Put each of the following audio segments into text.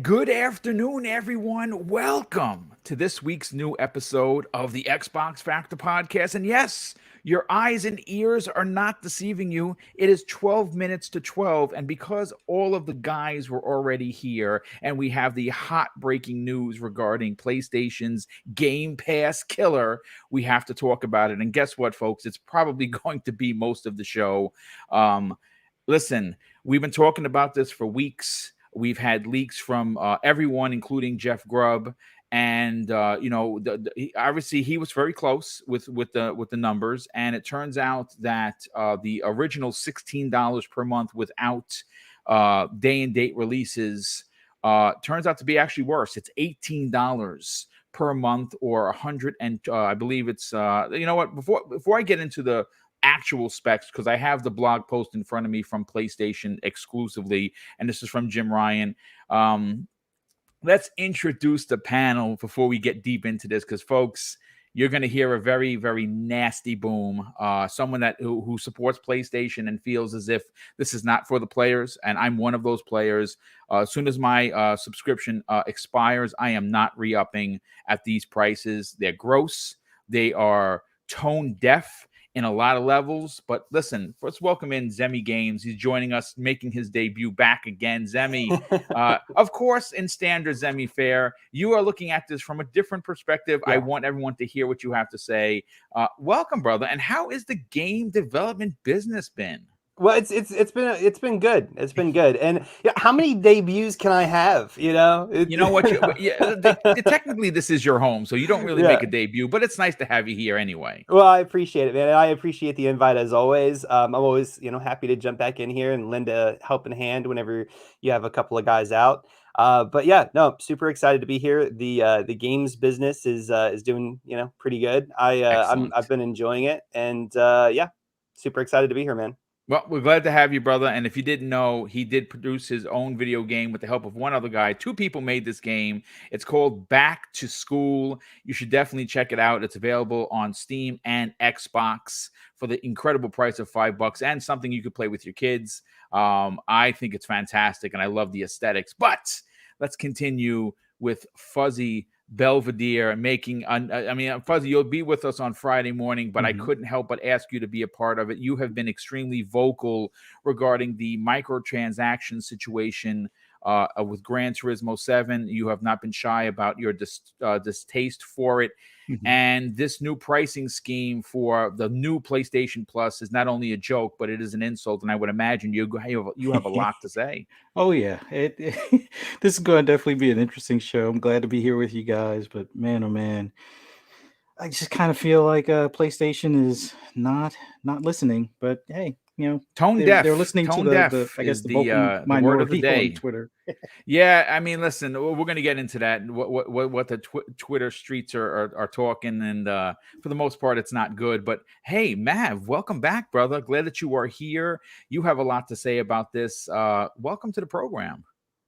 Good afternoon, everyone. Welcome to this week's new episode of the Xbox Factor podcast. And yes, your eyes and ears are not deceiving you. It is 12 minutes to 12. And because all of the guys were already here and we have the hot breaking news regarding PlayStation's Game Pass killer, we have to talk about it. And guess what, folks? It's probably going to be most of the show. Listen, we've been talking about this for weeks. We've had leaks from everyone, including Jeff Grubb, and obviously he was very close with the numbers. And it turns out that the original $16 per month without day and date releases turns out to be actually worse. It's $18 per month, or 100 and I believe it's you know what? Before I get into the actual specs, because I have the blog post in front of me from PlayStation exclusively, and this is from Jim Ryan. Let's introduce the panel before we get deep into this, because folks, you're going to hear a very, very nasty Boom, someone who supports PlayStation and feels as if this is not for the players, and I'm one of those players. As soon as my subscription expires, I am not re-upping at these prices. They're gross. They are tone deaf in a lot of levels. But listen, let's welcome in Zemi Games. He's joining us, making his debut back again. Zemi, of course, in standard Zemi fare, you are looking at this from a different perspective. Yeah. I want everyone to hear what you have to say. Welcome, brother. And how is the game development business been? Well, it's been good. It's been good. And how many debuts can I have? You know what? Technically, this is your home, so you don't really make a debut. But it's nice to have you here anyway. Well, I appreciate it, man. I appreciate the invite as always. I'm always happy to jump back in here and lend a helping hand whenever you have a couple of guys out. But yeah, no, super excited to be here. The games business is doing pretty good. I've been enjoying it, and yeah, super excited to be here, man. Well, we're glad to have you, brother. And if you didn't know, he did produce his own video game with the help of one other guy. Two people made this game. It's called Back to School. You should definitely check it out. It's available on Steam and Xbox for the incredible price of $5 and something you could play with your kids. I think it's fantastic, and I love the aesthetics. But let's continue with Fuzzy Belvedere making. Fuzzy, you'll be with us on Friday morning, but I couldn't help but ask you to be a part of it. You have been extremely vocal regarding the microtransaction situation with Gran Turismo 7. You have not been shy about your distaste for it. And this new pricing scheme for the new PlayStation Plus is not only a joke, but it is an insult. And I would imagine you have a lot to say. Oh, yeah. This is going to definitely be an interesting show. I'm glad to be here with you guys. But man, oh, man, I just kind of feel like PlayStation is not listening. But hey, tone deaf. They're listening tone to deaf the I guess the word of the day on Twitter. Yeah, I mean, listen, we're going to get into that. What the Twitter streets are talking, and for the most part, it's not good. But hey, Mav, welcome back, brother. Glad that you are here. You have a lot to say about this. Welcome to the program.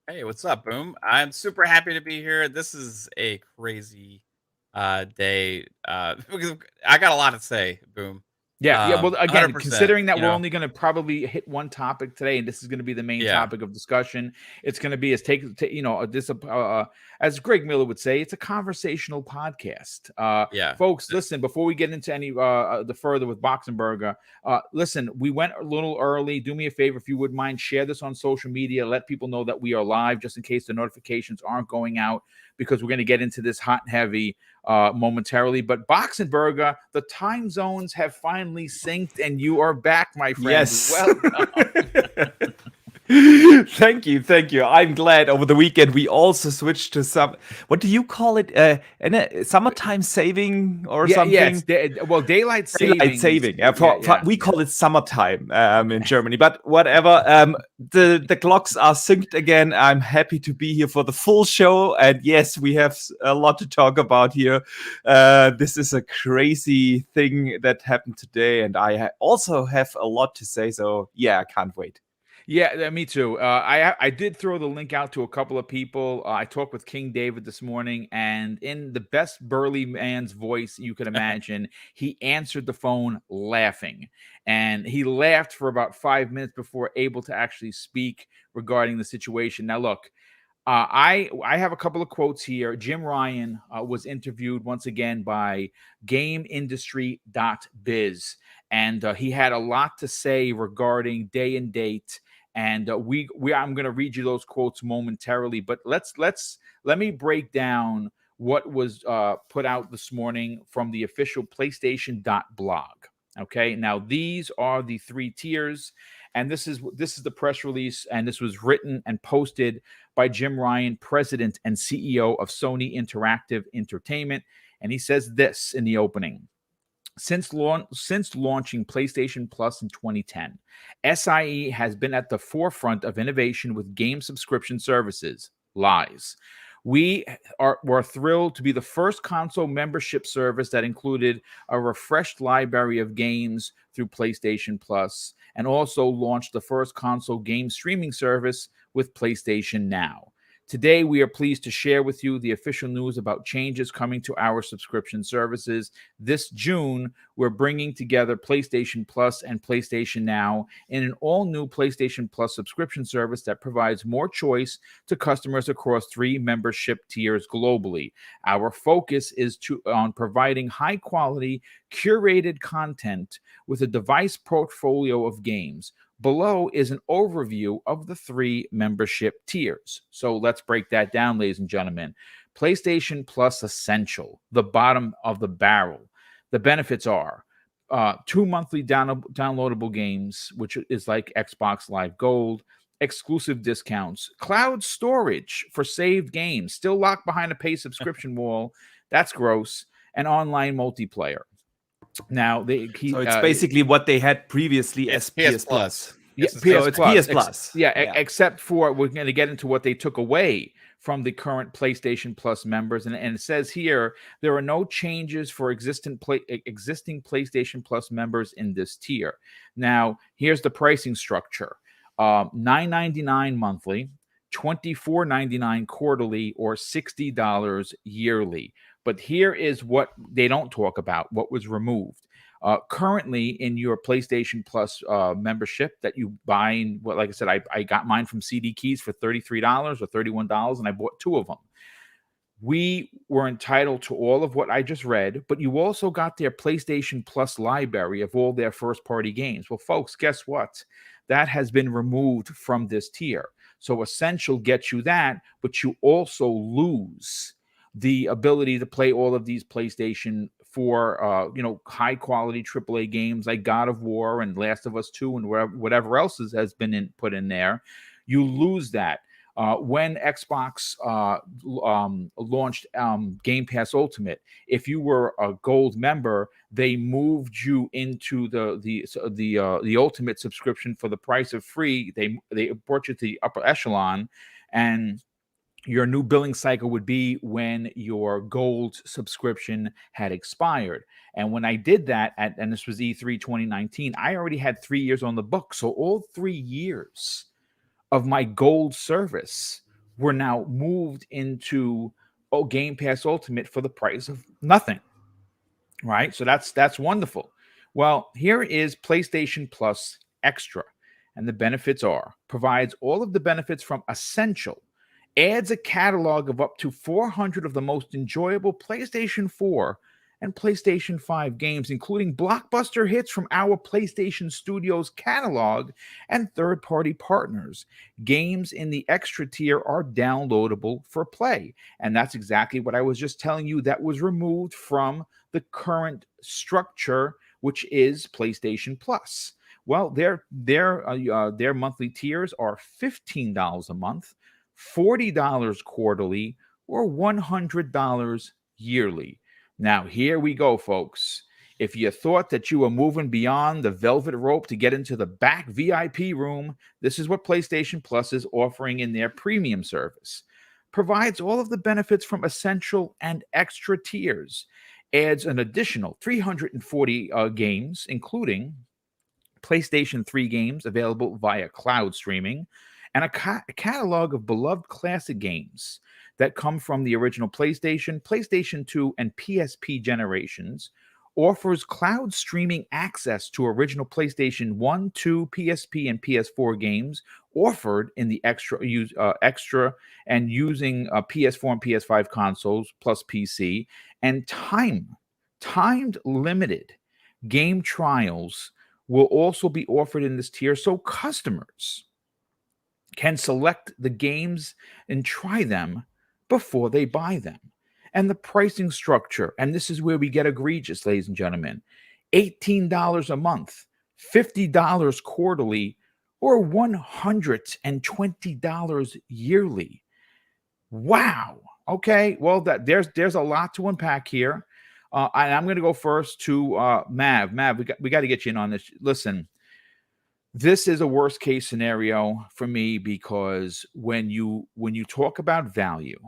Hey, what's up, Boom? I'm super happy to be here. This is a crazy day because I got a lot to say, Boom. Yeah. Well, again, considering that we're only going to probably hit one topic today, and this is going to be the main topic of discussion, it's going to be as Greg Miller would say, it's a conversational podcast. Folks, listen. Before we get into any the further with Boxenberger, listen. We went a little early. Do me a favor, if you would mind, share this on social media. Let people know that we are live, just in case the notifications aren't going out, because we're going to get into this hot and heavy momentarily. But Boxenberger, the time zones have finally synced, and you are back, my friend. Yes. Welcome. Thank you. I'm glad. Over the weekend, we also switched to some. What do you call it? Summertime saving or something? Yeah, daylight saving. Daylight saving. We call it summertime in Germany. But whatever. The clocks are synced again. I'm happy to be here for the full show. And yes, we have a lot to talk about here. This is a crazy thing that happened today, and I also have a lot to say. So yeah, I can't wait. Yeah, me too. I did throw the link out to a couple of people. I talked with King David this morning, and in the best burly man's voice you could imagine, he answered the phone laughing. And he laughed for about 5 minutes before able to actually speak regarding the situation. Now, look, I have a couple of quotes here. Jim Ryan was interviewed once again by GameIndustry.Biz, and he had a lot to say regarding day and date. And I'm going to read you those quotes momentarily, but let me break down what was put out this morning from the official PlayStation.blog. Okay, now these are the 3 tiers, and this is the press release, and this was written and posted by Jim Ryan, president and CEO of Sony Interactive Entertainment, and he says this in the opening. Since launching PlayStation Plus in 2010, SIE has been at the forefront of innovation with game subscription services. Lies. We're thrilled to be the first console membership service that included a refreshed library of games through PlayStation Plus, and also launched the first console game streaming service with PlayStation Now. Today, we are pleased to share with you the official news about changes coming to our subscription services. This June, we're bringing together PlayStation Plus and PlayStation Now in an all-new PlayStation Plus subscription service that provides more choice to customers across 3 membership tiers globally. Our focus is on providing high-quality, curated content with a device portfolio of games. Below is an overview of the 3 membership tiers. So let's break that down, ladies and gentlemen. PlayStation Plus Essential, the bottom of the barrel. The benefits are 2 monthly downloadable games, which is like Xbox Live Gold, exclusive discounts, cloud storage for saved games, still locked behind a pay subscription wall. That's gross. And online multiplayer. Now, so it's basically what they had previously as PS Plus. Yeah, PS Plus. Except for we're going to get into what they took away from the current PlayStation Plus members, and it says here there are no changes for existing PlayStation Plus members in this tier. Now, here's the pricing structure: $9.99 monthly, $24.99 quarterly, or $60 yearly. But here is what they don't talk about, what was removed. Currently, in your PlayStation Plus membership that you buy, like I said, I got mine from CD Keys for $33 or $31, and I bought 2 of them. We were entitled to all of what I just read, but you also got their PlayStation Plus library of all their first-party games. Well, folks, guess what? That has been removed from this tier. So Essential gets you that, but you also lose the ability to play all of these PlayStation 4, high quality AAA games like God of War and Last of Us 2 and whatever else has been put in there. You lose that. When Xbox launched Game Pass Ultimate, if you were a gold member, they moved you into the Ultimate subscription for the price of free. They brought you to the upper echelon, and your new billing cycle would be when your gold subscription had expired. And when I did that, and this was E3 2019, I already had 3 years on the book. So all 3 years of my gold service were now moved into Game Pass Ultimate for the price of nothing. Right? So that's wonderful. Well, here is PlayStation Plus Extra. And the benefits are: provides all of the benefits from Essential, adds a catalog of up to 400 of the most enjoyable PlayStation 4 and PlayStation 5 games, including blockbuster hits from our PlayStation Studios catalog and third-party partners. Games in the extra tier are downloadable for play. And that's exactly what I was just telling you that was removed from the current structure, which is PlayStation Plus. Well, their monthly tiers are $15 a month, $40 quarterly, or $100 yearly. Now, here we go, folks. If you thought that you were moving beyond the velvet rope to get into the back VIP room, this is what PlayStation Plus is offering in their premium service. Provides all of the benefits from Essential and Extra tiers. Adds an additional 340 games, including PlayStation 3 games available via cloud streaming, and a catalog of beloved classic games that come from the original PlayStation, PlayStation 2, and PSP generations, offers cloud streaming access to original PlayStation 1, 2, PSP, and PS4 games offered in the extra and using PS4 and PS5 consoles plus PC, and timed limited game trials will also be offered in this tier, so customers can select the games and try them before they buy them. And the pricing structure, and this is where we get egregious, ladies and gentlemen, $18 a month, $50 quarterly, or $120 yearly. Wow. Okay. Well, there's a lot to unpack here. And I'm going to go first to Mav. Mav, we got to get you in on this. Listen, this is a worst case scenario for me, because when you talk about value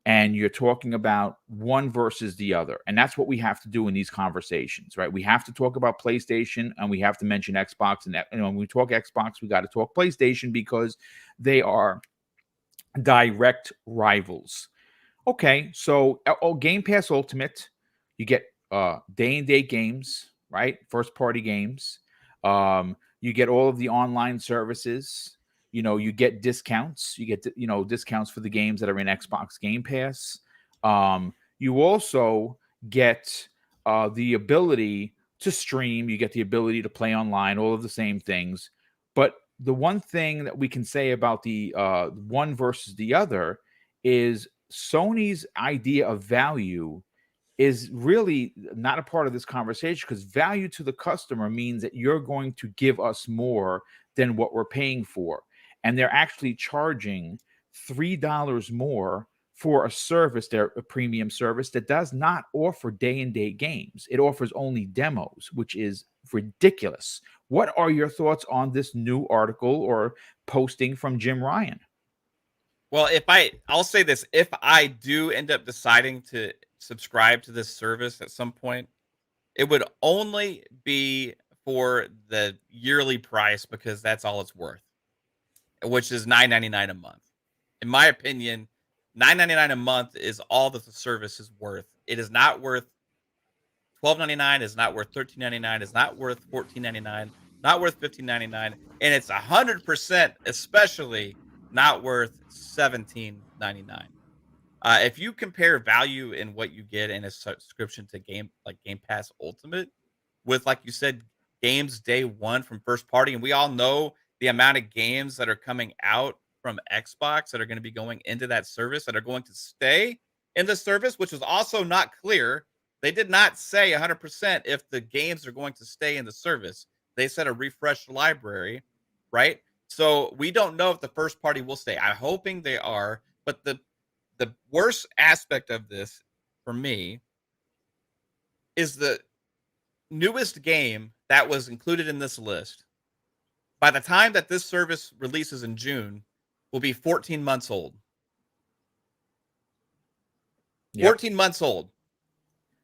and you're talking about one versus the other, and that's what we have to do in these conversations, right? We have to talk about PlayStation and we have to mention Xbox. And when we talk Xbox, we got to talk PlayStation because they are direct rivals. Okay, so Game Pass Ultimate, you get day and date games, right? First party games. You get all of the online services. You get discounts. You get discounts for the games that are in Xbox Game Pass. You also get the ability to stream. You get the ability to play online. All of the same things. But the one thing that we can say about the one versus the other is Sony's idea of value is really not a part of this conversation, because value to the customer means that you're going to give us more than what we're paying for. And they're actually charging $3 more for a service, a premium service that does not offer day and date games. It offers only demos, which is ridiculous. What are your thoughts on this new article or posting from Jim Ryan? Well, I'll say this, if I do end up deciding to subscribe to this service at some point, it would only be for the yearly price, because that's all it's worth, which is $9.99 a month. In my opinion, $9.99 a month is all that the service is worth. It is not worth $12.99. It's not worth $13.99. It's not worth $14.99. Not worth $15.99, and it's 100%, especially not worth $17.99. If you compare value in what you get in a subscription to Game Pass Ultimate with, like you said, games day one from first party, and we all know the amount of games that are coming out from Xbox that are going to be going into that service, that are going to stay in the service, which was also not clear. They did not say 100% if the games are going to stay in the service. They said a refreshed library, right? So we don't know if the first party will stay. I'm hoping they are, but the worst aspect of this for me is the newest game that was included in this list. By the time that this service releases in June, will be 14 months old. Yep. 14 months old.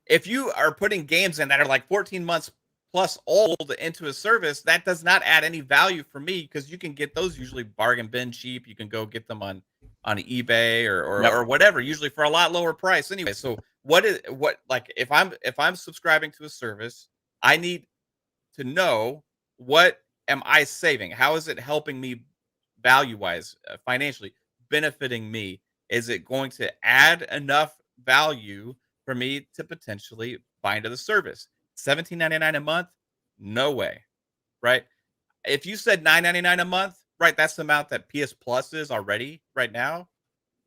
If you are putting games in that are like 14 months plus old into a service, that does not add any value for me, because you can get those usually bargain bin cheap. You can go get them on eBay or whatever, usually for a lot lower price anyway. So if I'm subscribing to a service, I need to know, what am I saving? How is it helping me value wise, financially benefiting me? Is it going to add enough value for me to potentially buy into the service? $17.99 a month? No way, right? If you said $9.99 a month, right, that's the amount that PS Plus is already right now.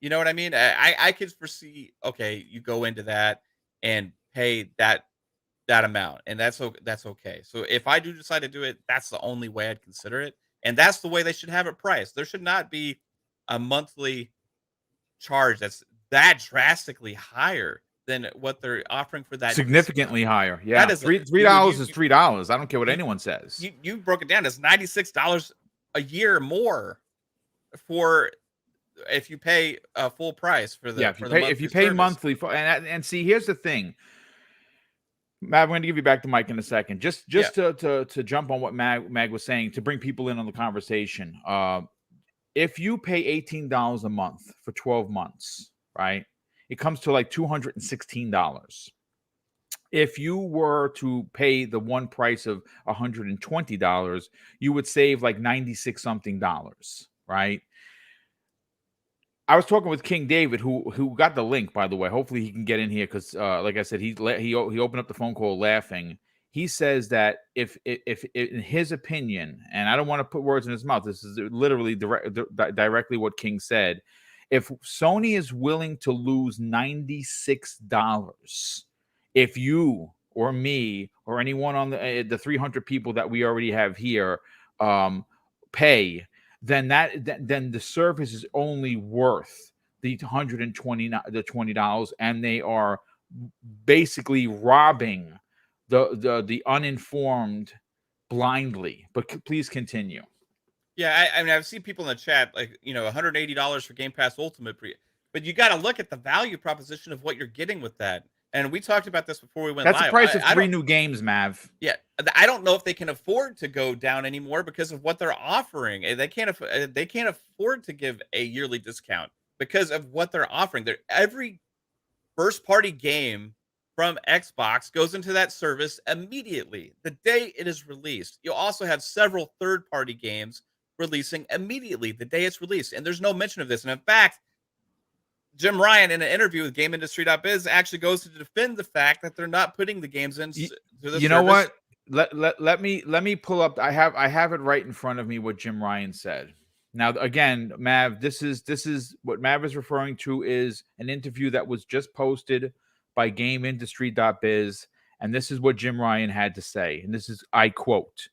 You know what I mean? I could foresee, okay, you go into that and pay that amount, and that's okay. So if I do decide to do it, that's the only way I'd consider it, and that's the way they should have it priced. There should not be a monthly charge that's that drastically higher than what they're offering for that. Significantly higher. Yeah. That is $3 is $3. I don't care what anyone says. You broke it down. It's $96 a year more for if you pay a full price for the if you pay monthly for, and see, here's the thing. Matt, I'm going to give you back the mic in a second. Just to jump on what Mag was saying, to bring people in on the conversation. If you pay $18 a month for 12 months, right, it comes to like $216. if you were to pay the one price of $120, you would save like 96 something dollars, right? I was talking with King David, who got the link, by the way. Hopefully he can get in here because, like I said, he opened up the phone call laughing. He says that if in his opinion, and I don't want to put words in his mouth, this is literally directly what King said. If Sony is willing to lose $96, if you or me or anyone on the 300 people that we already have here pay, then then the service is only worth the $20, and they are basically robbing the uninformed blindly. But please continue. Yeah, I mean, I've seen people in the chat like, $180 for Game Pass Ultimate, but you got to look at the value proposition of what you're getting with that. And we talked about this before we went live. That's the price of 3 new games, Mav. Yeah, I don't know if they can afford to go down anymore because of what they're offering. They can't afford to give a yearly discount because of what they're offering. Every first-party game from Xbox goes into that service immediately the day it is released. You also have several third-party games releasing immediately the day it's released, and there's no mention of this. And in fact, Jim Ryan, in an interview with GameIndustry.Biz, actually goes to defend the fact that they're not putting the games into the service. You know what? Let me pull up. I have it right in front of me what Jim Ryan said. Now, again, Mav, this is what Mav is referring to is an interview that was just posted by GameIndustry.Biz, and this is what Jim Ryan had to say. And this is, I quote,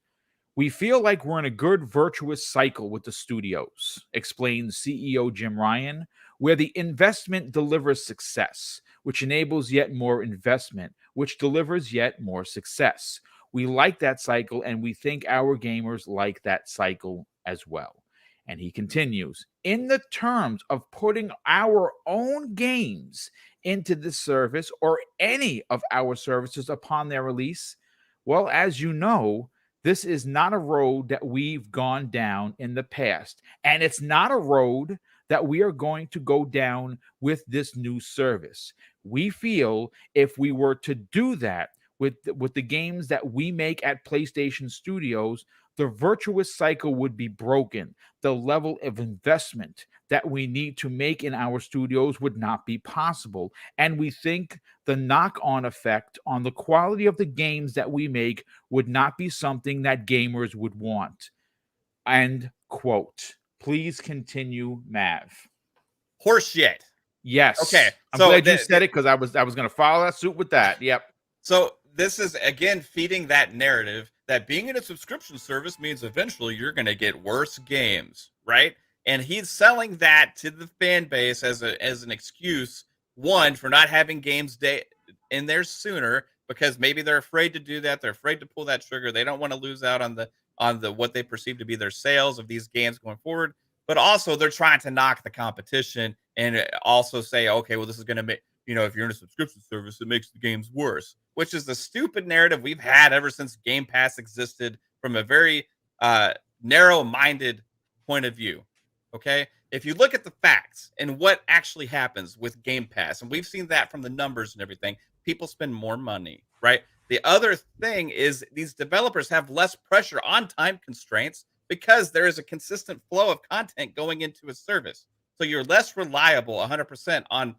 "We feel like we're in a good virtuous cycle with the studios," explains CEO Jim Ryan, "where the investment delivers success, which enables yet more investment, which delivers yet more success. We like that cycle, and we think our gamers like that cycle as well." And he continues, "In the terms of putting our own games into this service or any of our services upon their release, well, as you know, this is not a road that we've gone down in the past, and it's not a road that we are going to go down with this new service. We feel if we were to do that with the games that we make at PlayStation Studios, the virtuous cycle would be broken. The level of investment that we need to make in our studios would not be possible. And we think the knock-on effect on the quality of the games that we make would not be something that gamers would want." End quote. Please continue, Mav. Horseshit. Yes. Okay. I'm glad you said it because I was going to follow that suit with that. Yep. So this is, again, feeding that narrative that being in a subscription service means eventually you're going to get worse games, right? And he's selling that to the fan base as an excuse, one, for not having games in there sooner because maybe they're afraid to do that. They're afraid to pull that trigger. They don't want to lose out on the what they perceive to be their sales of these games going forward. But also they're trying to knock the competition and also say, okay, well, this is going to make, if you're in a subscription service, it makes the games worse, which is the stupid narrative we've had ever since Game Pass existed from a very narrow-minded point of view. Okay, if you look at the facts and what actually happens with Game Pass, and we've seen that from the numbers and everything, people spend more money, right? The other thing is these developers have less pressure on time constraints because there is a consistent flow of content going into a service. So you're less reliable 100% on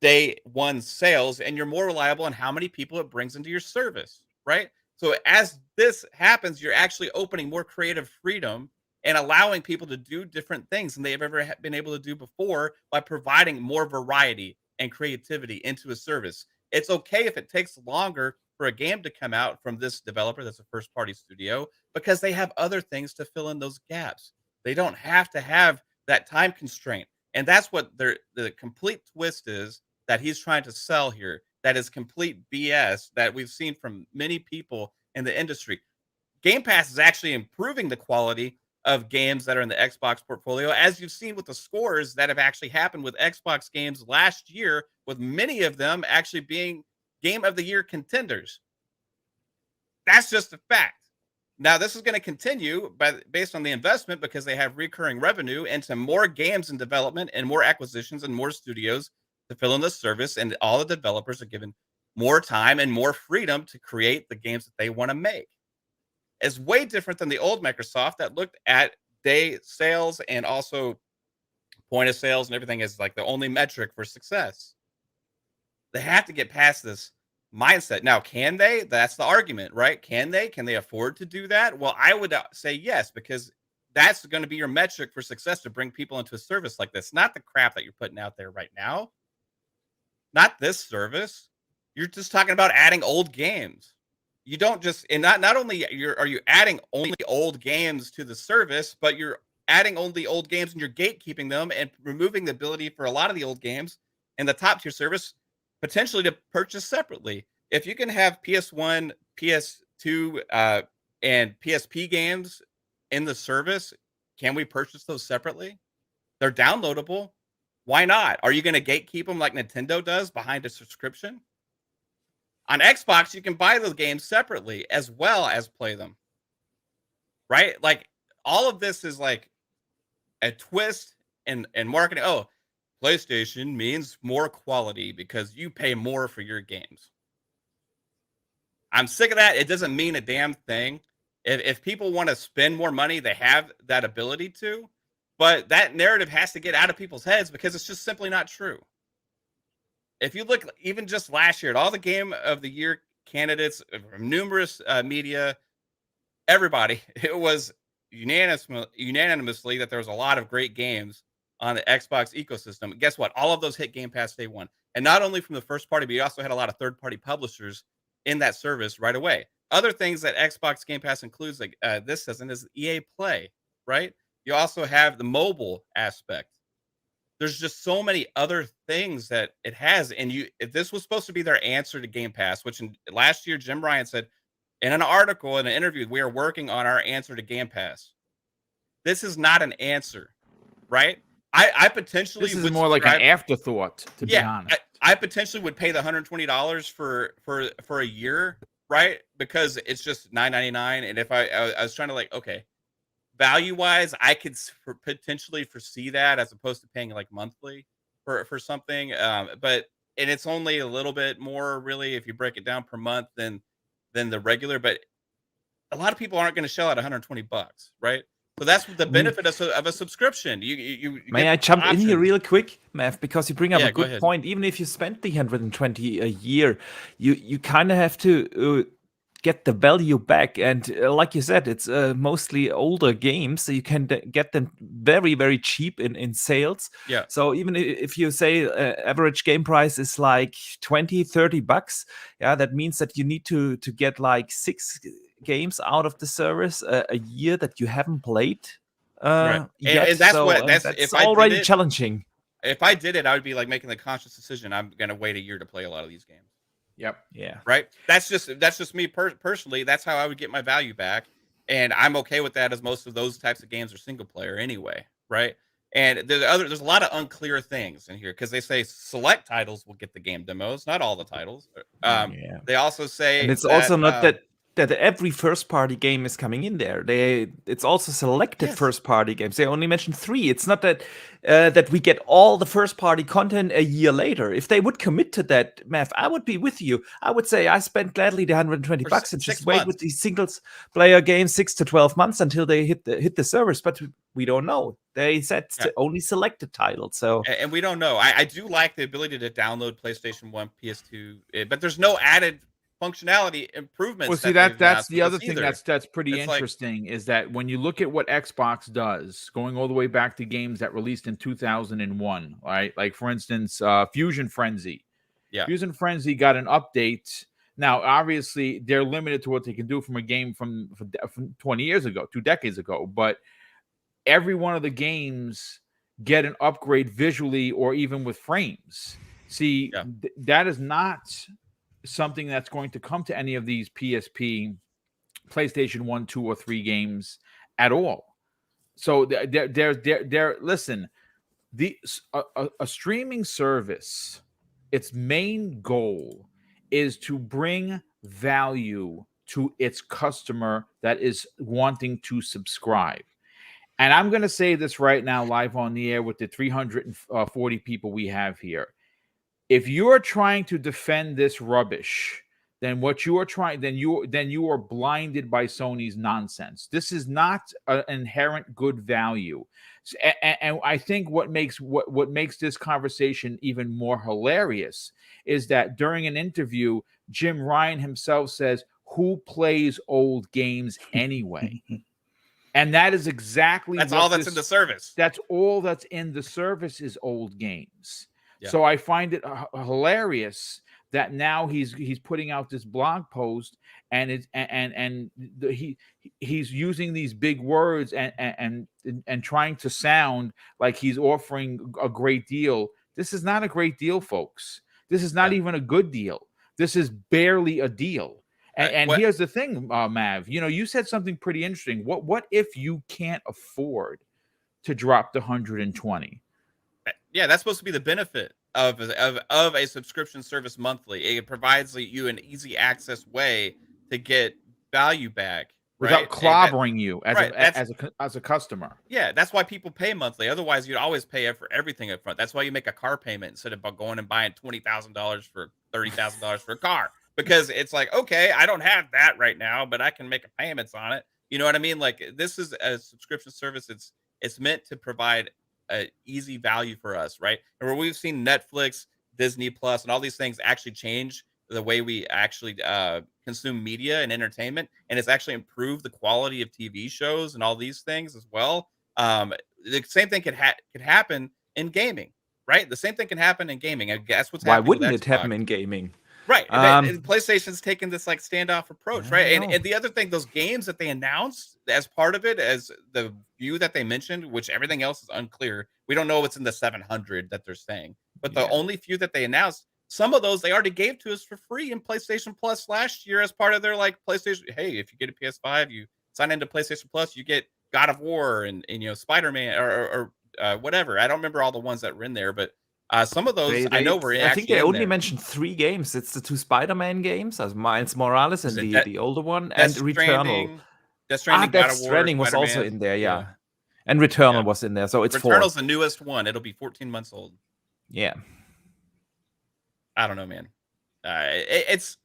day one sales, and you're more reliable on how many people it brings into your service, right? So as this happens, you're actually opening more creative freedom and allowing people to do different things than they've ever been able to do before by providing more variety and creativity into a service. It's okay if it takes longer for a game to come out from this developer that's a first-party studio because they have other things to fill in those gaps. They don't have to have that time constraint. And that's what the complete twist is that he's trying to sell here. That is complete BS that we've seen from many people in the industry. Game Pass is actually improving the quality of games that are in the Xbox portfolio, as you've seen with the scores that have actually happened with Xbox games last year, with many of them actually being Game of the Year contenders. That's just a fact. Now, this is going to continue based on the investment because they have recurring revenue into more games in development and more acquisitions and more studios to fill in the service, and all the developers are given more time and more freedom to create the games that they want to make. It's way different than the old Microsoft that looked at day sales and also point of sales and everything as like the only metric for success. They have to get past this mindset. Now, can they? That's the argument, right? Can they? Can they afford to do that? Well, I would say yes, because that's going to be your metric for success, to bring people into a service like this, not the crap that you're putting out there right now. Not this service. You're just talking about adding old games. You don't just, and not only are you adding only old games to the service, but you're adding only old games and you're gatekeeping them and removing the ability for a lot of the old games in the top tier service potentially to purchase separately. If you can have PS1, PS2, and PSP games in the service, can we purchase those separately? They're downloadable. Why not? Are you going to gatekeep them like Nintendo does behind a subscription? On Xbox, you can buy those games separately as well as play them. Right? Like, all of this is like a twist in marketing. Oh, PlayStation means more quality because you pay more for your games. I'm sick of that. It doesn't mean a damn thing. If people want to spend more money, they have that ability to. But that narrative has to get out of people's heads because it's just simply not true. If you look even just last year at all the Game of the Year candidates from numerous media, everybody, it was unanimously that there was a lot of great games on the Xbox ecosystem. Guess what? All of those hit Game Pass day one. And not only from the first party, but you also had a lot of third-party publishers in that service right away. Other things that Xbox Game Pass includes, like this doesn't, is EA Play, right? You also have the mobile aspect. There's just so many other things that it has. And if this was supposed to be their answer to Game Pass, which last year, Jim Ryan said in an article, in an interview, we are working on our answer to Game Pass. This is not an answer, right? I potentially this is more like an afterthought, to be honest. I potentially would pay the $120 for a year, right? Because it's just $9.99. And if I was trying to like, okay, value wise, I could potentially foresee that as opposed to paying like monthly for something. But it's only a little bit more really if you break it down per month than the regular. But a lot of people aren't going to shell out $120, right? So that's the benefit of a subscription. You May I jump in here real quick, Mav, because you bring up Yeah, a go good ahead. point. Even if you spend the 120 a year, you kind of have to get the value back. And like you said, it's mostly older games, so you can get them very, very cheap in sales. Yeah. So even if you say average game price is like $20-$30, yeah, that means that you need to get like 6 games out of the service a year that you haven't played Right. yet. And that's so what that's that's if I already did it, challenging. if I did it, I would be like making the conscious decision. I'm going to wait a year to play a lot of these games. Yep. Yeah. Right. That's just me personally. That's how I would get my value back. And I'm okay with that, as most of those types of games are single player anyway. Right. And there's a lot of unclear things in here because they say select titles will get the game demos, not all the titles. Yeah. They also say, And it's also not that every first party game is coming in there. It's also selected Yes. first party games. They only mentioned 3. It's not that that we get all the first party content a year later. If they would commit to that, Mav, I would be with you. I would say I spend gladly the $120 and just 6 wait months. with these singles player games 6 to 12 months until they hit the service. But we don't know. They said only selected titles. So And we don't know. I do like the ability to download PlayStation 1, PS2, but there's no added functionality improvements. Well, see, that they've that's announced the with other this thing either. that's pretty It's like- interesting is that when you look at what Xbox does, going all the way back to games that released in 2001, right? Like for instance, Fusion Frenzy. Yeah. Fusion Frenzy got an update. Now, obviously, they're limited to what they can do from a game from 20 years ago, 2 decades ago. But every one of the games get an upgrade visually or even with frames. See, that is not something that's going to come to any of these PSP, PlayStation 1, 2, or 3 games at all. So listen, a streaming service, its main goal is to bring value to its customer that is wanting to subscribe. And I'm going to say this right now live on the air with the 340 people we have here. if you're trying to defend this rubbish, then what you are trying, then you are blinded by Sony's nonsense. This is not an inherent good value. And I think what makes this conversation even more hilarious is that during an interview, Jim Ryan himself says, "Who plays old games anyway?" And that is exactly all that's in the service. That's all that's in the service is old games. Yeah. So I find it hilarious that now he's putting out this blog post and he's using these big words and trying to sound like he's offering a great deal. This is not a great deal, folks. This is not even a good deal. This is barely a deal. And here's the thing, Mav. You said something pretty interesting. What if you can't afford to drop the 120? Yeah, that's supposed to be the benefit of a subscription service monthly. It provides you an easy access way to get value back without clobbering you as a customer. Yeah, that's why people pay monthly. Otherwise, you'd always pay for everything up front. That's why you make a car payment instead of going and buying $20,000 for $30,000 for a car. Because it's like, okay, I don't have that right now, but I can make a payments on it. You know what I mean? Like, this is a subscription service. It's meant to provide a easy value for us, right? And where we've seen Netflix, Disney Plus, and all these things actually change the way we actually consume media and entertainment, and it's actually improved the quality of TV shows and all these things as well. The same thing could happen in gaming, right? The same thing can happen in gaming. I guess what's happening. Why wouldn't it happen in gaming? Right. And PlayStation's taking this like standoff approach, right? And the other thing, those games that they announced as part of it, as the view that they mentioned, which everything else is unclear. We don't know what's in the 700 that they're saying. But the only few that they announced, some of those they already gave to us for free in PlayStation Plus last year as part of their like PlayStation. Hey, if you get a PS5, you sign into PlayStation Plus, you get God of War and Spider-Man or whatever. I don't remember all the ones that were in there, but some of those I know were. I think they only mentioned 3 games. It's the 2 Spider-Man games, as Miles Morales and the older one, and Returnal. Death Stranding, Death Stranding was also in there, yeah. And Returnal was in there, so it's 4. Returnal's the newest one. It'll be 14 months old. Yeah. I don't know, man. If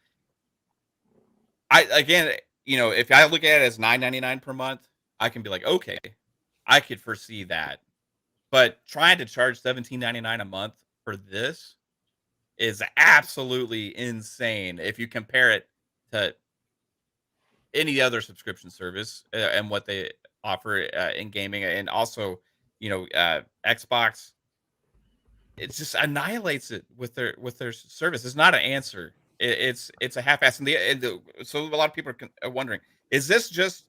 I look at it as $9.99 per month, I can be like, okay, I could foresee that. But trying to charge $17.99 a month for this is absolutely insane if you compare it to any other subscription service and what they offer in gaming. And also, Xbox, it just annihilates it with their service. It's not an answer. It's a half-ass. So a lot of people are wondering, is this just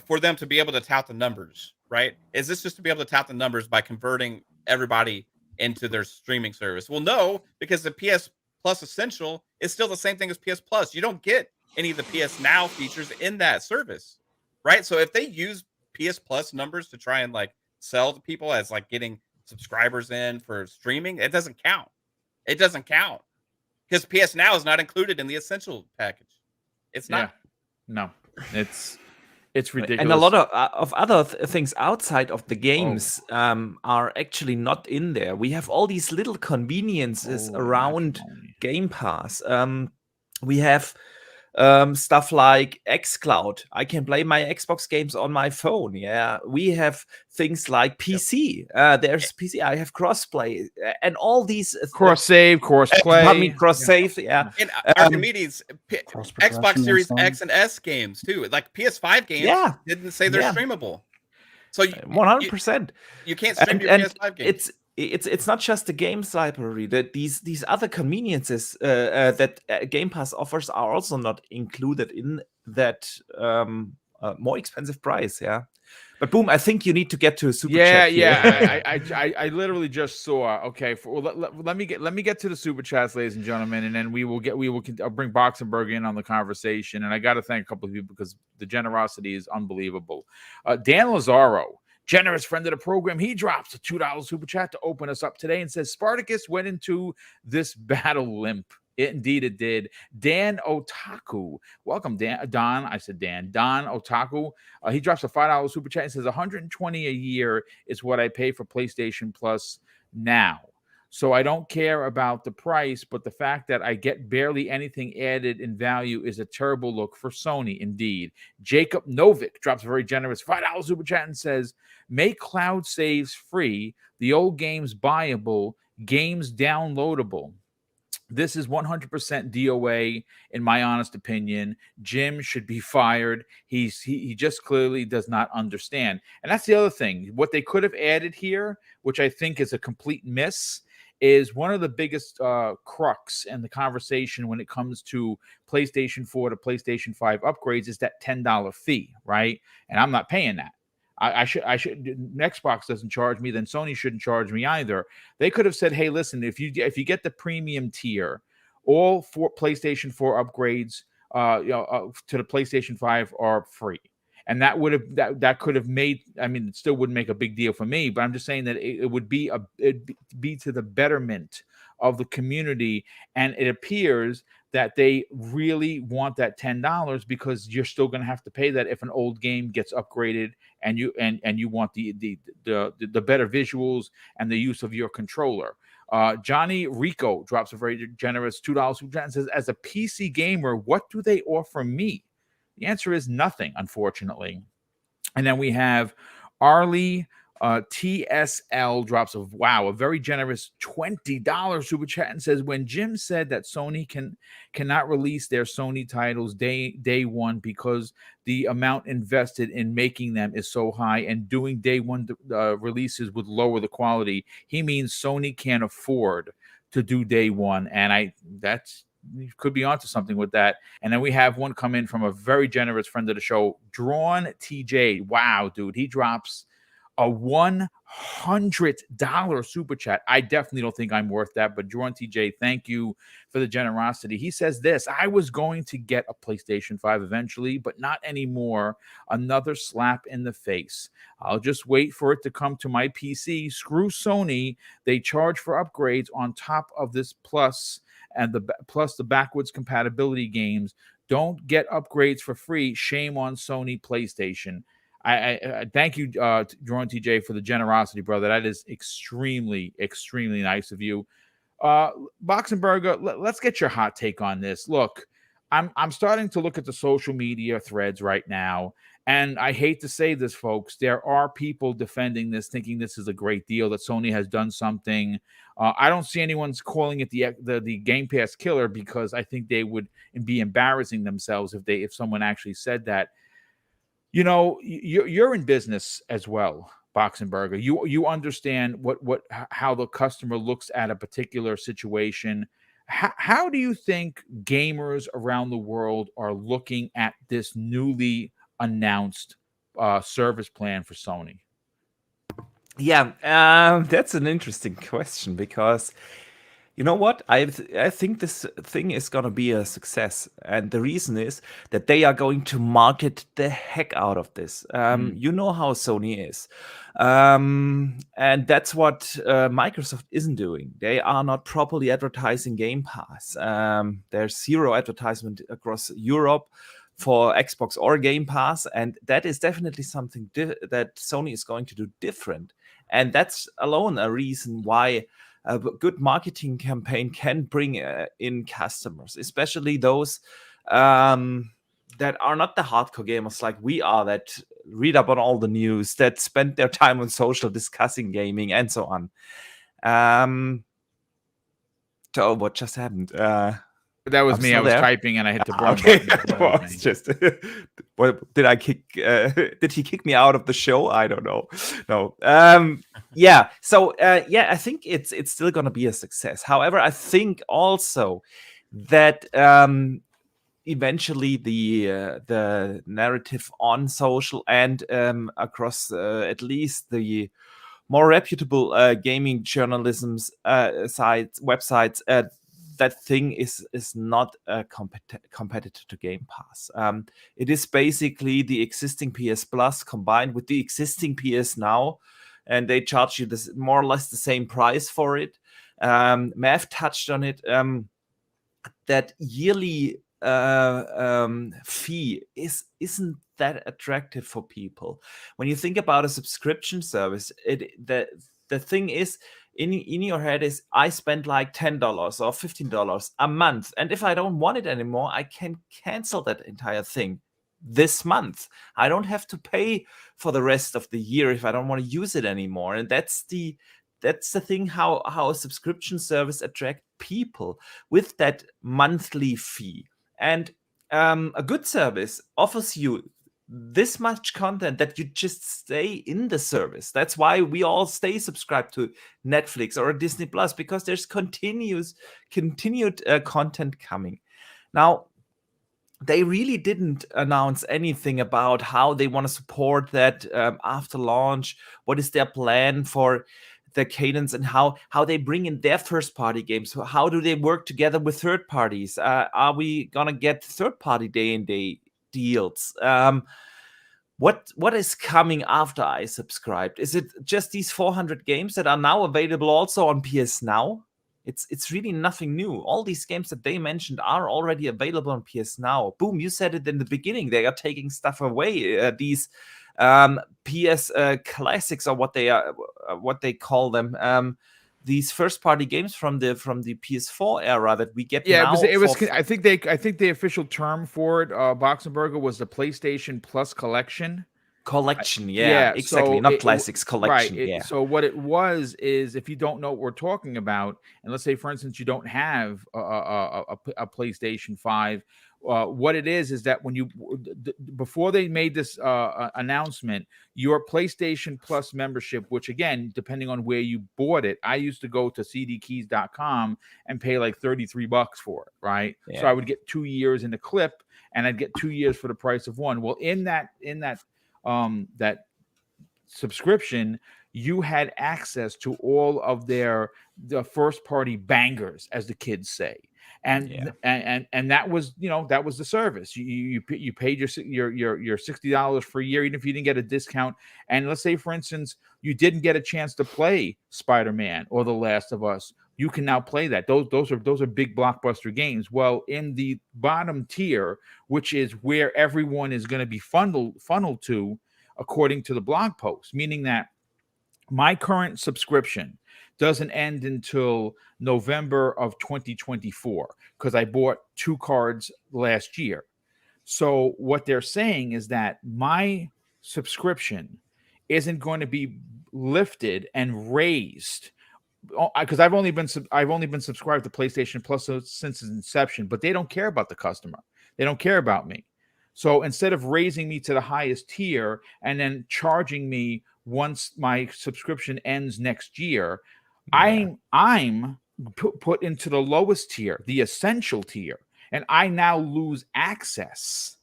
for them to be able to tout the numbers, right? Is this just to be able to tout the numbers by converting everybody into their streaming service? Well, no, because the PS Plus Essential is still the same thing as PS Plus. You don't get any of the PS Now features in that service, right? So if they use PS Plus numbers to try and like sell to people as like getting subscribers in for streaming, it doesn't count. It doesn't count because PS Now is not included in the Essential package. It's not. No, it's ridiculous. And a lot of other things outside of the games are actually not in there. We have all these little conveniences around Game Pass. We have stuff like xCloud. I can play my Xbox games on my phone. Yeah, we have things like PC. There's PC. I have crossplay and all these cross save, cross play. Cross save. Yeah, and Archimedes, Xbox Series X and S games too. Like PS5 games didn't say they're streamable. So 100%. You can't stream your PS5 games. It's not just the games library. That these other conveniences that Game Pass offers are also not included in that more expensive price. Yeah, but Boom, I think you need to get to a super chat. Yeah. I literally just saw. Okay, let me get to the super chats, ladies and gentlemen, and then I'll bring Boxenberg in on the conversation. And I got to thank a couple of people because the generosity is unbelievable. Dan Lazaro, generous friend of the program, he drops a $2 super chat to open us up today and says Spartacus went into this battle limp. Indeed it did. Dan Otaku, welcome Don. I said Dan. Don Otaku, he drops a $5 super chat and says $120 a year is what I pay for PlayStation Plus now. So I don't care about the price, but the fact that I get barely anything added in value is a terrible look for Sony indeed. Jacob Novick drops a very generous $5 super chat and says, make cloud saves free, the old games buyable, games downloadable. This is 100% DOA, in my honest opinion. Jim should be fired. He just clearly does not understand. And that's the other thing. What they could have added here, which I think is a complete miss, is one of the biggest crux in the conversation when it comes to PlayStation 4 to PlayStation 5 upgrades is that $10 fee, right? And I'm not paying that. I should Xbox doesn't charge me, then Sony shouldn't charge me either. They could have said, hey, listen, if you get the premium tier, all 4 PlayStation 4 upgrades to the PlayStation 5 are free. And that would have that could have made, I mean, it still wouldn't make a big deal for me, but I'm just saying that it would be it'd be to the betterment of the community. And it appears that they really want that $10 because you're still going to have to pay that if an old game gets upgraded and you want the better visuals and the use of your controller. Johnny Rico drops a very generous $2 super chat and says, as a PC gamer, what do they offer me? The answer is nothing, unfortunately. And then we have Arlie TSL drops a very generous $20 super chat and says, when Jim said that Sony cannot release their Sony titles day one because the amount invested in making them is so high and doing day one releases would lower the quality, he means Sony can't afford to do day one. And you could be onto something with that. And then we have one come in from a very generous friend of the show, Drawn TJ. Wow, dude, he drops a $100 super chat. I definitely don't think I'm worth that, but Drawn TJ, thank you for the generosity. He says this: I was going to get a PlayStation 5 eventually, but not anymore. Another slap in the face. I'll just wait for it to come to my PC. Screw Sony. They charge for upgrades on top of this plus the backwards compatibility games. Don't get upgrades for free. Shame on Sony PlayStation. I thank you, Drawn TJ, for the generosity, brother. That is extremely, extremely nice of you. Boxenberger, let's get your hot take on this. Look, I'm starting to look at the social media threads right now, and I hate to say this, folks, there are people defending this, thinking this is a great deal, that Sony has done something. I don't see anyone's calling it the Game Pass killer, because I think they would be embarrassing themselves if someone actually said that. You know, you're in business as well, Boxenberger. You understand how the customer looks at a particular situation. How do you think gamers around the world are looking at this newly announced service plan for Sony? Yeah, that's an interesting question, because you know what? I think this thing is going to be a success. And the reason is that they are going to market the heck out of this. You know how Sony is. And that's what Microsoft isn't doing. They are not properly advertising Game Pass. There's zero advertisement across Europe for Xbox or Game Pass. And that is definitely something that Sony is going to do different. And that's alone a reason why a good marketing campaign can bring in customers, especially those that are not the hardcore gamers like we are, that read up on all the news, that spend their time on social discussing gaming and so on. So what just happened? That was me. I was typing and I hit the wrong button. Just, did he kick me out of the show? I don't know. No. Yeah. So I think it's still gonna be a success. However, I think also that eventually the narrative on social and across at least the more reputable gaming journalism websites, that thing is not a competitor to Game Pass. It is basically the existing PS Plus combined with the existing PS Now, and they charge you this more or less the same price for it. Mav touched on it. That yearly fee isn't that attractive for people. When you think about a subscription service, the thing is, in your head is, I spent like $10 or $15 a month, and if I don't want it anymore, I can cancel that entire thing this month. I don't have to pay for the rest of the year if I don't want to use it anymore. And that's the thing, how a subscription service attract people with that monthly fee. And a good service offers you this much content that you just stay in the service. That's why we all stay subscribed to Netflix or Disney Plus, because there's continued content coming. Now, they really didn't announce anything about how they want to support that after launch. What is their plan for the cadence, and how they bring in their first-party games? How do they work together with third parties? Are we gonna get third-party day-and-day deals? What is coming after I subscribed? Is it just these 400 games that are now available also on PS Now? It's really nothing new. All these games that they mentioned are already available on PS Now. Boom, you said it in the beginning. They are taking stuff away. These PS classics, or what they call them. These first-party games from the PS4 era that we get now. Yeah, it was. I think the official term for it, Boxenberger, was the PlayStation Plus collection. Yeah, exactly. Not classics, collection. Right. So what it was is, if you don't know what we're talking about, and let's say, for instance, you don't have a PlayStation 5, what it is that when you before they made this announcement, your PlayStation Plus membership, which again, depending on where you bought it, I used to go to cdkeys.com and pay like $33 for it, right? Yeah. So I would get 2 years in a clip, and I'd get 2 years for the price of one. Well, in that that subscription, you had access to all of the first party bangers, as the kids say. And that was, that was the service. You paid your $60 for a year, even if you didn't get a discount. And let's say, for instance, you didn't get a chance to play Spider-Man or The Last of Us, you can now play that. Those are big blockbuster games. Well, in the bottom tier, which is where everyone is going to be funneled to, according to the blog post, meaning that my current subscription doesn't end until November of 2024, because I bought 2 cards last year. So what they're saying is that my subscription isn't going to be lifted and raised, because I've only been subscribed to PlayStation Plus since its inception, but they don't care about the customer. They don't care about me. So instead of raising me to the highest tier and then charging me once my subscription ends next year, I'm put into the lowest tier, the essential tier, and I now lose access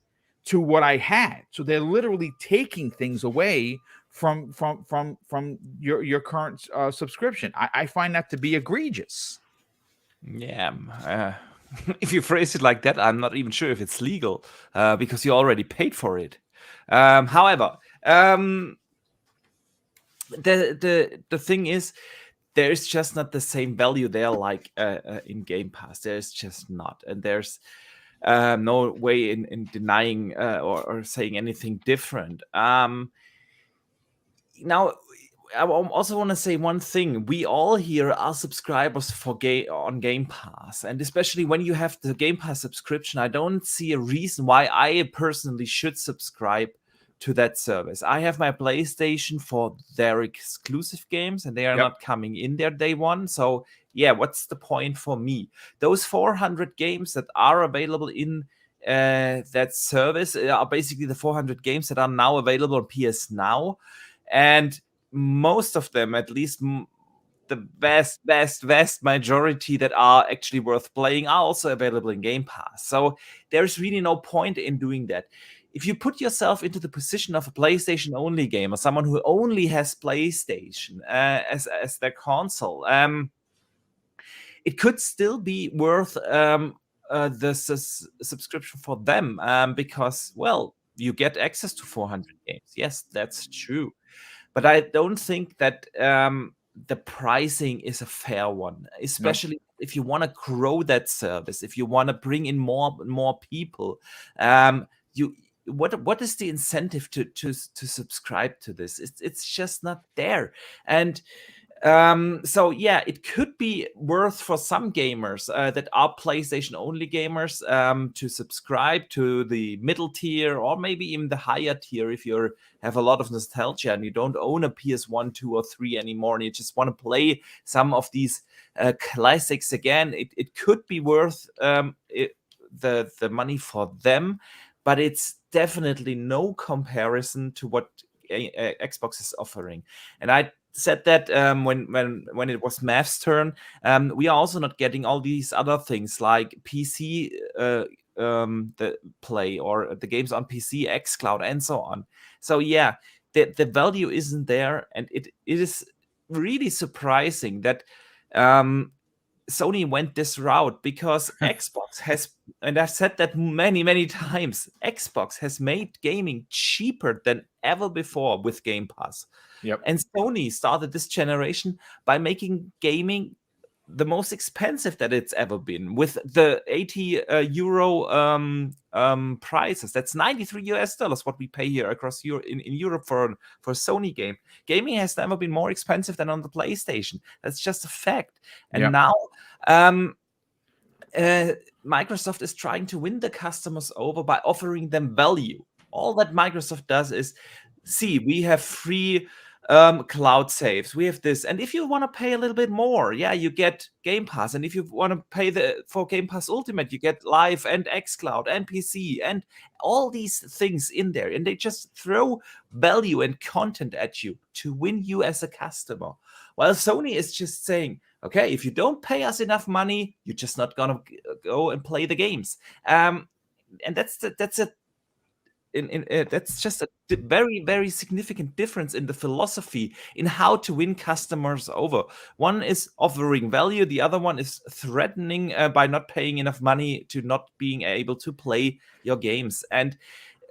to what I had. So they're literally taking things away from your current subscription. I find that to be egregious. Yeah. If you phrase it like that, I'm not even sure if it's legal, because you already paid for it. However, the thing is, there's just not the same value there like in Game Pass. There's just not, and there's no way in denying or saying anything different. Now, I also want to say one thing. We all here are subscribers on Game Pass, and especially when you have the Game Pass subscription, I don't see a reason why I personally should subscribe to that service. I have my PlayStation for their exclusive games, and they are not coming in there day one. So yeah, what's the point for me? Those 400 games that are available in that service are basically the 400 games that are now available on PS Now, and most of them, at least the vast majority that are actually worth playing, are also available in Game Pass. So there's really no point in doing that. If you put yourself into the position of a PlayStation only gamer, someone who only has PlayStation as their console, it could still be worth the subscription for them, because, well, you get access to 400 games. Yes, that's true. But I don't think that the pricing is a fair one, especially if you want to grow that service, if you want to bring in more people. What is the incentive to subscribe to this? It's just not there. And So yeah, it could be worth for some gamers that are PlayStation only gamers to subscribe to the middle tier or maybe even the higher tier if you have a lot of nostalgia and you don't own a PS1, 2, or 3 anymore and you just want to play some of these classics again. It could be worth the money for them, but it's definitely no comparison to what Xbox is offering. And I said that when it was Mav's turn, we are also not getting all these other things like PC the play or the games on PC, xCloud, and so on. So yeah, the value isn't there, and it is really surprising that Sony went this route because Xbox has, and I've said that many times, Xbox has made gaming cheaper than ever before with Game Pass. Yep. And Sony started this generation by making gaming the most expensive that it's ever been with the 80 euro prices. That's $93 what we pay here across Europe in Europe for Sony game. Gaming has never been more expensive than on the PlayStation. That's just a fact. And now Microsoft is trying to win the customers over by offering them value. All that Microsoft does is, see, we have free cloud saves, we have this, and if you want to pay a little bit more, yeah, you get Game Pass, and if you want to pay for Game Pass Ultimate, you get Live and xCloud and PC and all these things in there, and they just throw value and content at you to win you as a customer, while Sony is just saying, okay, if you don't pay us enough money, you're just not gonna go and play the games, and that's just a very significant difference in the philosophy in how to win customers over. One is offering value, the other one is threatening by not paying enough money to not being able to play your games. And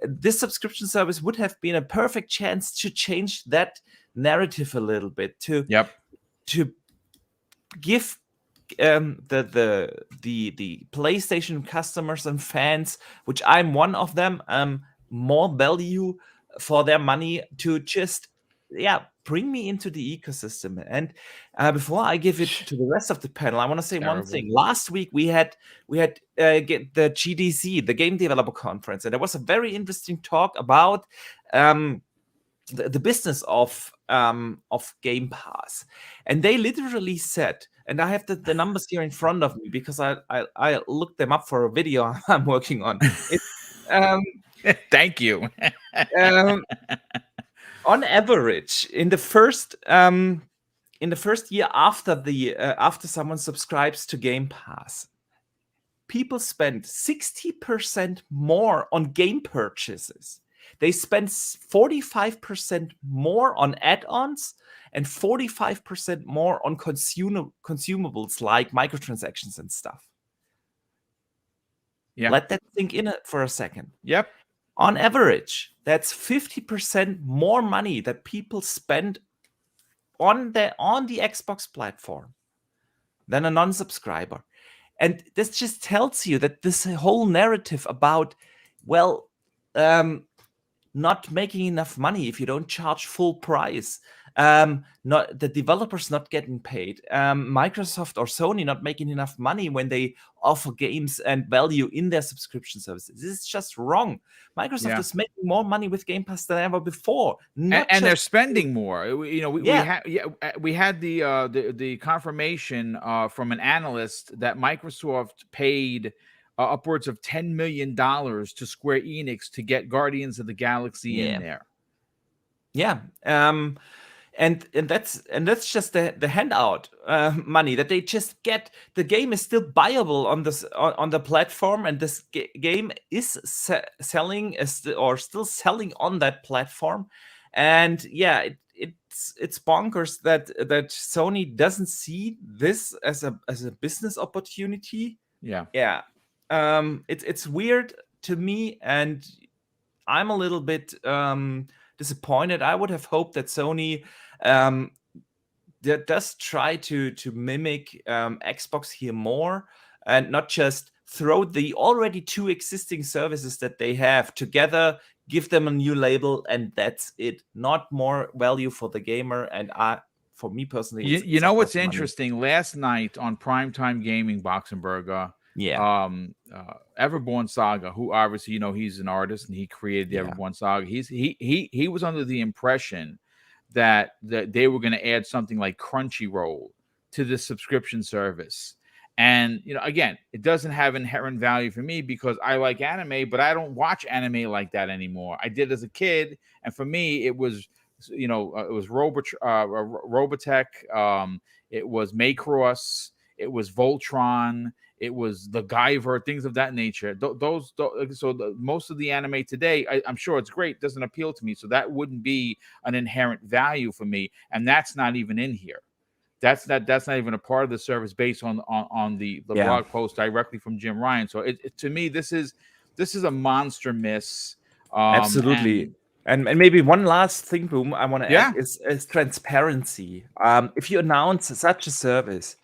this subscription service would have been a perfect chance to change that narrative a little bit, to give the PlayStation customers and fans, which I'm one of them, more value for their money, to just bring me into the ecosystem. And before I give it to the rest of the panel, I want to say one thing. Last week we had get the GDC, the Game Developer Conference, and there was a very interesting talk about the business of Game Pass, and they literally said, and I have the numbers here in front of me because I looked them up for a video I'm working on. Thank you. On average, in the first year after someone subscribes to Game Pass, people spend 60% more on game purchases. They spend 45% more on add-ons and 45% more on consumables like microtransactions and stuff. Yeah. Let that sink in for a second. Yep. On average, that's 50% more money that people spend on the Xbox platform than a non-subscriber. And this just tells you that this whole narrative about, not making enough money if you don't charge full price, not the developers not getting paid, Microsoft or Sony not making enough money when they offer games and value in their subscription services. This is just wrong. Microsoft is making more money with Game Pass than ever before, and they're spending more. We had the confirmation from an analyst that Microsoft paid upwards of $10 million to Square Enix to get Guardians of the Galaxy in there. Yeah. And that's just the handout money that they just get. The game is still buyable on the platform, and this game is selling or still selling on that platform. And it's bonkers that Sony doesn't see this as a business opportunity. Yeah. It's weird to me, and I'm a little bit disappointed. I would have hoped that Sony that does try to mimic Xbox here more, and not just throw the already two existing services that they have together, give them a new label, and that's it. Not more value for the gamer. And for me personally, You know it's what's money. interesting? Last night on Primetime Gaming, Boxenberger, Yeah. Everborn Saga, who obviously he's an artist and he created the Everborn Saga. He was under the impression that they were going to add something like Crunchyroll to the subscription service. And again, it doesn't have inherent value for me because I like anime, but I don't watch anime like that anymore. I did as a kid, and for me, it was it was Robotech, it was Macross, it was Voltron, it was the Guyver, things of that nature. Most of the anime today, I'm sure it's great, doesn't appeal to me, so that wouldn't be an inherent value for me, and that's not even in here. That's not even a part of the service based on the blog post directly from Jim Ryan. So to me, this is a monster miss. Absolutely. And maybe one last thing, Boom, I want to add is transparency. If you announce such a service,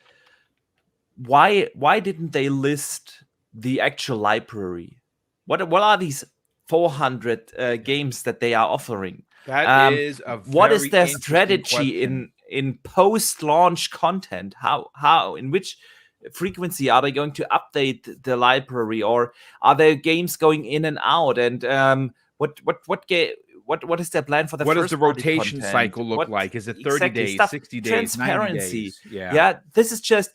why didn't they list the actual library? What are these 400 games that they are offering? That is a what is their very strategy question. in post-launch content? How in which frequency are they going to update the library, or are there games going in and out? And what is their plan for the what first does the rotation content? cycle look like? Is it 30 days, 60 days, transparency? 90 days? Yeah. This is just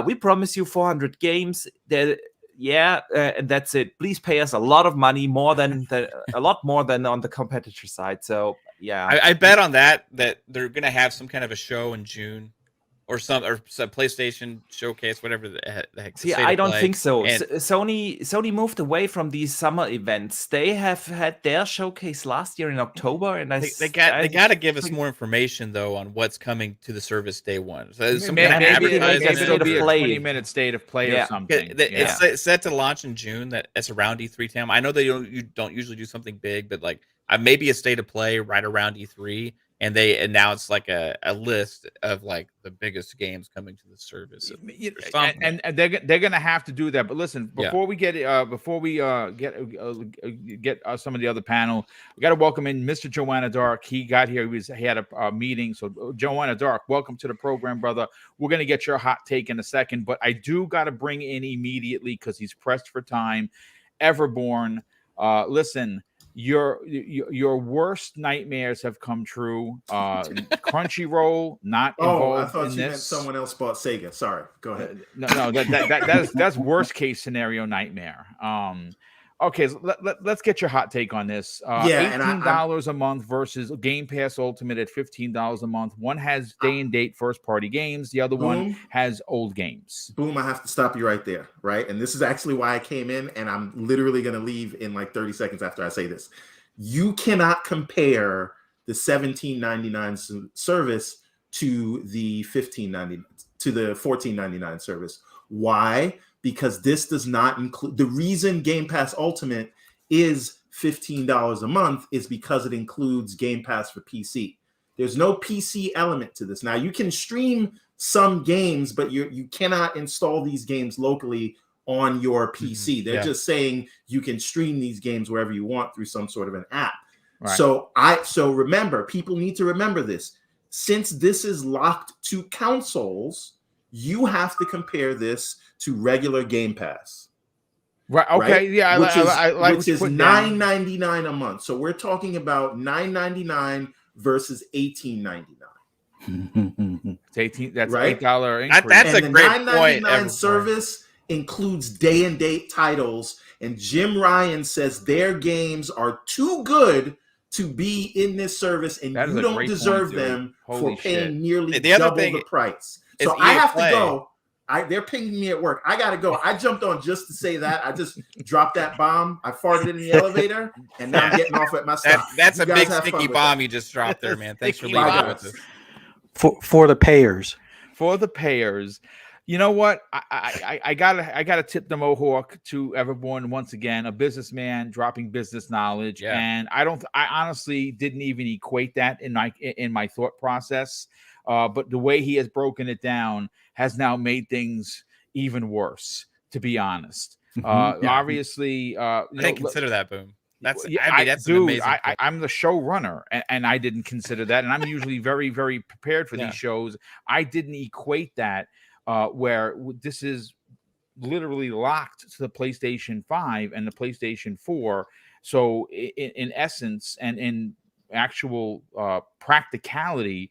we promise you 400 games. And that's it. Please pay us a lot of money, a lot more than on the competitor side. So yeah, I bet on that they're gonna have some kind of a show in June, or some PlayStation showcase, whatever the heck. See, I don't think so. Sony moved away from these summer events. They have had their showcase last year in October, and they got to give us more information though on what's coming to the service day one. So some kind of maybe advertisement. it'll be a 20-minute state of play or something. It's set to launch in June. That's around E3 time. I know that you don't usually do something big, but like maybe a state of play right around E3. And they announce like a list of like the biggest games coming to the service, and they're gonna have to do that. But listen, before we get some of the other panel, we got to welcome in Mr. Joanna Dark. He got here. He had a meeting. So Joanna Dark, welcome to the program, brother. We're gonna get your hot take in a second, but I do got to bring in immediately because he's pressed for time. Everborn, listen. Your worst nightmares have come true. Crunchyroll not involved. I thought in you this. meant someone else bought Sega. Sorry, go ahead. No, that's worst case scenario nightmare. Okay, so let's get your hot take on this. $18 a month versus Game Pass Ultimate at $15 a month. One has day and date first party games. The other one has old games. Boom, I have to stop you right there, right? And this is actually why I came in, and I'm literally going to leave in like 30 seconds after I say this. You cannot compare the $17.99 service to the $14.99 service. Why? Because this does not include, the reason Game Pass Ultimate is $15 a month is because it includes Game Pass for PC. There's no PC element to this. Now you can stream some games, but you cannot install these games locally on your PC. They're just saying you can stream these games wherever you want through some sort of an app. Right. So remember, people need to remember this. Since this is locked to consoles, you have to compare this to regular Game Pass. Right. Okay. Right? Yeah. Which is $9.99 a month. So we're talking about $9.99 versus $18.99. It's 18. That's right? $8 increase. That's and a great point. $9.99 service includes day and date titles, and Jim Ryan says their games are too good to be in this service, and you don't deserve them for paying nearly double the price. So I have to go. They're pinging me at work. I gotta go. I jumped on just to say that. I just dropped that bomb. I farted in the elevator, and now I'm getting off at my stop. That's a big sticky bomb you just dropped there, man. Thanks for leaving it with us. For the payers. For the payers. You know what? I gotta tip the Mohawk to Everborn once again, a businessman dropping business knowledge, and I honestly didn't even equate that in my thought process. But the way he has broken it down has now made things even worse, to be honest. Obviously, I didn't consider that, Boom. That's Yeah, I mean that's an dude, amazing thing. I'm the showrunner, and I didn't consider that, and I'm usually very, very prepared for Yeah. these shows. I didn't equate that this is literally locked to the PlayStation 5 and the PlayStation 4. So in essence and in actual practicality,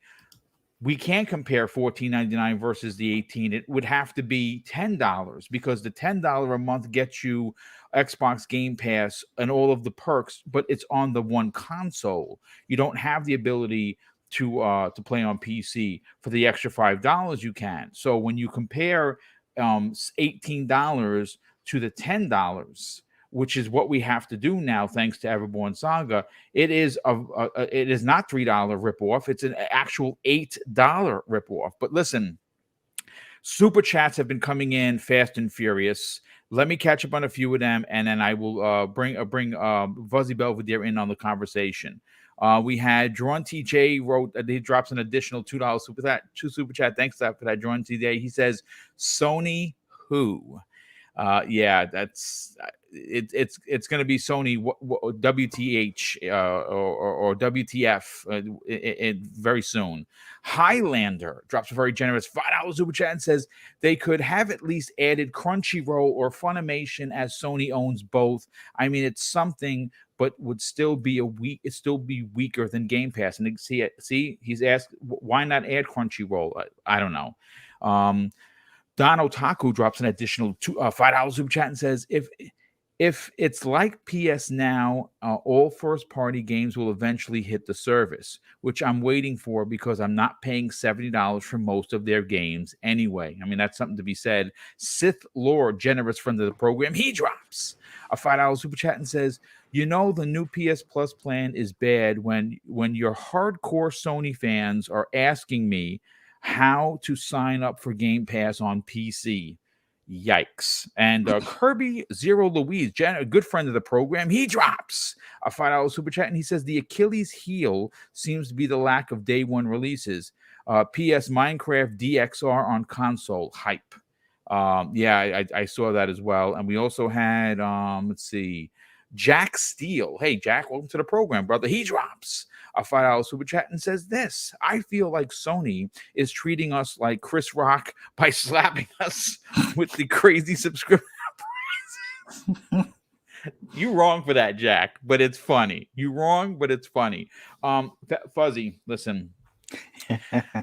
we can't compare $14.99 versus the 18. It would have to be $10 because the $10 a month gets you Xbox Game Pass and all of the perks, but it's on the one console. You don't have the ability to play on PC. For the extra $5 you can. So when you compare $18 to the $10, which is what we have to do now thanks to Everborn Saga, it is not $3 ripoff. It's an actual $8 ripoff. But listen, super chats have been coming in fast and furious. Let me catch up on a few of them, and then I will bring Fuzzy Belvedere in on the conversation. We had Drawn TJ wrote he drops an additional $2 super chat. Thanks for that, Drawn TJ. He says, Sony who? Yeah, that's it's going to be Sony WTH or WTF very soon. Highlander drops a very generous $5 super chat and says they could have at least added Crunchyroll or Funimation as Sony owns both. I mean, it's something, but would still be weaker than Game Pass. And see, he's asked why not add Crunchyroll? I don't know. Don Otaku drops an additional $5 super chat and says, if it's like PS Now, all first-party games will eventually hit the service, which I'm waiting for because I'm not paying $70 for most of their games anyway. I mean, that's something to be said. Sith Lord, generous friend of the program, he drops a $5 super chat and says, the new PS Plus plan is bad when your hardcore Sony fans are asking me how to sign up for Game Pass on PC. Yikes. And Kirby Zero Louise, a good friend of the program, he drops a $5 super chat and he says the Achilles heel seems to be the lack of day one releases. PS Minecraft DXR on console hype. Yeah, I saw that as well. And we also had let's see, Jack Steele. Hey, Jack, welcome to the program, brother. He drops a $5 super chat and says this: I feel like Sony is treating us like Chris Rock by slapping us with the crazy subscription prices. You wrong for that, Jack, but it's funny. You wrong, but it's funny. Fuzzy, listen.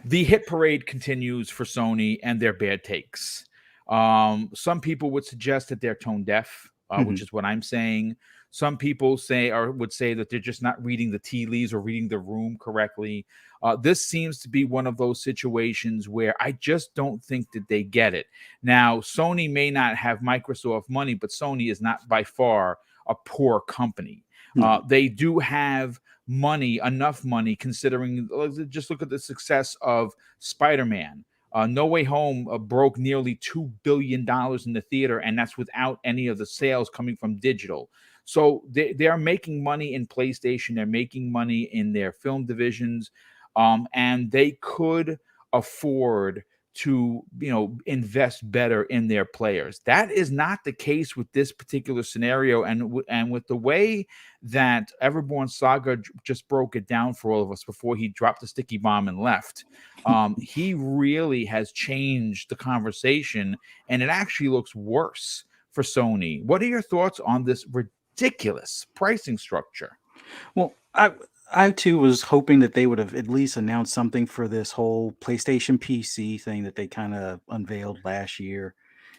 The hit parade continues for Sony and their bad takes. Some people would suggest that they're tone deaf, which is what I'm saying. Some people would say that they're just not reading the tea leaves or reading the room correctly. This seems to be one of those situations where I just don't think that they get it. Now, Sony may not have Microsoft money, but Sony is not by far a poor company. They do have enough money, considering, just look at the success of Spider-Man. No Way Home broke nearly $2 billion in the theater, and that's without any of the sales coming from digital. So they are making money in PlayStation. They're making money in their film divisions, and they could afford to invest better in their players. That is not the case with this particular scenario, and with the way that Everborn Saga just broke it down for all of us before he dropped the sticky bomb and left. He really has changed the conversation, and it actually looks worse for Sony. What are your thoughts on this ridiculous pricing structure? Well, I too was hoping that they would have at least announced something for this whole PlayStation PC thing that they kind of unveiled last year,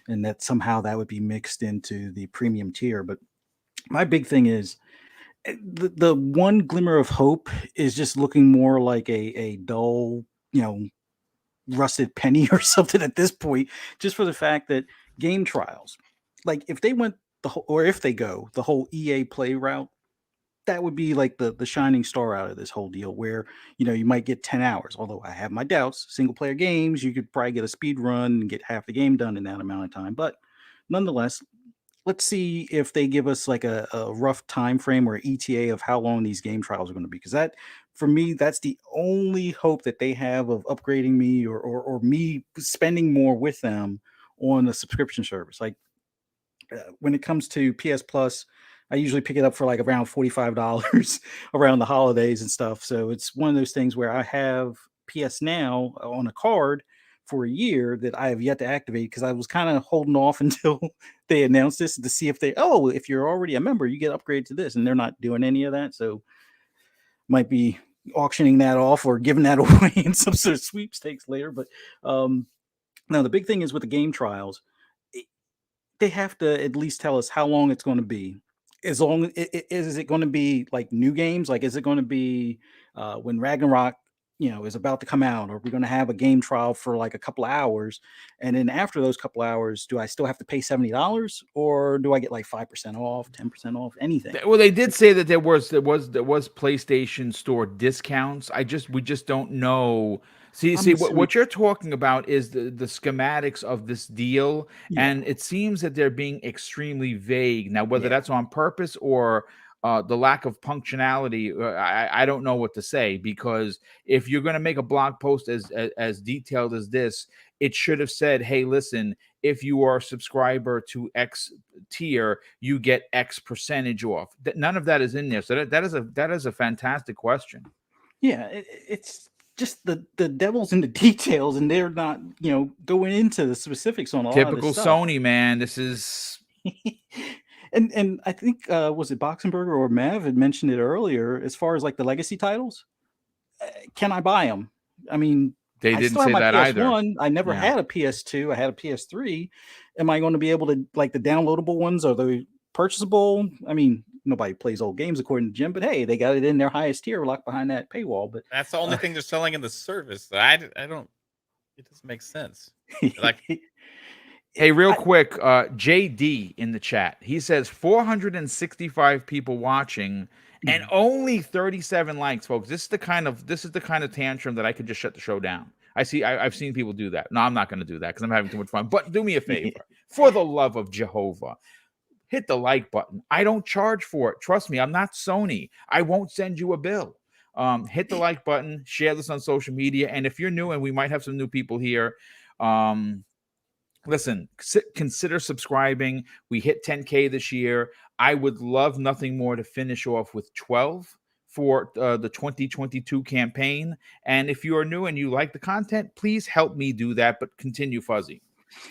and that somehow that would be mixed into the premium tier. But my big thing is the one glimmer of hope is just looking more like a dull, rusted penny or something at this point, just for the fact that game trials, like if they went if they go the whole EA Play route, that would be like the shining star out of this whole deal, where you might get 10 hours. Although I have my doubts, single player games you could probably get a speed run and get half the game done in that amount of time. But nonetheless, let's see if they give us like a rough time frame or ETA of how long these game trials are going to be, because that, for me, that's the only hope that they have of upgrading me or me spending more with them on a subscription service. Like when it comes to PS Plus, I usually pick it up for like around $45 around the holidays and stuff. So it's one of those things where I have PS Now on a card for a year that I have yet to activate because I was kind of holding off until they announced this to see if you're already a member, you get upgraded to this, and they're not doing any of that. So might be auctioning that off or giving that away in some sort of sweepstakes later. But now the big thing is with the game trials, they have to at least tell us how long it's going to be. Is it going to be like new games? Like, is it going to be when Ragnarok, is about to come out? Or are we going to have a game trial for like a couple of hours? And then after those couple of hours, do I still have to pay $70 or do I get like 5% off, 10% off, anything? Well, they did say that there was PlayStation Store discounts. We just don't know. See, what you're talking about is the schematics of this deal, and it seems that they're being extremely vague. Now, whether that's on purpose or the lack of punctuality, I don't know what to say, because if you're going to make a blog post as detailed as this, it should have said, hey, listen, if you are a subscriber to X tier, you get X percentage off. None of that is in there. So that is a fantastic question. Yeah, it's just the devil's in the details, and they're not, going into the specifics on a lot of Typical this stuff. Sony, man. This is and I think was it Boxenberger or Mav had mentioned it earlier, as far as like the legacy titles. Can I buy them? I mean, they I didn't still say have my that PS1. either. I never had a PS2. I had a PS3. Am I going to be able to, like, the downloadable ones? Are they purchasable? I mean, nobody plays old games according to Jim, but hey, they got it in their highest tier, locked behind that paywall. But that's the only thing they're selling in the service. I don't. It doesn't make sense. Like, hey, real quick, JD in the chat. He says 465 people watching and only 37 likes, folks. This is the kind of tantrum that I could just shut the show down. I've seen people do that. No, I'm not going to do that because I'm having too much fun. But do me a favor, for the love of Jehovah, hit the like button. I don't charge for it. Trust me, I'm not Sony. I won't send you a bill. Hit the like button, share this on social media. And if you're new, and we might have some new people here, listen, consider subscribing. We hit 10K this year. I would love nothing more to finish off with 12 for the 2022 campaign. And if you are new and you like the content, please help me do that. But continue, Fuzzy.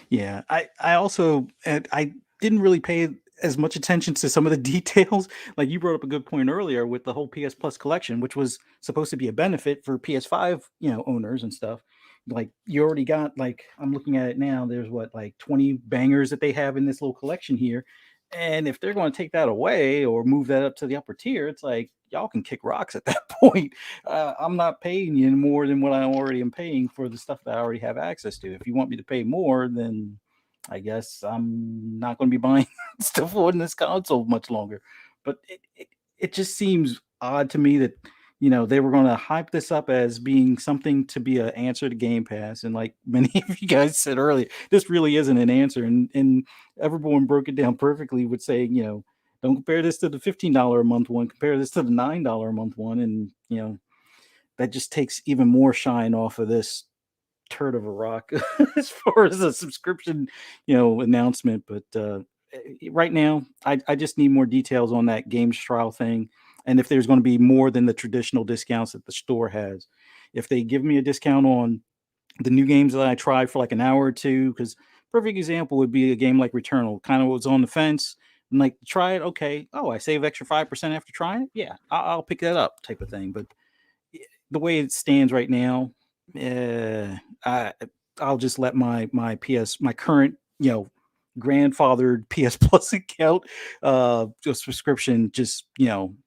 Yeah, I also I didn't really pay as much attention to some of the details. Like you brought up a good point earlier with the whole PS Plus collection, which was supposed to be a benefit for PS5, owners and stuff. Like you already got, like, I'm looking at it now, there's like 20 bangers that they have in this little collection here. And if they're going to take that away or move that up to the upper tier, it's like, y'all can kick rocks at that point. I'm not paying you more than what I already am paying for the stuff that I already have access to. If you want me to pay more, then I guess I'm not going to be buying stuff on this console much longer. But it just seems odd to me that, they were going to hype this up as being something to be an answer to Game Pass. And like many of you guys said earlier, this really isn't an answer. And everyone broke it down perfectly with saying, don't compare this to the $15 a month one, compare this to the $9 a month one. And, that just takes even more shine off of this turd of a rock as far as a subscription, announcement. But right now, I just need more details on that games trial thing. And if there's going to be more than the traditional discounts that the store has. If they give me a discount on the new games that I tried for like an hour or two, because perfect example would be a game like Returnal, kind of was on the fence and like try it. Okay. Oh, I save extra 5% after trying it. Yeah, I'll pick that up type of thing. But the way it stands right now, I'll just let my current, grandfathered PS Plus account subscription just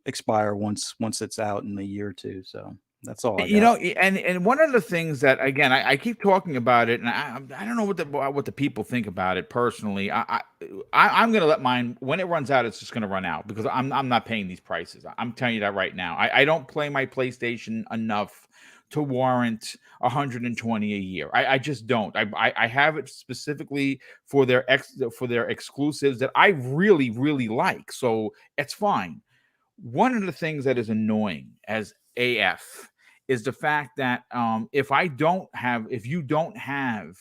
expire once it's out in a year or two. So that's all I got. And one of the things that, again, I keep talking about it, and I don't know what the people think about it personally. I'm gonna let mine, when it runs out, it's just gonna run out, because I'm not paying these prices. I'm telling you that right now. I don't play my PlayStation enough to warrant 120 a year. I just don't. I have it specifically for their exclusives that I really, really like. So it's fine. One of the things that is annoying as AF is the fact that if you don't have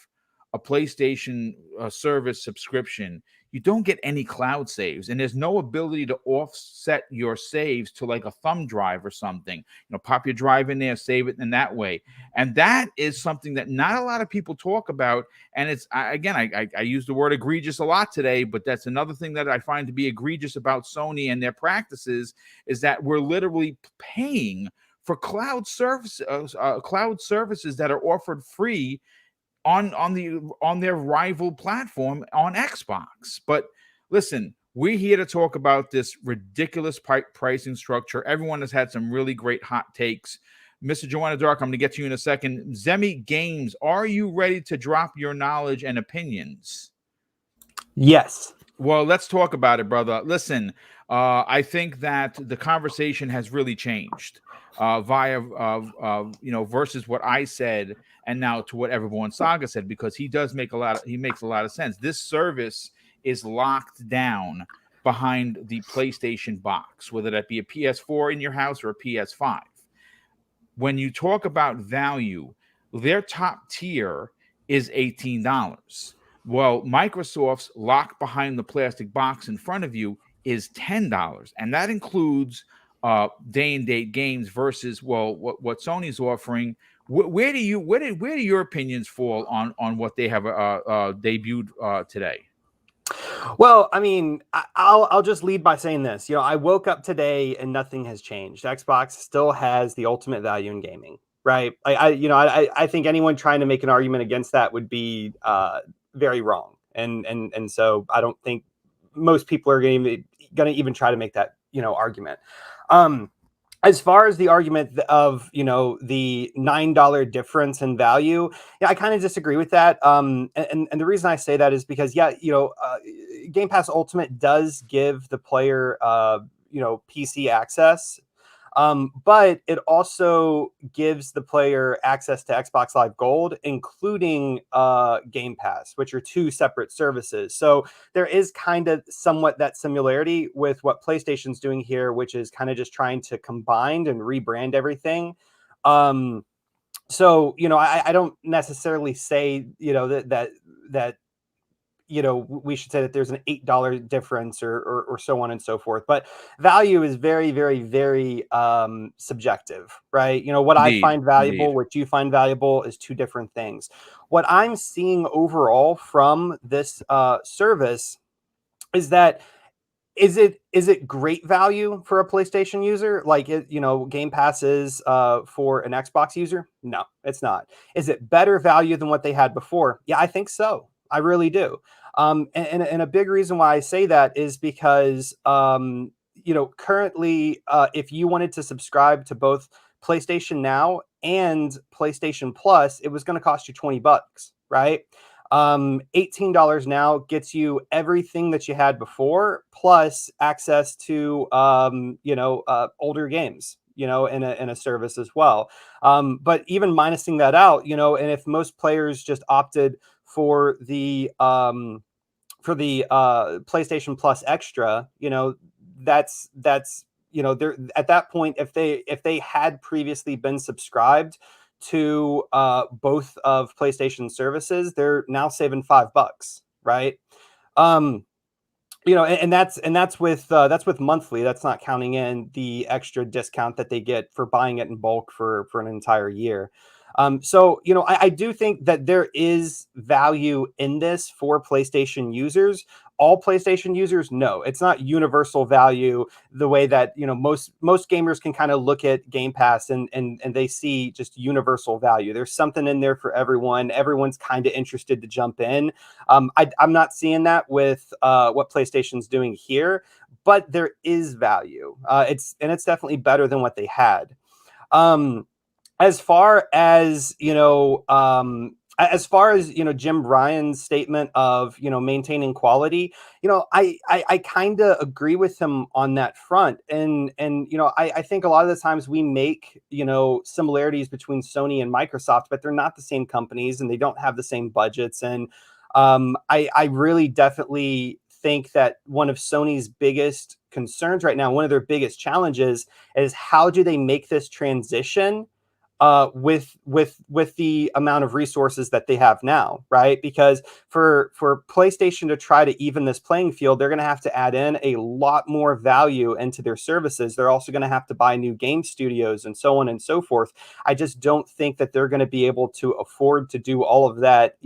a PlayStation service subscription, you don't get any cloud saves, and there's no ability to offset your saves to like a thumb drive or something. Pop your drive in there, save it in that way. And that is something that not a lot of people talk about. And it's, I use the word egregious a lot today, but that's another thing that I find to be egregious about Sony and their practices, is that we're literally paying for cloud services that are offered free on their rival platform on Xbox. But listen, we're here to talk about this ridiculous pricing structure. Everyone has had some really great hot takes. Mr. Joanna Dark, I'm going to get to you in a second. Zemi Games, are you ready to drop your knowledge and opinions? Yes. Well, let's talk about it, brother. Listen, I think that the conversation has really changed versus what I said and now to what Everborn Saga said, because he makes a lot of sense. This service is locked down behind the PlayStation box, whether that be a PS4 in your house or a PS5. When you talk about value, their top tier is $18. Well, Microsoft's locked behind the plastic box in front of you is $10, and that includes day and date games versus what Sony's offering. Where do your opinions fall on what they have debuted today? Well, I mean, I'll just lead by saying this. I woke up today and nothing has changed. Xbox still has the ultimate value in gaming, right? I think anyone trying to make an argument against that would be very wrong, and so I don't think most people are going to even try to make that argument. As far as the argument of the $9 difference in value, yeah, I kind of disagree with that. And the reason I say that is because Game Pass Ultimate does give the player PC access. But it also gives the player access to Xbox Live Gold, including Game Pass, which are two separate services. So there is kind of somewhat that similarity with what PlayStation's doing here, which is kind of just trying to combine and rebrand everything. So I don't necessarily say that we should say that there's an $8 difference or so on and so forth. But value is very, very, very subjective, right? What I find valuable, what you find valuable is two different things. What I'm seeing overall from this service is that is it great value for a PlayStation user? Like Game Pass is for an Xbox user? No, it's not. Is it better value than what they had before? Yeah, I think so. I really do. And a big reason why I say that is because, currently, if you wanted to subscribe to both PlayStation Now and PlayStation Plus, it was going to cost you $20, right? $18 now gets you everything that you had before, plus access to, older games, in a service as well. But even minusing that out, and if most players just opted for the PlayStation Plus Extra, that's they're at that point, if they had previously been subscribed to both of PlayStation services, they're now saving $5, right? And that's with monthly. That's not counting in the extra discount that they get for buying it in bulk for an entire year. So I do think that there is value in this for PlayStation users. All PlayStation users, no, it's not universal value the way that most gamers can kind of look at Game Pass and they see just universal value. There's something in there for everyone. Everyone's kind of interested to jump in. I'm not seeing that with what PlayStation's doing here, but there is value. It's definitely better than what they had. As far as Jim Ryan's statement of maintaining quality, I kind of agree with him on that front, and I think a lot of the times we make similarities between Sony and Microsoft, but they're not the same companies and they don't have the same budgets, and I really definitely think that one of Sony's biggest concerns right now, one of their biggest challenges, is how do they make this transition with the amount of resources that they have now, right? Because for PlayStation to try to even this playing field, they're going to have to add in a lot more value into their services. They're also going to have to buy new game studios and so on and so forth. I just don't think that they're going to be able to afford to do all of that,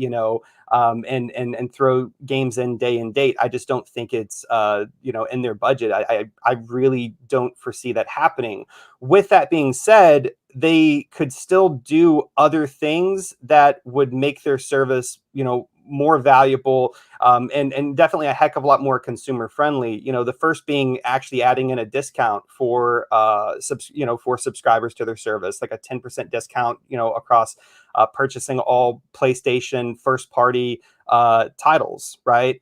and throw games in day and date. I just don't think it's in their budget. I really don't foresee that happening. With that being said, they could still do other things that would make their service, more valuable, and definitely a heck of a lot more consumer friendly. The first being actually adding in a discount for for subscribers to their service, like a 10% discount, across purchasing all PlayStation first party titles, right?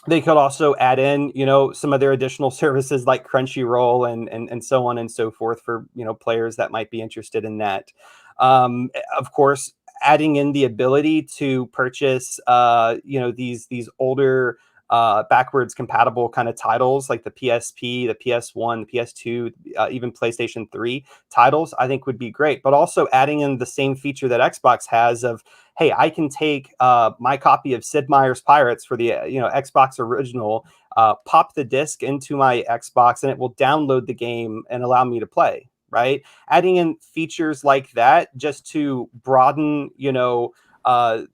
They could also add in, some of their additional services like Crunchyroll and so on and so forth for, players that might be interested in that. Of course, adding in the ability to purchase, these older backwards compatible kind of titles like the PSP, the PS1, the PS2, even PlayStation 3 titles, I think would be great. But also adding in the same feature that Xbox has of, hey, I can take my copy of Sid Meier's Pirates for the Xbox original, pop the disc into my Xbox, and it will download the game and allow me to play. Right, adding in features like that just to broaden, the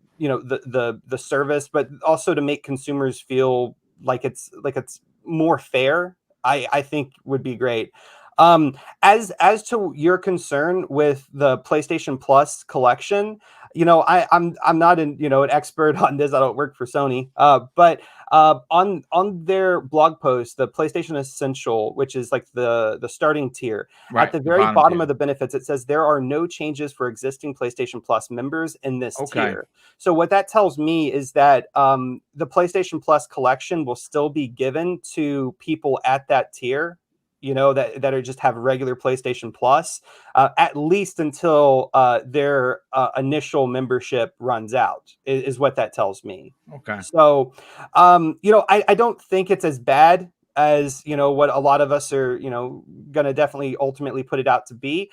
service, but also to make consumers feel like it's more fair. I think would be great. As to your concern with the PlayStation Plus collection, I'm not an expert on this. I don't work for Sony, but on their blog post, the PlayStation Essential, which is like the starting tier, Right, at the very bottom bottom tier. of the benefits, it says there are no changes for existing PlayStation Plus members in this Okay. tier. So what that tells me is that the PlayStation Plus collection will still be given to people at that tier, that are just have regular PlayStation Plus, at least until their initial membership runs out, is what that tells me. Okay. So, I don't think it's as bad as, what a lot of us are, going to definitely ultimately put it out to be.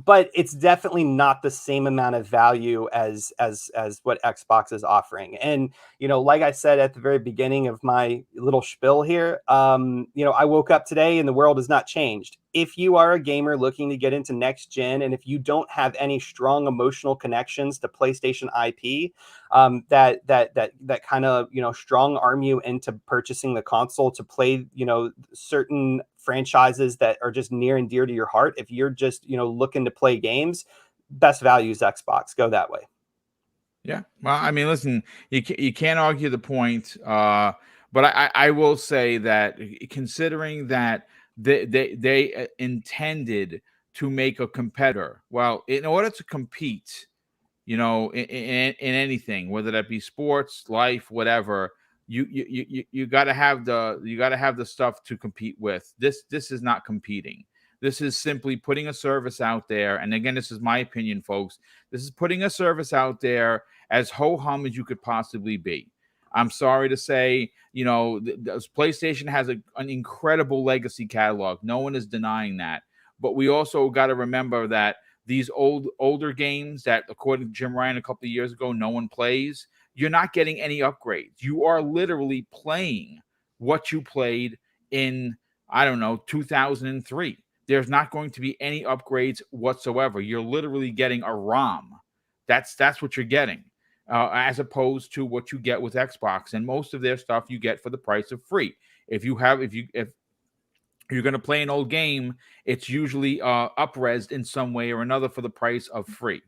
But it's definitely not the same amount of value as what Xbox is offering. And, like I said at the very beginning of my little spiel here, I woke up today and the world has not changed. If you are a gamer looking to get into next gen, and if you don't have any strong emotional connections to PlayStation IP, that kind of, strong arm you into purchasing the console to play, certain franchises that are just near and dear to your heart. If you're just, looking to play games, best value is Xbox. Go that way. Yeah. Well, I mean, listen, you can't argue the point. But I will say that considering that they intended to make a competitor, well, in order to compete, in anything, whether that be sports, life, whatever, you got to have the stuff to compete with. This is not competing. This is simply putting a service out there. And again, this is my opinion, folks. This is putting a service out there as ho-hum as you could possibly be. I'm sorry to say, PlayStation has an incredible legacy catalog. No one is denying that. But we also got to remember that these older games that, according to Jim Ryan a couple of years ago, no one plays, you're not getting any upgrades. You are literally playing what you played in, 2003. There's not going to be any upgrades whatsoever. You're literally getting a ROM. That's what you're getting, as opposed to what you get with Xbox. And most of their stuff you get for the price of free. If you're going to play an old game, it's usually up-resed in some way or another for the price of free.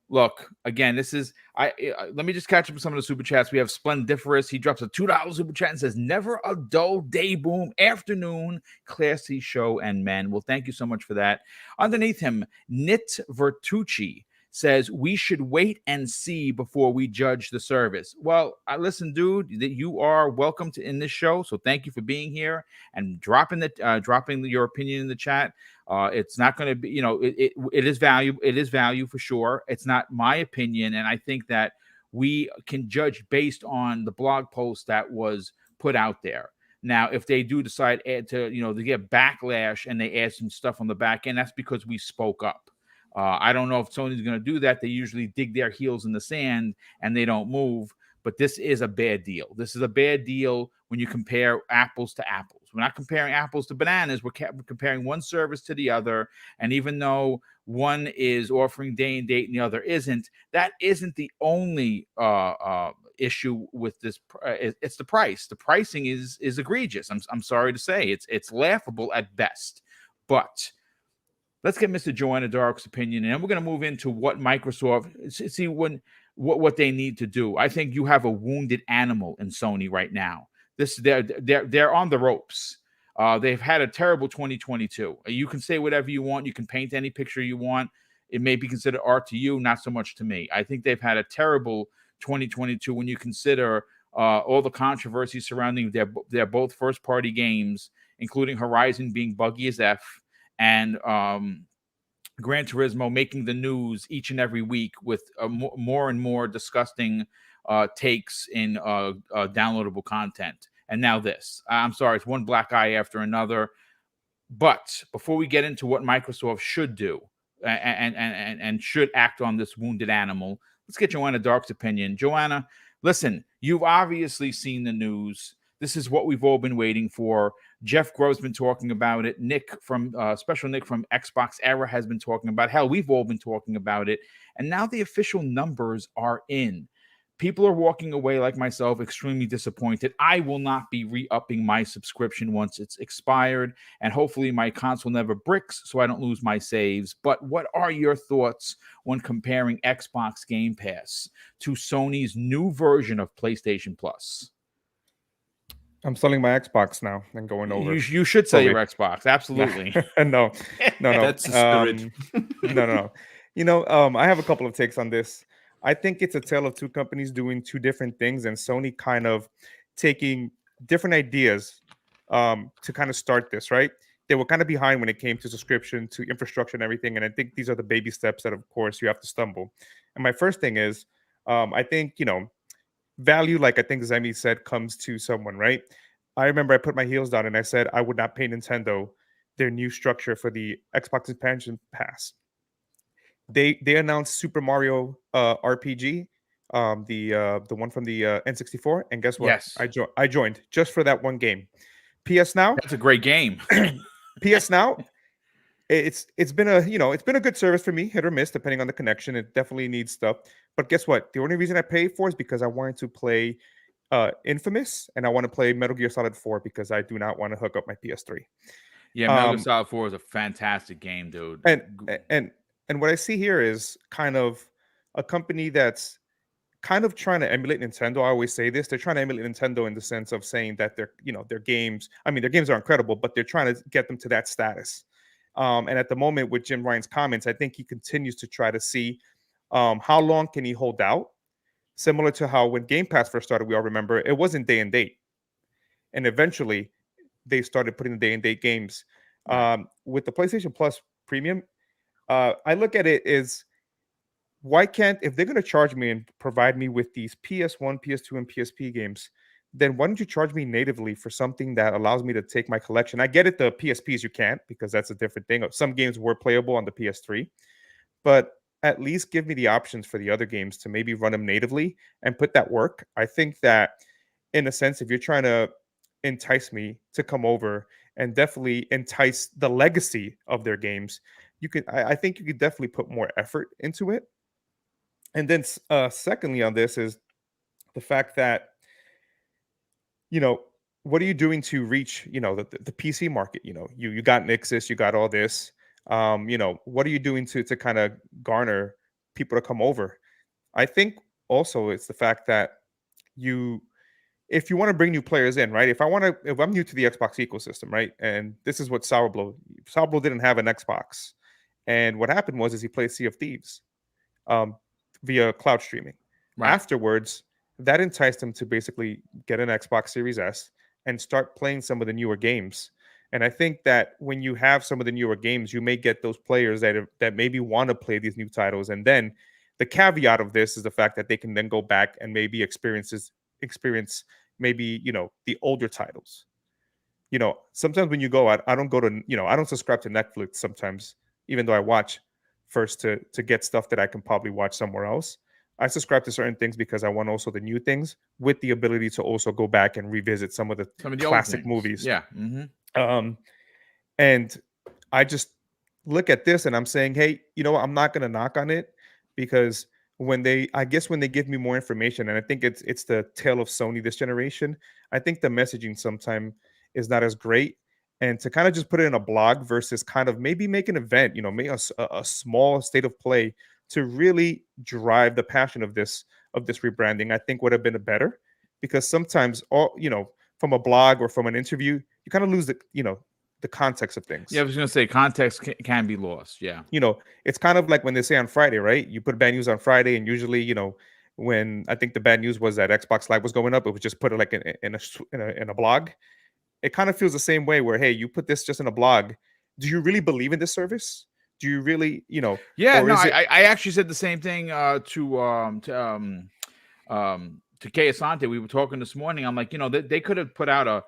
Look, again, this is let me just catch up with some of the super chats. We have Splendiferous. He drops a $2 super chat and says, "Never a dull day, Boom. Afternoon, classy show and men." Well, thank you so much for that. Underneath him, Nit Vertucci says, "We should wait and see before we judge the service." Well, listen, dude, that you are welcome in this show. So thank you for being here and dropping your opinion in the chat. It's not going to be, it is value. It is value for sure. It's not my opinion. And I think that we can judge based on the blog post that was put out there. Now, if they do decide to get backlash and they add some stuff on the back end, that's because we spoke up. I don't know if Sony's going to do that. They usually dig their heels in the sand and they don't move. But this is a bad deal. This is a bad deal when you compare apples to apples. We're not comparing apples to bananas. We're comparing one service to the other. And even though one is offering day and date and the other isn't, that isn't the only issue with this. It's the price. The pricing is egregious. I'm sorry to say it's laughable at best. But let's get Mr. Joanna Dark's opinion, and then we're going to move into what Microsoft see what they need to do. I think you have a wounded animal in Sony right now. They're on the ropes. They've had a terrible 2022. You can say whatever you want. You can paint any picture you want. It may be considered art to you, not so much to me. I think they've had a terrible 2022 when you consider all the controversy surrounding their both first-party games, including Horizon being buggy as F, and Gran Turismo making the news each and every week with more and more disgusting takes in downloadable content. And now this. I'm sorry, it's one black eye after another. But before we get into what Microsoft should do and should act on this wounded animal, let's get Joanna Dark's opinion. Joanna, listen, you've obviously seen the news. This is what we've all been waiting for. Jeff Grove's been talking about it. Special Nick from Xbox Era has been talking about it. Hell, we've all been talking about it. And now the official numbers are in. People are walking away, like myself, extremely disappointed. I will not be re-upping my subscription once it's expired. And hopefully my console never bricks so I don't lose my saves. But what are your thoughts when comparing Xbox Game Pass to Sony's new version of PlayStation Plus? I'm selling my Xbox now and going over. You should sell your Xbox. Absolutely. No. That's the spirit. No. I have a couple of takes on this. I think it's a tale of two companies doing two different things, and Sony kind of taking different ideas to kind of start this, right? They were kind of behind when it came to subscription, to infrastructure and everything. And I think these are the baby steps that, of course, you have to stumble. And my first thing is, I think, value, like I think Zemi said, comes to someone, right? I remember I put my heels down and I said I would not pay Nintendo their new structure for the Xbox Expansion Pass. They announced Super Mario RPG, the one from the N64, and guess what? Yes. I joined just for that one game. PS Now, that's a great game. PS Now, it's been a good service for me, hit or miss depending on the connection. It definitely needs stuff, but guess what? The only reason I paid for it is because I wanted to play Infamous, and I want to play Metal Gear Solid 4 because I do not want to hook up my PS3. Yeah, Metal Gear Solid 4 is a fantastic game, dude. And what I see here is kind of a company that's kind of trying to emulate Nintendo. I always say this. They're trying to emulate Nintendo in the sense of saying that their games, their games are incredible, but they're trying to get them to that status. And at the moment with Jim Ryan's comments, I think he continues to try to see how long can he hold out. Similar to how when Game Pass first started, we all remember it wasn't day and date. And eventually they started putting the day and date games. With the PlayStation Plus Premium, I look at it as, why can't, if they're going to charge me and provide me with these PS1, PS2, and PSP games, then why don't you charge me natively for something that allows me to take my collection? I get it, the PSPs you can't, because that's a different thing. Some games were playable on the PS3, but at least give me the options for the other games to maybe run them natively and put that work. I think that, in a sense, if you're trying to entice me to come over and definitely entice the legacy of their games, I think you could definitely put more effort into it. And then secondly on this is the fact that, what are you doing to reach, the PC market? You got Nixus, you got all this. What are you doing to kind of garner people to come over? I think also it's the fact that if you want to bring new players in, right? If I'm new to the Xbox ecosystem, right? And this is what Sourbloww didn't have an Xbox. And what happened was he played Sea of Thieves via cloud streaming. Right. Afterwards, that enticed him to basically get an Xbox Series S and start playing some of the newer games. And I think that when you have some of the newer games, you may get those players that maybe want to play these new titles. And then the caveat of this is the fact that they can then go back and maybe experience maybe, the older titles. sometimes when you go out, I don't go to, I don't subscribe to Netflix sometimes, even though I watch first to get stuff that I can probably watch somewhere else. I subscribe to certain things because I want also the new things with the ability to also go back and revisit some of the old classic things. movies. Yeah. And I just look at this and I'm saying, hey, you know what? I'm not going to knock on it, because when they give me more information, and I think it's the tale of Sony this generation, I think the messaging sometimes is not as great. And to kind of just put it in a blog versus kind of maybe make an event, make a small state of play to really drive the passion of this rebranding, I think would have been better. Because sometimes from a blog or from an interview, you kind of lose the context of things. Yeah, I was going to say context can be lost. Yeah. It's kind of like when they say on Friday, right? You put bad news on Friday, and usually, when I think the bad news was that Xbox Live was going up, it was just put it like in a blog. It kind of feels the same way where, hey, you put this just in a blog. Do you really believe in this service? Do you really, Yeah, no, I actually said the same thing to Kay Asante. We were talking this morning. I'm like, they could have put out a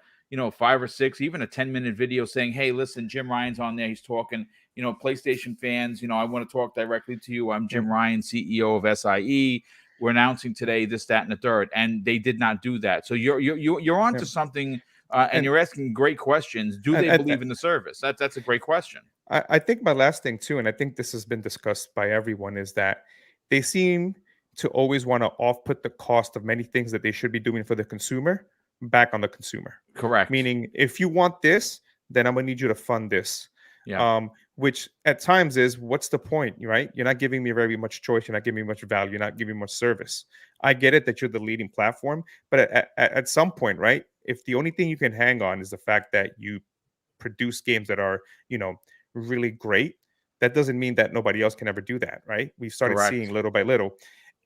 5 or 6, even a 10-minute video saying, hey, listen, Jim Ryan's on there. He's talking, PlayStation fans, I want to talk directly to you. I'm Jim Ryan, CEO of SIE. We're announcing today this, that, and the third. And they did not do that. So you're onto something, and you're asking great questions. Do they believe in the service? That's a great question. I think my last thing too, and I think this has been discussed by everyone, is that they seem to always want to off-put the cost of many things that they should be doing for the consumer back on the consumer. Correct. Meaning, if you want this, then I'm gonna need you to fund this. Yeah. Which at times is, what's the point, right? You're not giving me very much choice. You're not giving me much value. You're not giving me much service. I get it that you're the leading platform, but at some point, right? If the only thing you can hang on is the fact that you produce games that are, really great, that doesn't mean that nobody else can ever do that, right? We've started seeing little by little.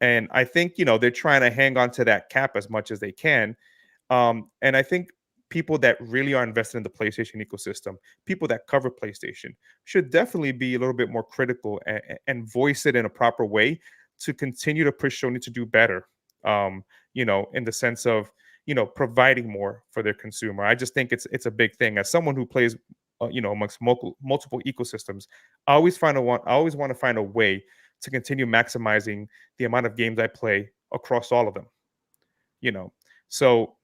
And I think, they're trying to hang on to that cap as much as they can. And I think people that really are invested in the PlayStation ecosystem, people that cover PlayStation, should definitely be a little bit more critical and voice it in a proper way to continue to push Sony to do better, in the sense of, providing more for their consumer. I just think it's a big thing. As someone who plays, amongst multiple ecosystems, I always want to find a way to continue maximizing the amount of games I play across all of them. So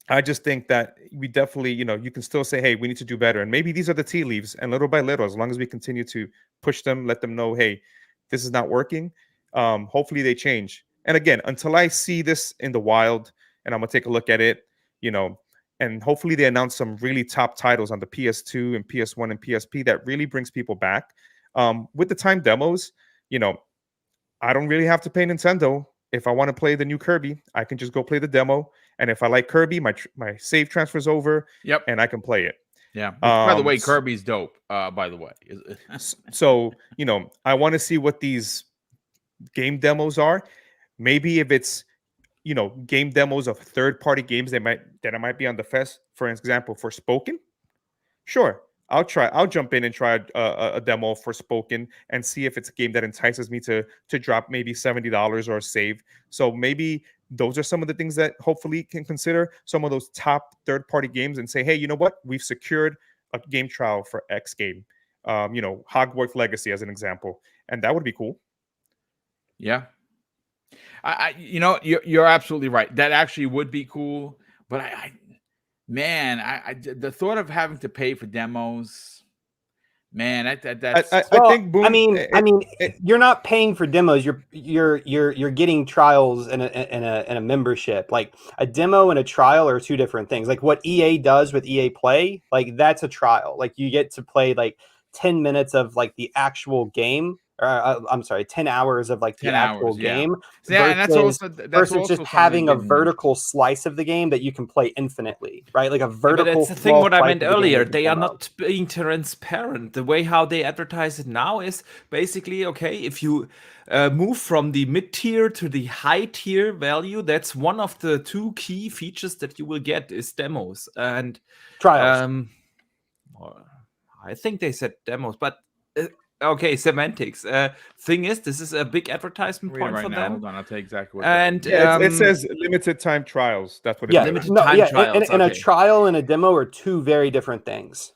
I just think that we definitely, you can still say, hey, we need to do better. And maybe these are the tea leaves. And little by little, as long as we continue to push them, let them know, hey, this is not working. Hopefully they change. And again, until I see this in the wild and I'm going to take a look at it, and hopefully they announce some really top titles on the PS2 and PS1 and PSP that really brings people back. With the time demos, I don't really have to pay Nintendo. If I want to play the new Kirby, I can just go play the demo. And if I like Kirby, my save transfers over. Yep. And I can play it. Yeah. By the way, Kirby's dope. By the way. So, I want to see what these game demos are. Maybe if it's, game demos of third-party games that might be on the fest, for example, for Spoken. Sure. I'll jump in and try a demo for Spoken and see if it's a game that entices me to drop maybe $70 or save. So maybe those are some of the things that hopefully can consider some of those top third-party games and say, hey, you know what? We've secured a game trial for X game. Hogwarts Legacy as an example. And that would be cool. Yeah. You're absolutely right. That actually would be cool. But the thought of having to pay for demos, man, that's. I think. Boom, I mean, you're not paying for demos. You're getting trials and a membership. Like a demo and a trial are two different things. Like what EA does with EA Play, like that's a trial. Like you get to play like 10 minutes of like the actual game. I'm sorry, 10 hours of like the actual game. Yeah, and versus just having a vertical slice of the game that you can play infinitely, right? Like a vertical. But that's the thing what I meant earlier. They are not being transparent. The way how they advertise it now is basically, okay, if you move from the mid-tier to the high-tier value, that's one of the 2 key features that you will get is demos and trials. I think they said demos, but Okay, semantics. Thing is, this is a big advertisement Read it point right for now. them. Hold on, I'll tell you exactly what And that Yeah, it says limited time trials. That's what it Yeah, says. Limited no, time yeah, trials. and a Okay. trial and a demo are two very different things.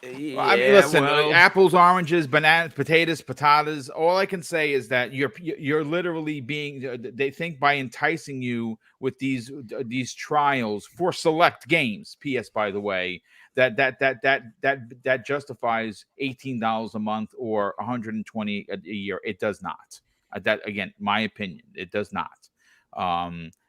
Well, I mean, listen, apples, oranges, bananas, potatoes. All I can say is that you're literally being. They think by enticing you with these trials for select games. P.S. By the way, that justifies $18 a month or $120 a year. It does not. That again, my opinion, it does not.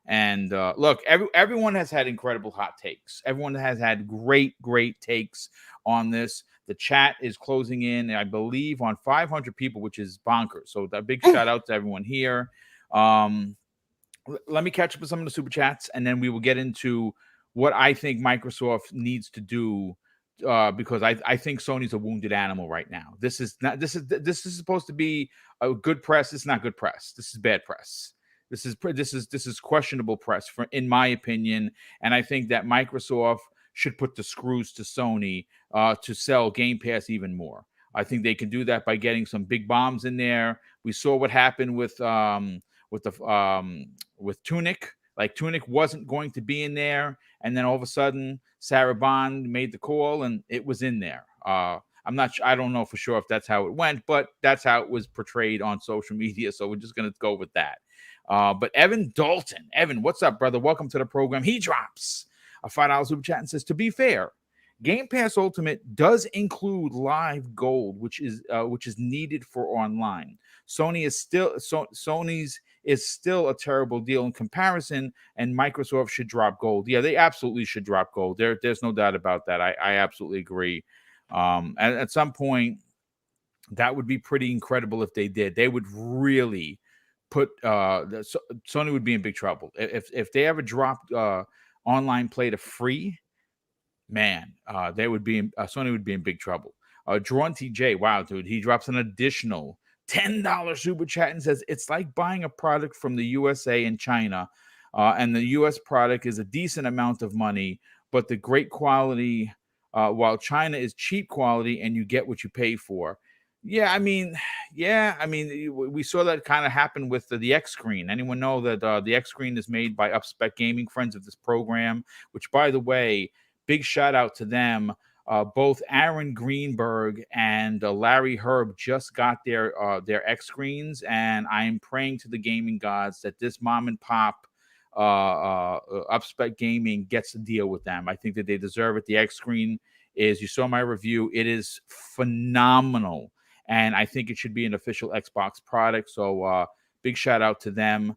And look, everyone has had incredible hot takes. Everyone has had great takes on this. The chat is closing in, I believe, on 500 people, which is bonkers. So a big shout out to everyone here. Let me catch up with some of the super chats, and then we will get into what I think Microsoft needs to do. Because I think Sony's a wounded animal right now. This is supposed to be a good press. It's not good press. This is bad press. This is questionable press, in my opinion. And I think that Microsoft should put the screws to Sony to sell Game Pass even more. I think they can do that by getting some big bombs in there. We saw what happened with Tunic. Like Tunic wasn't going to be in there, and then all of a sudden Sarah Bond made the call, and it was in there. I don't know for sure if that's how it went, but that's how it was portrayed on social media. So we're just gonna go with that. But Evan Dalton, What's up, brother? Welcome to the program. He drops a $5 super chat and says, to be fair, Game Pass Ultimate does include live gold, which is needed for online. Sony's is still a terrible deal in comparison, and Microsoft should drop gold. Yeah, they absolutely should drop gold. There's no doubt about that. I absolutely agree. At some point, that would be pretty incredible if they did. They would really put Sony would be in big trouble if they ever dropped online play to free. Man, they would be Sony would be in big trouble. Drawn TJ, wow, dude, he drops an additional $10 super chat and says it's like buying a product from the USA and China, and the US product is a decent amount of money, but the great quality, while China is cheap quality and you get what you pay for. Yeah, I mean, we saw that kind of happen with the X screen. Anyone know that the X screen is made by Upspec Gaming, friends of this program, which, by the way, big shout out to them. Both Aaron Greenberg and Larry Herb just got their X screens, and I am praying to the gaming gods that this mom and pop Upspec Gaming gets to deal with them. I think that they deserve it. The X screen is, you saw my review, it is phenomenal, and I think it should be an official Xbox product. So big shout out to them.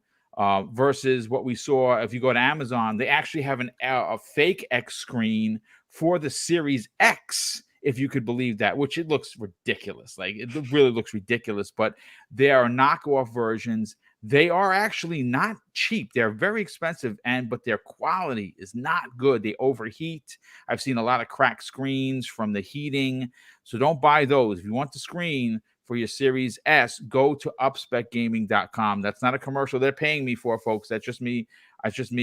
Versus what we saw, if you go to Amazon, they actually have a fake X screen for the Series X, if you could believe that, which it looks ridiculous. Like, it really looks ridiculous, but they are knockoff versions. They are actually not cheap. They're very expensive, but their quality is not good. They overheat. I've seen a lot of cracked screens from the heating. So don't buy those. If you want the screen for your Series S, go to upspecgaming.com. That's not a commercial they're paying me for, folks. That's just me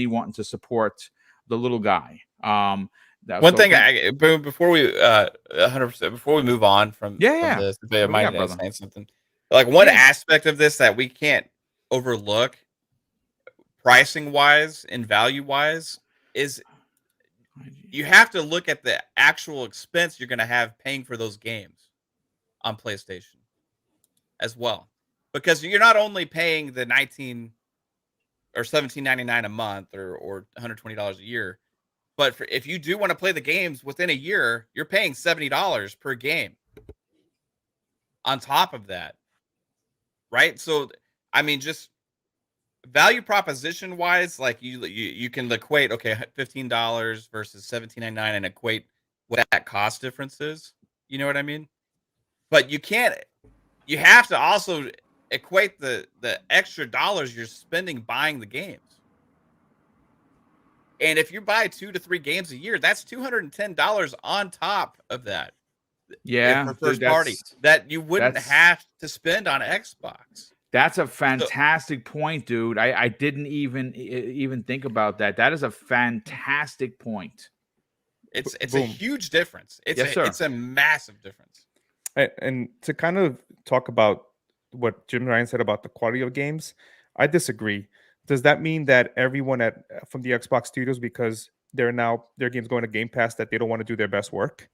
wanting to support the little guy. One thing, Boom, before we 100%, before we move on from this, if I might say something, like one aspect of this that we can't overlook, pricing wise and value wise, is you have to look at the actual expense you're going to have paying for those games on PlayStation as well, because you're not only paying the $19 or $17.99 a month or $120 a year, but if you do want to play the games within a year, you're paying $70 per game on top of that, right? So, I mean, just value proposition wise, like you can equate, okay, $15 versus $17.99 and equate what that cost difference is. You know what I mean? But you can't. You have to also equate the extra dollars you're spending buying the games. And if you buy 2 to 3 games a year, that's $210 on top of that. Yeah, for first party that you wouldn't have to spend on Xbox. That's a fantastic point, dude. I didn't even think about that. That is a fantastic point. It's a huge difference. It's a massive difference. And to kind of talk about what Jim Ryan said about the quality of games, I disagree. Does that mean that everyone from the Xbox studios, because their games going to Game Pass, that they don't want to do their best work?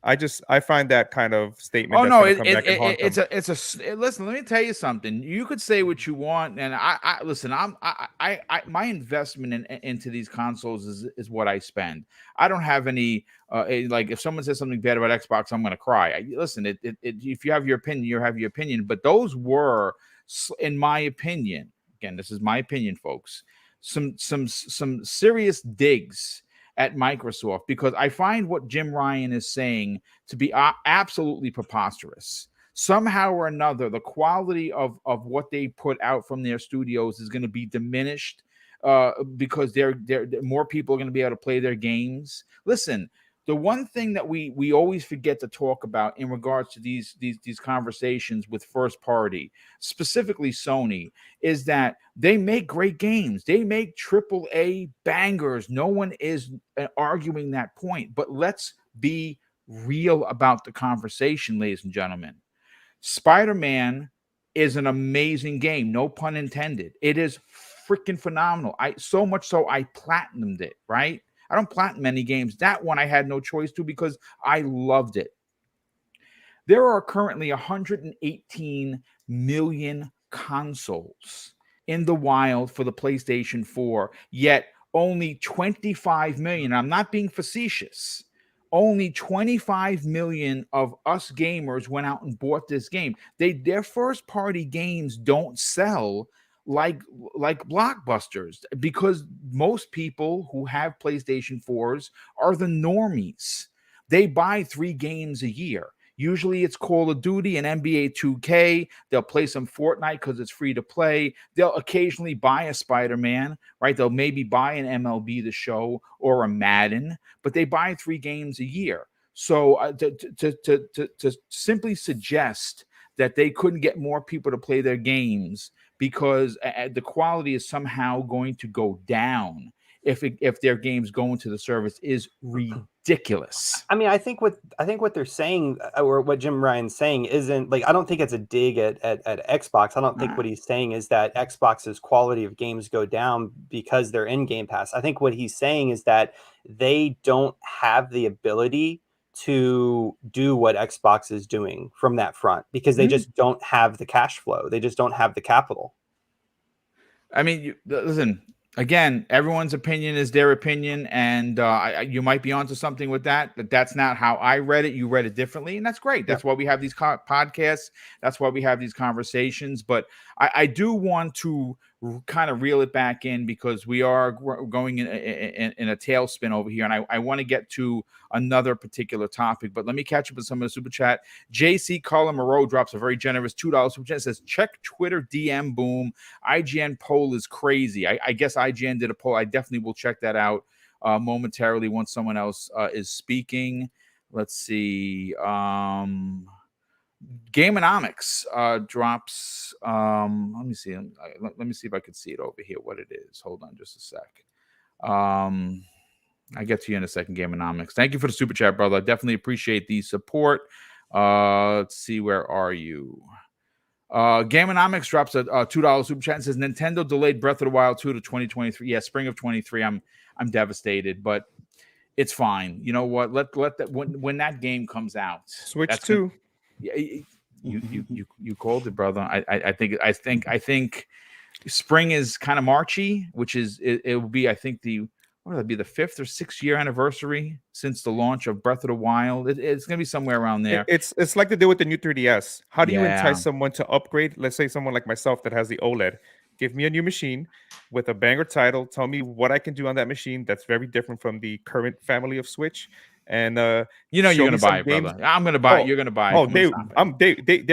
I find that kind of statement Oh that's no, going to come back and haunt them. listen. Let me tell you something. You could say what you want, and I listen. My investment into these consoles is what I spend. I don't have any like if someone says something bad about Xbox, I'm going to cry. Listen, if you have your opinion, you have your opinion. But those were, in my opinion, again, this is my opinion, folks. Some serious digs at Microsoft, because I find what Jim Ryan is saying to be absolutely preposterous. Somehow or another, the quality of what they put out from their studios is going to be diminished because they're more people are going to be able to play their games. Listen, the one thing that we always forget to talk about in regards to these conversations with first party, specifically Sony, is that they make great games. They make AAA bangers. No one is arguing that point. But let's be real about the conversation, ladies and gentlemen. Spider-Man is an amazing game, no pun intended. It is freaking phenomenal. So much so I platinumed it, right? I don't platinum many games. That one I had no choice to because I loved it. There are currently 118 million consoles in the wild for the PlayStation 4, yet only 25 million. I'm not being facetious. Only 25 million of us gamers went out and bought this game. Their first party games don't sell like blockbusters because most people who have PlayStation 4s are the normies. They buy 3 games a year. Usually it's Call of Duty and NBA 2K. They'll play some Fortnite because it's free to play. They'll occasionally buy a Spider-Man, right? They'll maybe buy an MLB The Show or a Madden, but they buy 3 games a year. So to simply suggest that they couldn't get more people to play their games because the quality is somehow going to go down if their games go into the service is ridiculous. I mean, I think what they're saying, or what Jim Ryan's saying, isn't like, I don't think it's a dig at Xbox. I don't think what he's saying is that Xbox's quality of games go down because they're in Game Pass. I think what he's saying is that they don't have the ability to do what Xbox is doing from that front because they just don't have the cash flow. They just don't have the capital. I mean, listen, again, everyone's opinion is their opinion, and you might be onto something with that, but that's not how I read it. You read it differently, and that's great. That's why we have these podcasts. That's why we have these conversations. But I do want to kind of reel it back in because we are going in a tailspin over here, and I want to get to another particular topic. But let me catch up with some of the super chat. JC Colin Moreau drops a very generous $2 super chat. It says, check Twitter DM Boom. IGN poll is crazy. I guess IGN did a poll. I definitely will check that out momentarily once someone else is speaking. Let's see. Gameonomics drops. Let me see. Let me see if I can see it over here. What it is. Hold on, just a sec. I get to you in a second. Gameonomics. Thank you for the super chat, brother. I definitely appreciate the support. Let's see. Where are you? Gameonomics drops a $2 super chat and says Nintendo delayed Breath of the Wild 2 to 2023. Yeah, spring of 23. I'm devastated, but it's fine. You know what? Let that when that game comes out. Switch 2. Yeah, you called it, brother. I think spring is kind of Marchy, which is it will be, I think, what would that be, the 5th or 6th year anniversary since the launch of Breath of the Wild. It's gonna be somewhere around there. It's like the deal with the new 3DS. How do you entice someone to upgrade? Let's say someone like myself that has the OLED. Give me a new machine with a banger title. Tell me what I can do on that machine that's very different from the current family of Switch. And you're gonna buy it, brother. I'm gonna buy it. You're gonna buy it. Oh, they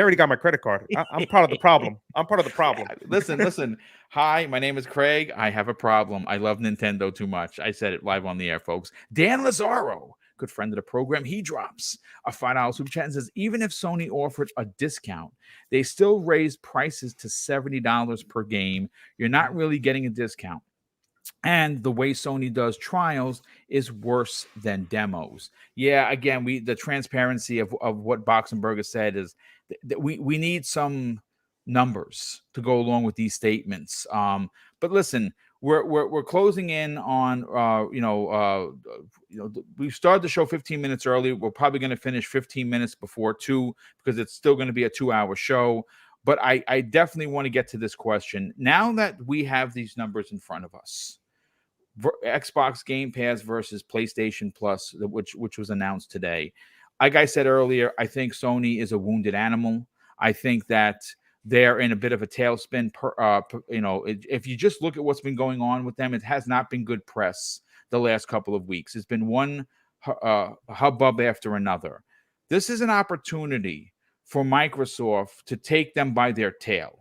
already got my credit card. I'm part of the problem. I'm part of the problem. Listen. Hi, my name is Craig. I have a problem. I love Nintendo too much. I said it live on the air, folks. Dan Lazaro, good friend of the program, he drops a $5 super chat and says, even if Sony offered a discount, they still raise prices to $70 per game. You're not really getting a discount. And the way Sony does trials is worse than demos. Yeah, again, the transparency of what Boxenberger said is that we need some numbers to go along with these statements. But listen, we're closing in on we started the show 15 minutes early. We're probably going to finish 15 minutes before 2 because it's still going to be a 2-hour show. But I definitely want to get to this question now that we have these numbers in front of us. Xbox Game Pass versus PlayStation Plus, which was announced today. Like I said earlier, I think Sony is a wounded animal. I think that they're in a bit of a tailspin. If you just look at what's been going on with them, it has not been good press the last couple of weeks. It's been one hubbub after another. This is an opportunity for Microsoft to take them by their tail.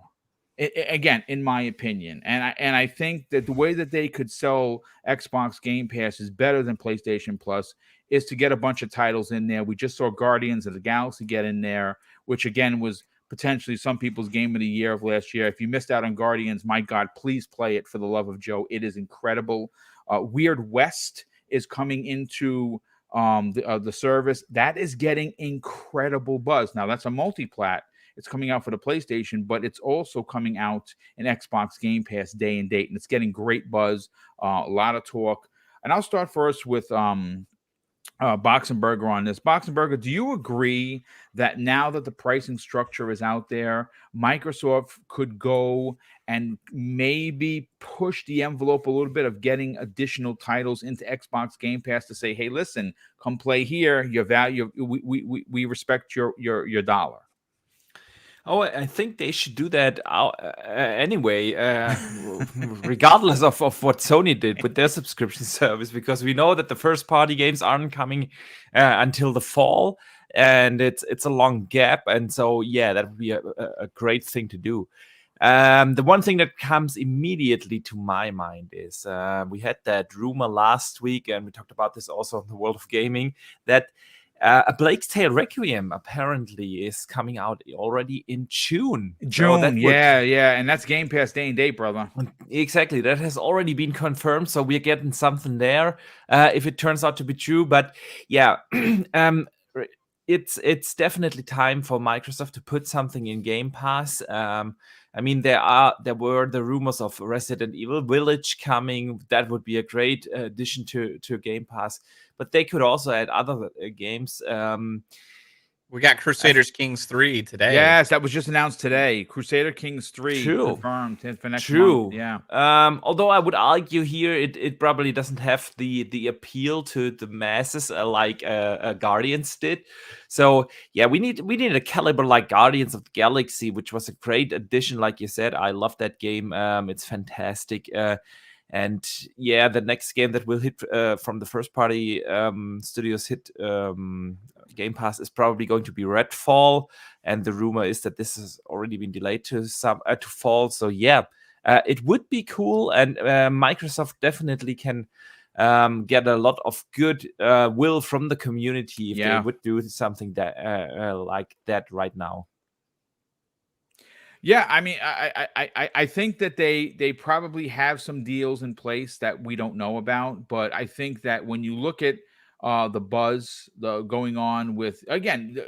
Again, in my opinion, and I think that the way that they could sell Xbox Game Pass is better than PlayStation Plus is to get a bunch of titles in there. We just saw Guardians of the Galaxy get in there, which again was potentially some people's game of the year of last year. If you missed out on Guardians, my God, please play it for the love of Joe. It is incredible. Weird West is coming into the service. That is getting incredible buzz. Now that's a multi-plat. It's coming out for the PlayStation, but it's also coming out in Xbox Game Pass day and date, and it's getting great buzz, a lot of talk. And I'll start first with Boxenberger on this. Boxenberger, do you agree that now that the pricing structure is out there, Microsoft could go and maybe push the envelope a little bit of getting additional titles into Xbox Game Pass to say, hey, listen, come play here. Your value, we respect your dollar. Oh, I think they should do that anyway, regardless of what Sony did with their subscription service, because we know that the first-party games aren't coming until the fall, and it's a long gap, and so yeah, that would be a great thing to do. The one thing that comes immediately to my mind is we had that rumor last week, and we talked about this also in the world of gaming, that A Plague Tale Requiem apparently is coming out already in June. Yeah, and that's Game Pass day and date, brother. Exactly, that has already been confirmed, so we're getting something there if it turns out to be true. But yeah, it's definitely time for Microsoft to put something in Game Pass. I mean, there were the rumors of Resident Evil Village coming. That would be a great addition to Game Pass. But they could also add other games. We got Crusaders Kings 3 today. Yes, that was just announced today. Crusader Kings 3 confirmed for next month. Yeah. Although I would argue here it probably doesn't have the appeal to the masses like Guardians did. So yeah, we need a caliber like Guardians of the Galaxy, which was a great addition. Like you said, I love that game. It's fantastic. And yeah, the next game that will hit from the first party studios hit Game Pass is probably going to be Redfall, and the rumor is that this has already been delayed to fall. So yeah, it would be cool, and Microsoft definitely can get a lot of good will from the community if they would do something that like that right now. Yeah, I mean, I think that they probably have some deals in place that we don't know about, but I think that when you look at the buzz going on with, again,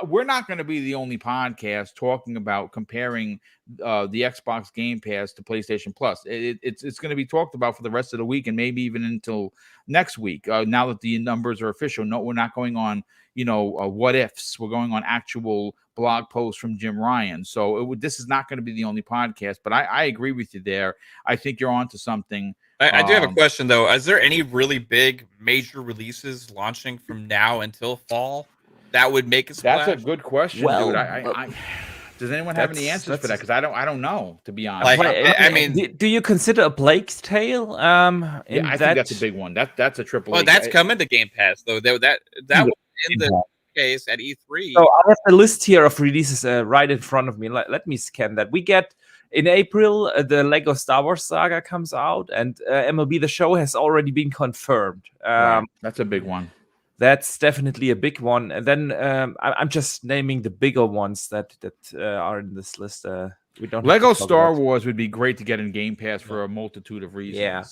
we're not going to be the only podcast talking about comparing the Xbox Game Pass to PlayStation Plus. It's going to be talked about for the rest of the week and maybe even until next week. Now that the numbers are official, no, we're not going on what ifs. We're going on actual blog posts from Jim Ryan. So this is not going to be the only podcast, but I agree with you there. I think you're onto something. I do have a question though. Is there any really big major releases launching from now until fall that would make a splash? That's a good question, dude. Does anyone have any answers for that? Because I don't know, to be honest. I mean, do you consider A Plague's Tale? I think that's a big one. That's a triple. Well, that's coming to Game Pass though. That was in the case at E3. So I have a list here of releases right in front of me. Let me scan that. We get in April the Lego Star Wars Saga comes out, and MLB The Show has already been confirmed. Right. That's a big one. That's definitely a big one. And then I'm just naming the bigger ones that are in this list. we don't. Lego have to talk Star about- Wars would be great to get in Game Pass for a multitude of reasons. Yeah.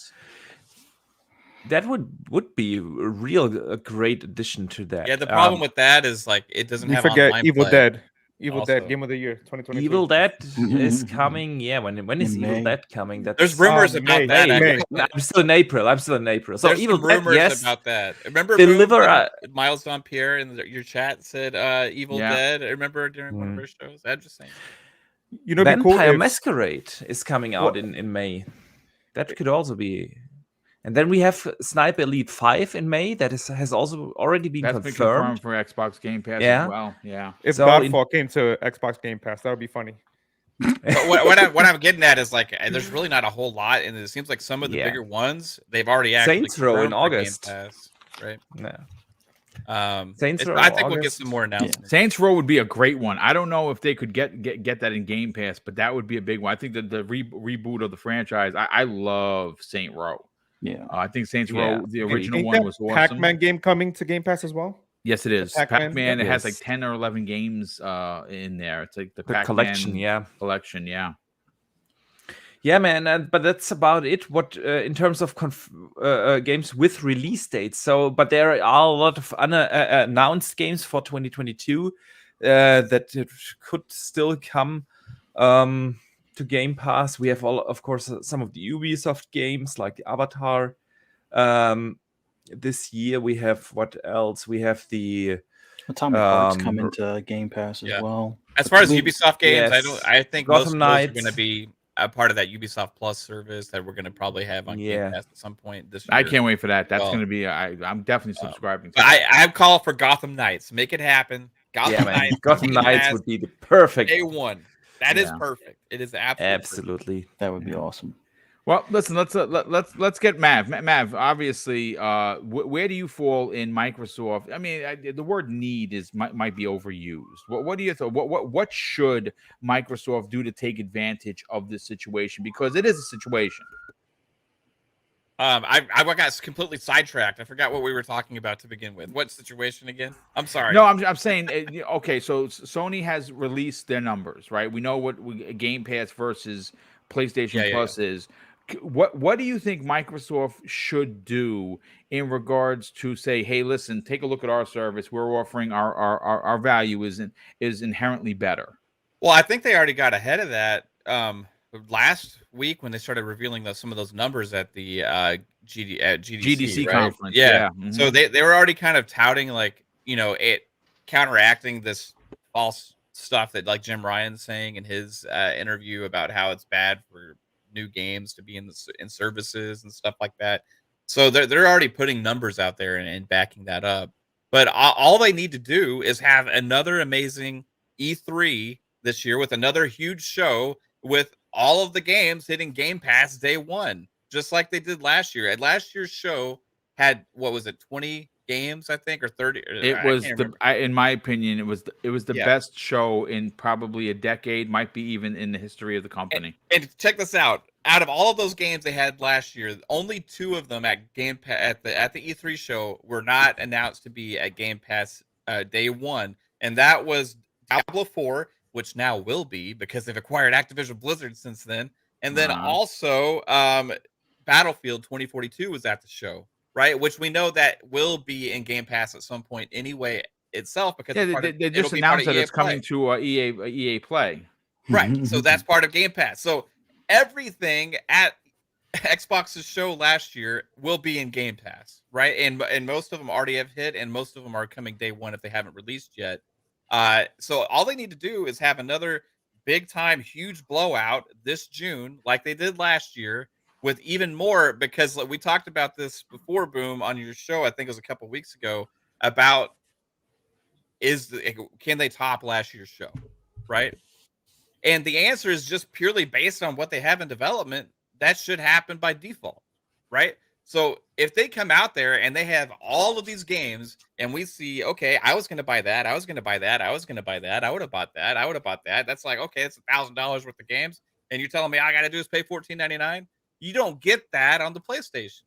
That would be a great addition to that. Yeah, the problem with that is like it doesn't You have forget online Evil play. Dead. Evil also. Dead Game of the Year 2022. Evil Dead Mhm, is mhm. coming. Yeah, when is In Evil May. Dead coming? That's There's rumors about May, that. May. actually. I'm still in April. So There's Evil some Dead, rumors yes. about that. Remember, Deliver Boom, a- Miles Pierre in your chat said Evil Yeah. Dead. Remember during one of our shows? I'm just saying. You know, it'd be cool Vampire if- Masquerade is coming out Well- in May. That could also be. And then we have Sniper Elite 5 in May. That has also already been That's been confirmed. confirmed for Xbox Game Pass Yeah. as well. Yeah. if So Godfall came to Xbox Game Pass, that would be funny. But what I'm getting at is like there's really not a whole lot, and it seems like some of the Yeah. bigger ones they've already actually Saints Row in confirmed for Game August. Pass, right? Yeah. Saints Row I think we'll get August. some more announcements. Saints Row would be a great one. I don't know if they could get that in Game Pass, but that would be a big one. I think that the reboot of the franchise, I love Saint Row. Yeah. I think Saints Yeah. Row, the Ain't original that one, was awesome. Pac-Man game coming to Game Pass as well? Yes, it is. Pac-Man? Pac-Man. It has like Yes. 10 or 11 games in there. It's like the The Pac-Man collection, yeah. collection. Yeah. Yeah, man, but that's about it. What in terms of games with release dates? So, but there are a lot of announced games for 2022 that it could still come to Game Pass. We have of course, some of the Ubisoft games like Avatar. This year we have what else? We have the Atomic Heart's Um, coming to Game Pass as Yeah. well. As far as We- Ubisoft games, yes. I think Gotham most of those Knights. are going to be a part of that Ubisoft Plus service that we're going to probably have on Yeah. Game Pass at some point this year. I can't wait for that. That's Well, going to be, I'm definitely subscribing to But that. I call for Gotham Knights. Make it happen. Gotham yeah, man. Knights. Gotham Game Knights Pass, would be the perfect. day one. That is Yeah. perfect. It is absolutely. Absolutely. That would be awesome. Well, listen, let's get Mav. Mav, obviously, where do you fall in Microsoft? I mean, the word need might be overused. What do you think? What should Microsoft do to take advantage of this situation? Because it is a situation. I got completely sidetracked. I forgot what we were talking about to begin with. What situation again? I'm sorry. No, I'm saying okay. So Sony has released their numbers, right? We know what Game Pass versus PlayStation Plus is. What do you think Microsoft should do in regards to say, hey, listen, take a look at our service. We're offering our value is inherently better. Well, I think they already got ahead of that last week when they started revealing some of those numbers at the GDC right? conference. Yeah. Mhm. So they were already kind of touting like, it counteracting this false stuff that like Jim Ryan's saying in his interview about how it's bad for new games to be in services and stuff like that. So they're already putting numbers out there and backing that up. But all they need to do is have another amazing E3 this year with another huge show with all of the games hitting Game Pass day one, just like they did last year. And last year's show had, what was it, 20 games, I think, or 30? It was in my opinion, it was the best show in probably a decade, might be even in the history of the company. And check this out. Out of all of those games they had last year, only 2 of them at Game Pass at the E3 show were not announced to be at Game Pass day one, and that was Diablo 4, which now will be because they've acquired Activision Blizzard since then, and then also Battlefield 2042 was at the show, right? Which we know that will be in Game Pass at some point anyway itself because they just announced that it's coming to EA Play, right? So that's part of Game Pass. So everything at Xbox's show last year will be in Game Pass, right? And most of them already have hit, and most of them are coming day one if they haven't released yet. So all they need to do is have another big time, huge blowout this June, like they did last year, with even more, because we talked about this before, Boom, on your show. I think it was a couple weeks ago about can they top last year's show, right? And the answer is just purely based on what they have in development. That should happen by default, right? So if they come out there and they have all of these games and we see, okay, I was going to buy that. I was going to buy that. I was going to buy that. I would have bought that. I would have bought that. That's like, okay, it's $1,000 worth of games. And you're telling me all I got to do is pay $14.99. You don't get that on the PlayStation.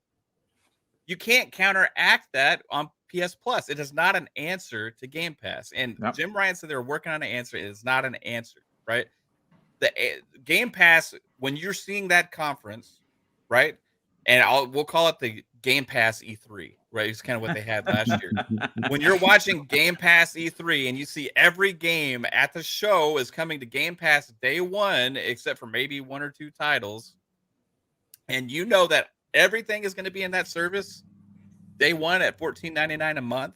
You can't counteract that on PS Plus. It is not an answer to Game Pass. And Jim Ryan said they were working on an answer. It is not an answer, right? Game Pass, when you're seeing that conference, right? And we'll call it the Game Pass E3, right? It's kind of what they had last year. When you're watching Game Pass E3 and you see every game at the show is coming to Game Pass day one, except for maybe 1 or 2 titles, and you know that everything is going to be in that service day one at $14.99 a month,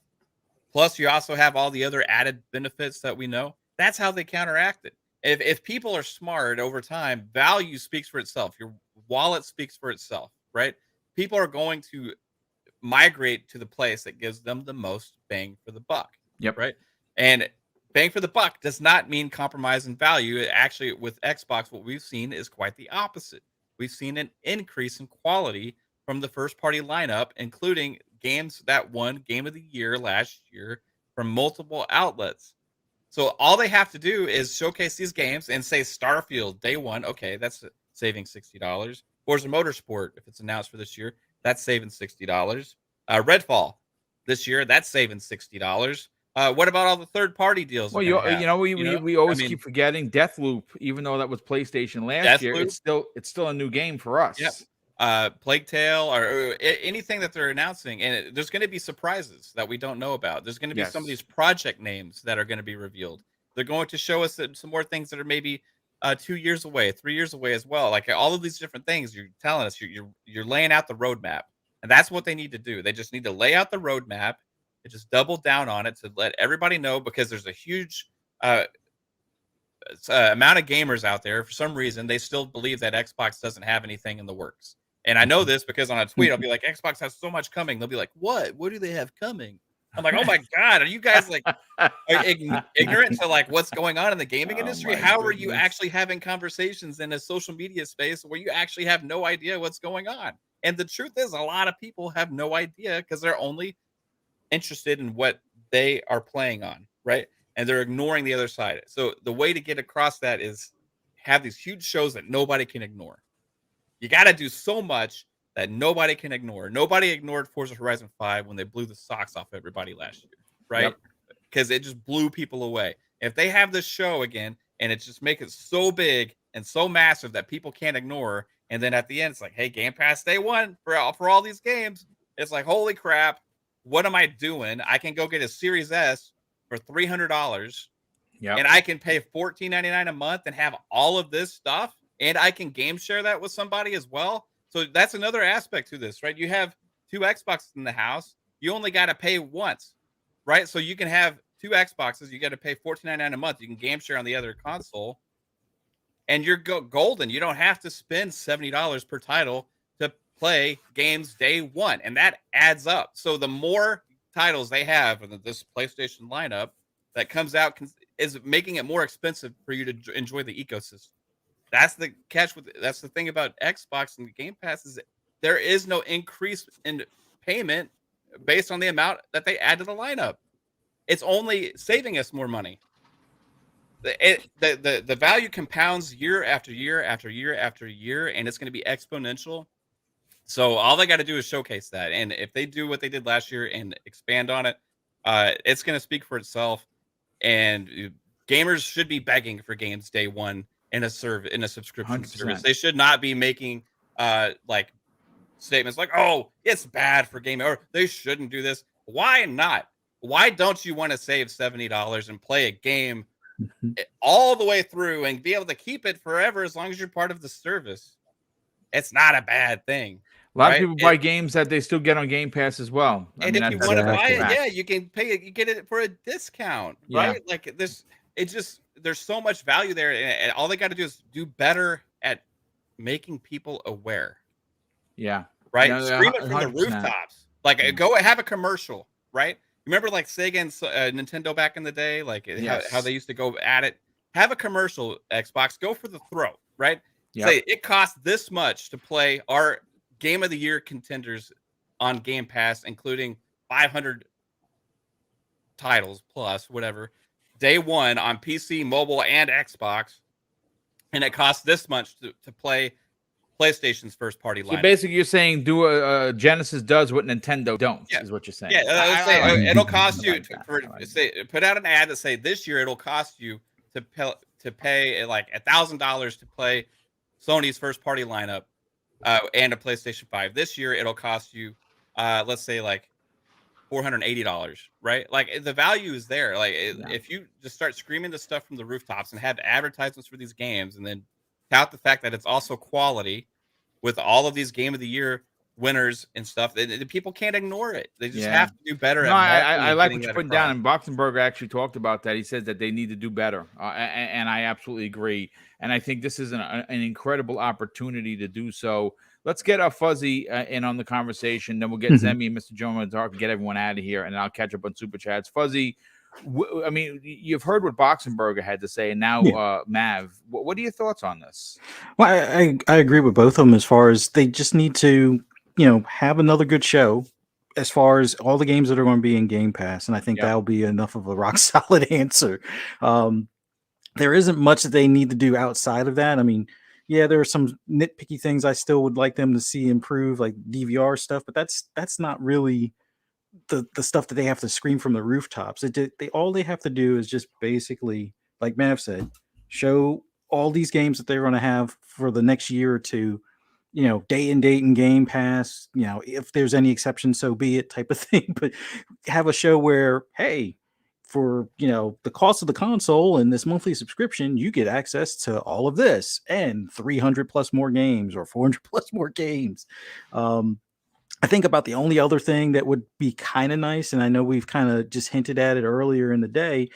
plus you also have all the other added benefits that we know, that's how they counteract it. If people are smart over time, value speaks for itself. Your wallet speaks for itself, right? People are going to migrate to the place that gives them the most bang for the buck. Yep. Right. And bang for the buck does not mean compromise in value. Actually, with Xbox, what we've seen is quite the opposite. We've seen an increase in quality from the first party lineup, including games that won Game of the Year last year from multiple outlets. So all they have to do is showcase these games and say Starfield day one. Okay, that's saving $60. Forza Motorsport, if it's announced for this year, that's saving $60. Redfall this year, that's saving $60. What about all the third party deals? Well, we always keep forgetting Deathloop, even though that was PlayStation last year. It's still a new game for us. Yep. Plague Tale or anything that they're announcing, and there's going to be surprises that we don't know about. There's going to be some of these project names that are going to be revealed. They're going to show us some more things that are maybe 2 years away, 3 years away as well. Like all of these different things you're telling us, you're laying out the roadmap, and that's what they need to do. They just need to lay out the roadmap and just double down on it to let everybody know, because there's a huge amount of gamers out there. For some reason, they still believe that Xbox doesn't have anything in the works. And I know this because on a tweet, I'll be like, Xbox has so much coming. They'll be like, what? What do they have coming? I'm like, oh my God, are you guys like ignorant to like what's going on in the gaming industry? How are you actually having conversations in a social media space where you actually have no idea what's going on? And the truth is, a lot of people have no idea because they're only interested in what they are playing on, right? And they're ignoring the other side. So the way to get across that is have these huge shows that nobody can ignore. You got to do so much that nobody can ignore. Nobody ignored Forza Horizon 5 when they blew the socks off everybody last year, right? Because it just blew people away. If they have this show again and it just make it so big and so massive that people can't ignore, and then at the end it's like, hey, Game Pass day one for all these games, it's like, holy crap, what am I doing? I can go get a Series S for $300, and I can pay $14.99 a month and have all of this stuff. And I can game share that with somebody as well. So that's another aspect to this, right? You have 2 Xboxes in the house. You only got to pay once, right? So you can have 2 Xboxes. You got to pay $14.99 a month. You can game share on the other console. And you're golden. You don't have to spend $70 per title to play games day one. And that adds up. So the more titles they have in this PlayStation lineup that comes out is making it more expensive for you to enjoy the ecosystem. That's the catch that's the thing about Xbox and Game Pass is that there is no increase in payment based on the amount that they add to the lineup. It's only saving us more money. The value compounds year after year after year after year, and it's going to be exponential. So all they got to do is showcase that, and if they do what they did last year and expand on it, it's going to speak for itself. And gamers should be begging for games day one in a subscription 100%. service. They should not be making like statements like, "Oh, it's bad for gaming," or "They shouldn't do this." Why not? Why don't you want to save $70 and play a game all the way through and be able to keep it forever as long as you're part of the service? It's not a bad thing. A lot of people buy games that they still get on Game Pass as well. And if you want to buy it, you can pay it. You get it for a discount, right? Like this. There's so much value there, and all they got to do is do better at making people aware. Yeah. Right. Scream it from the rooftops. Like go have a commercial. Right. Remember like Sega and Nintendo back in the day, like how they used to go at it. Have a commercial. Xbox, go for the throat. Right. Say it costs this much to play our Game of the Year contenders on Game Pass, including 500 titles plus whatever. Day one on PC, mobile, and Xbox, and it costs this much to play PlayStation's first party lineup. So basically, you're saying Genesis does what Nintendo don't, is what you're saying. Yeah, it'll cost you put out an ad that say this year it'll cost you to to pay like $1,000 to play Sony's first party lineup and a PlayStation 5. This year it'll cost you let's say like $480, right? Like the value is there. Like if you just start screaming this stuff from the rooftops and have advertisements for these games, and then tout the fact that it's also quality with all of these Game of the Year winners and stuff, the people can't ignore it. They just have to do better. No, at I like getting what you're that putting across. down. And Boxenberger actually talked about that. He said that they need to do better, and I absolutely agree. And I think this is an incredible opportunity to do so. Let's get Fuzzy in on the conversation. Then we'll get Zemi and Mr. Jones to talk and get everyone out of here, and then I'll catch up on Super Chats. Fuzzy, I mean, you've heard what Boxenberger had to say, and now Mav. What are your thoughts on this? Well, I agree with both of them as far as they just need to, have another good show as far as all the games that are going to be in Game Pass. And I think that'll be enough of a rock solid answer. There isn't much that they need to do outside of that. I mean, there are some nitpicky things I still would like them to see improve, like DVR stuff, but that's not really the stuff that they have to scream from the rooftops. All they have to do is just basically, like Mav said, show all these games that they're going to have for the next year or two, day and date and Game Pass, if there's any exception, so be it type of thing. But have a show where, hey, for the cost of the console and this monthly subscription, you get access to all of this and 300 plus more games or 400 plus more games. I think about the only other thing that would be kind of nice, and I know we've kind of just hinted at it earlier in the day,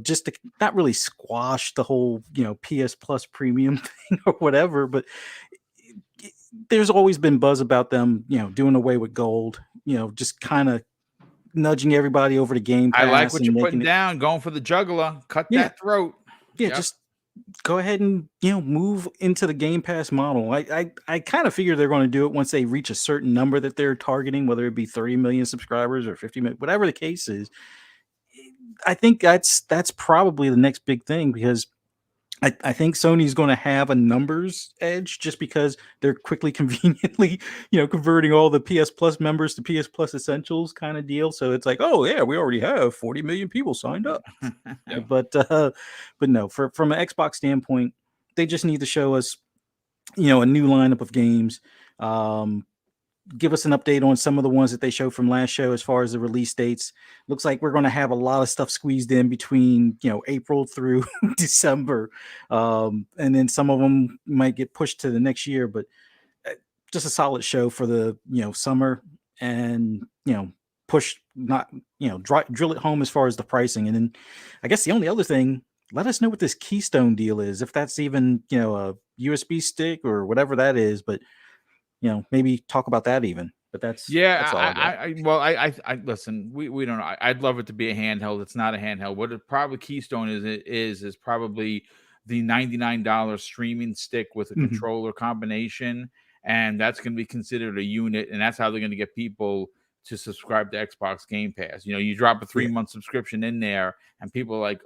just to not really squash the whole PS Plus premium thing or whatever, but there's always been buzz about them doing away with gold, just kind of nudging everybody over to Game Pass. I like what you're putting down, going for the jugular, cut that throat. Just go ahead and move into the Game Pass model. I kind of figure they're going to do it once they reach a certain number that they're targeting, whether it be 30 million subscribers or 50 million, whatever the case is. I think that's probably the next big thing, because I think Sony's going to have a numbers edge just because they're quickly, conveniently, converting all the PS Plus members to PS Plus Essentials kind of deal. So it's like, oh yeah, we already have 40 million people signed up. But no, from an Xbox standpoint, they just need to show us, a new lineup of games. Give us an update on some of the ones that they showed from last show as far as the release dates. Looks like we're going to have a lot of stuff squeezed in between, April through December. And then some of them might get pushed to the next year, but just a solid show for the, summer, and, push, not, drill it home as far as the pricing. And then I guess the only other thing, let us know what this Keystone deal is, if that's even, a USB stick or whatever that is, but maybe talk about that even. But that's all I listen, we don't know. I'd love it to be a handheld. It's not a handheld. What it probably Keystone is probably the $99 streaming stick with a controller combination, and that's going to be considered a unit, and that's how they're going to get people to subscribe to Xbox Game Pass. You drop a 3-month subscription in there, and people like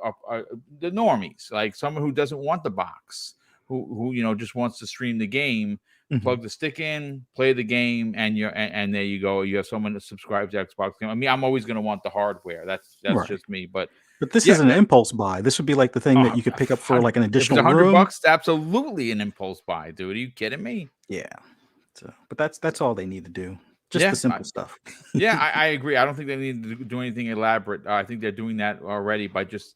the normies, like someone who doesn't want the box, who just wants to stream the game. Plug the stick in, play the game, and there you go. You have someone that subscribes to Xbox Game. I mean, I'm always going to want the hardware. That's right. Just me. But this is an impulse buy. This would be like the thing that you could pick up for like an additional $100. Absolutely an impulse buy, dude. Are you kidding me? Yeah. So, but that's all they need to do. Just the simple stuff. I agree. I don't think they need to do anything elaborate. I think they're doing that already by just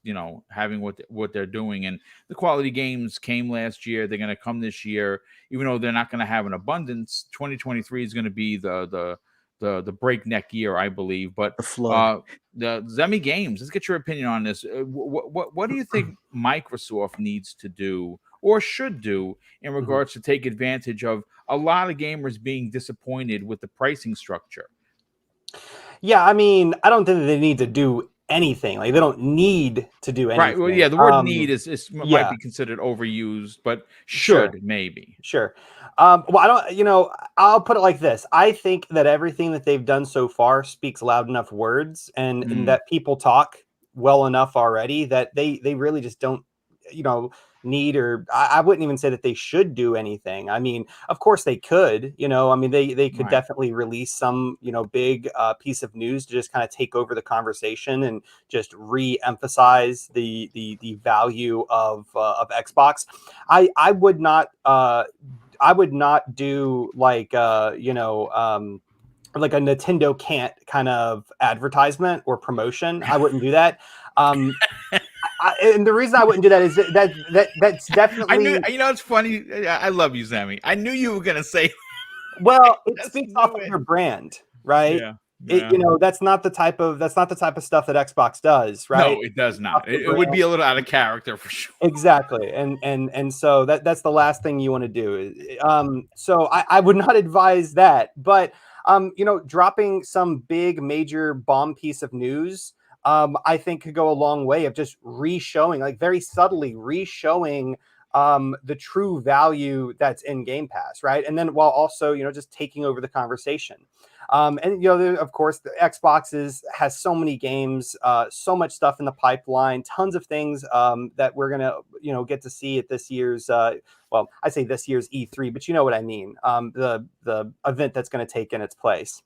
having what they're doing. And the quality games came last year. They're going to come this year, even though they're not going to have an abundance. 2023 is going to be the breakneck year, I believe. But the flood. The Zemi Games. Let's get your opinion on this. What do you think Microsoft needs to do or should do in regards to take advantage of a lot of gamers being disappointed with the pricing structure? Yeah, I mean, I don't think they need to do anything. Like, they don't need to do anything. Right. Well, yeah, the word need might be considered overused, but should maybe. Sure. Well, I don't, I'll put it like this. I think that everything that they've done so far speaks loud enough words, and that people talk well enough already that they really just don't. need, or I wouldn't even say that they should do anything. I mean, of course they could, I mean, they could Right. definitely release some, big piece of news to just kind of take over the conversation and just re-emphasize the value of Xbox. I would not do like like a Nintendo can't kind of advertisement or promotion. I wouldn't do that. And the reason I wouldn't do that is that's definitely. I knew. It's funny. I love you, Sammy. I knew you were gonna say. Well, it Just speaks knew off of it. your brand, right? Yeah. That's not the type of stuff that Xbox does, right? No, it does not. off the It would be a brand. little out of character for sure. Exactly, and so that's the last thing you want to do. So I would not advise that, but dropping some big major bomb piece of news, I think could go a long way of just re-showing, like very subtly re-showing the true value that's in Game Pass, right? And then while also just taking over the conversation. And of course, the Xbox has so many games, so much stuff in the pipeline, tons of things that we're gonna get to see at this year's well, I say this year's E3, but you know what I mean, the event that's going to take in its place.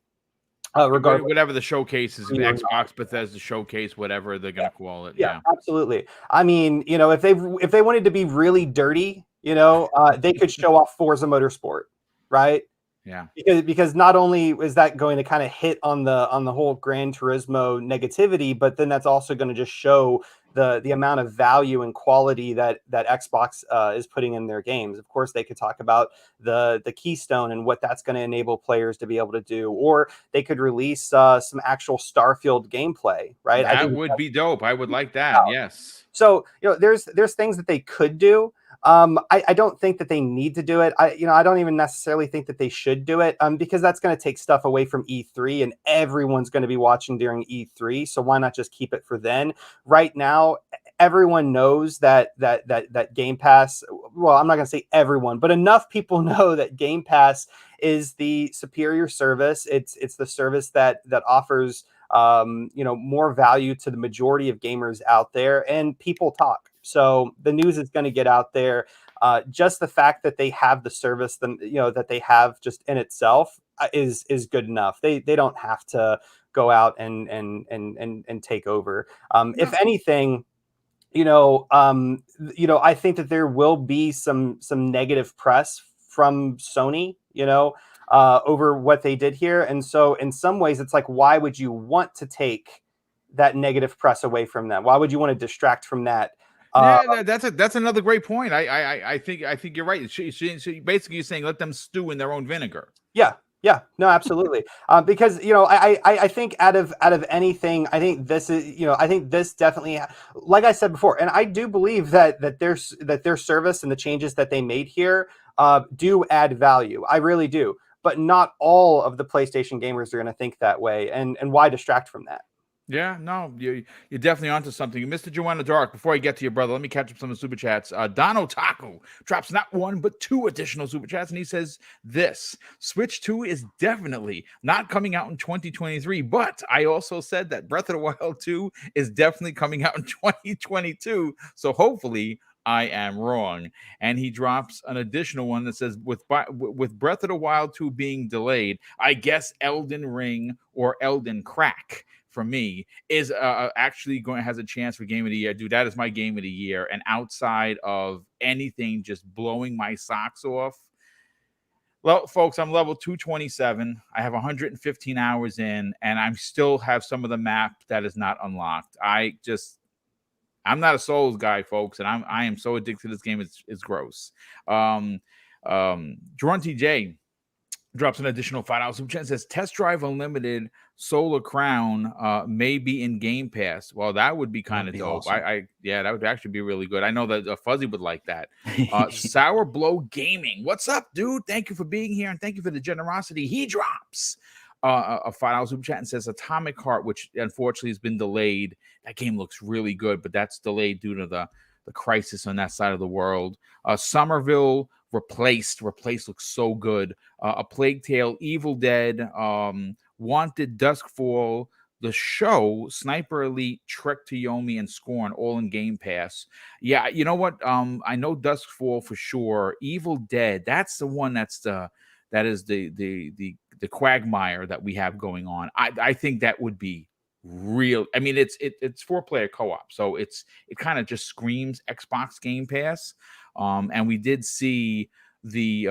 Regardless, Whatever the showcase is, You know, Xbox, Bethesda showcase, whatever they're gonna call it. yeah, absolutely. I mean, if they wanted to be really dirty, they could show off Forza Motorsport, right? Yeah. Because not only is that going to kind of hit on the whole Gran Turismo negativity, but then that's also going to just show the amount of value and quality that Xbox is putting in their games. Of course, they could talk about the Keystone and what that's going to enable players to be able to do, or they could release some actual Starfield gameplay, right? That would be dope. I would like that. Yes. So there's things that they could do. I don't think that they need to do it. I don't even necessarily think that they should do it, because that's going to take stuff away from E3, and everyone's going to be watching during E3. So why not just keep it for then? Right now, everyone knows that Game Pass. Well, I'm not going to say everyone, but enough people know that Game Pass is the superior service. It's the service that offers more value to the majority of gamers out there, and people talk. So the news is going to get out there. Just the fact that they have the service, that they have just in itself is good enough. They don't have to go out and take over. If anything, I think that there will be some negative press from Sony, over what they did here. And so in some ways, it's like, why would you want to take that negative press away from them? Why would you want to distract from that? Yeah, that's another great point. I think you're right. She basically you're saying let them stew in their own vinegar. Yeah, no, absolutely. Because I think out of anything, I think this is I think this definitely, like I said before, and I do believe that their service and the changes that they made here do add value. I really do, but not all of the PlayStation gamers are going to think that way, and why distract from that? Yeah, no, you're definitely onto something. Mr. Joanna Dark, before I get to your brother, let me catch up some of the super chats. Don Otaku drops not one, but two additional super chats, and he says this: Switch 2 is definitely not coming out in 2023, but I also said that Breath of the Wild 2 is definitely coming out in 2022, so hopefully I am wrong. And he drops an additional one that says, with Breath of the Wild 2 being delayed, I guess Elden Ring or Elden Crack for me is actually has a chance for game of the year. Dude, that is my game of the year. And outside of anything just blowing my socks off, well, folks, I'm level 227. I have 115 hours in, and I still have some of the map that is not unlocked. I'm not a Souls guy, folks, and I am so addicted to this game. It's gross. Drunty J drops an additional $5 super chat, says Test Drive Unlimited Solar Crown may be in Game Pass. Well, that would be kind of dope. Awesome. Yeah, that would actually be really good. I know that Fuzzy would like that. Sour Blow Gaming, what's up, dude? Thank you for being here, and thank you for the generosity. He drops a $5 super chat and says Atomic Heart, which unfortunately has been delayed. That game looks really good, but that's delayed due to the crisis on that side of the world. Somerville Replaced looks so good. A Plague Tale, Evil Dead, Wanted, Duskfall, the show, Sniper Elite, Trek to Yomi, and Scorn all in Game Pass. Yeah, you know what? I know Duskfall for sure. Evil Dead, that's the one that is the quagmire that we have going on. I think that would be real. I mean, it's 4-player co-op, so it kind of just screams Xbox Game Pass. And we did see the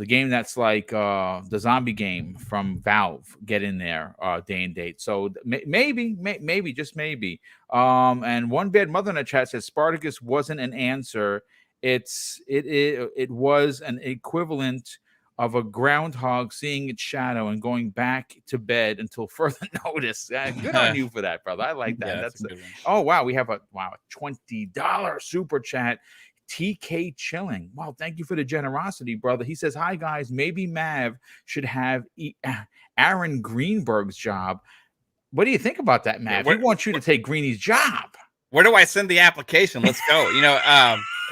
game that's like the zombie game from Valve get in there day and date. So maybe just maybe. And One Bad Mother in the chat says Spartacus wasn't an answer. It was an equivalent of a groundhog seeing its shadow and going back to bed until further notice. Good on you for that, brother. I like that. Yeah, That's a good one. oh wow, we have a $20 super chat. TK Chilling. Wow, thank you for the generosity, brother. He says, "Hi guys, maybe Mav should have Aaron Greenberg's job." What do you think about that, Mav? He wants you to take Greeny's job. Where do I send the application? Let's go.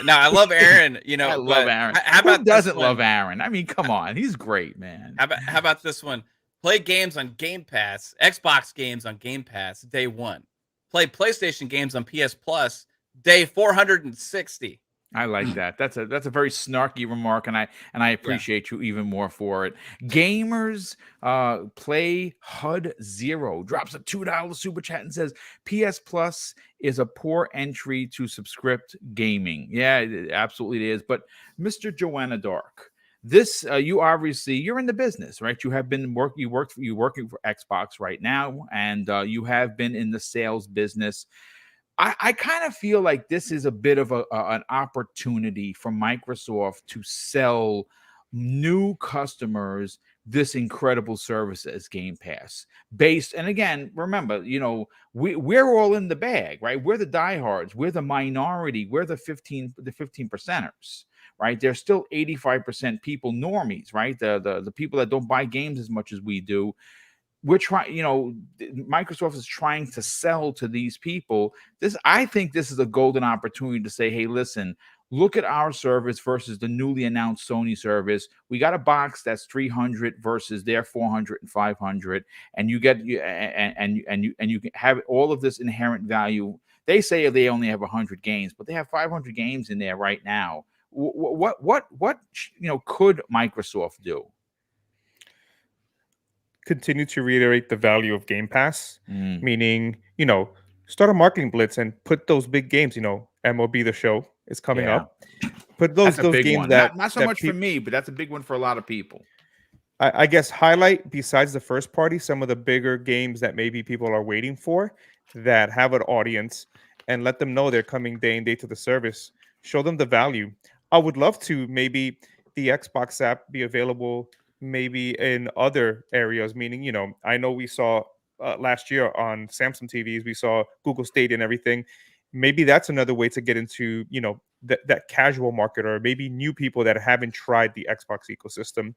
No, I love Aaron. I love Aaron. How about who doesn't love Aaron? I mean, come on, he's great, man. How about this one? Play games on Game Pass, Xbox games on Game Pass, day 1. Play PlayStation games on PS Plus, day 460. I like that. That's a very snarky remark, and I appreciate you even more for it. Gamers play HUD Zero drops a $2 super chat and says PS Plus is a poor entry to subscript gaming. Yeah, it absolutely is. But Mr. Joanna Dark, this you're in the business, right? You have been working for Xbox right now, and you have been in the sales business. I kind of feel like this is a bit of an opportunity for Microsoft to sell new customers this incredible service as Game Pass. And again, remember, we're all in the bag, right? We're the diehards, we're the minority, we're the 15 percenters, right? There's still 85% people normies, right? The people that don't buy games as much as we do. We're trying, Microsoft is trying to sell to these people. I think this is a golden opportunity to say, hey, listen, look at our service versus the newly announced Sony service. We got a box that's 300 versus their 400 and 500, and you get you can have all of this inherent value. They say they only have 100 games, but they have 500 games in there right now. What could Microsoft do? Continue to reiterate the value of Game Pass, meaning, start a marketing blitz and put those big games, MLB The Show is coming up. Put those games one. that not so much for me, but that's a big one for a lot of people. I guess highlight, besides the first party, some of the bigger games that maybe people are waiting for that have an audience, and let them know they're coming day and day to the service. Show them the value. I would love to maybe the Xbox app be available maybe in other areas, meaning, I know we saw last year on Samsung TVs, we saw Google Stadia and everything. Maybe that's another way to get into, that casual market, or maybe new people that haven't tried the Xbox ecosystem,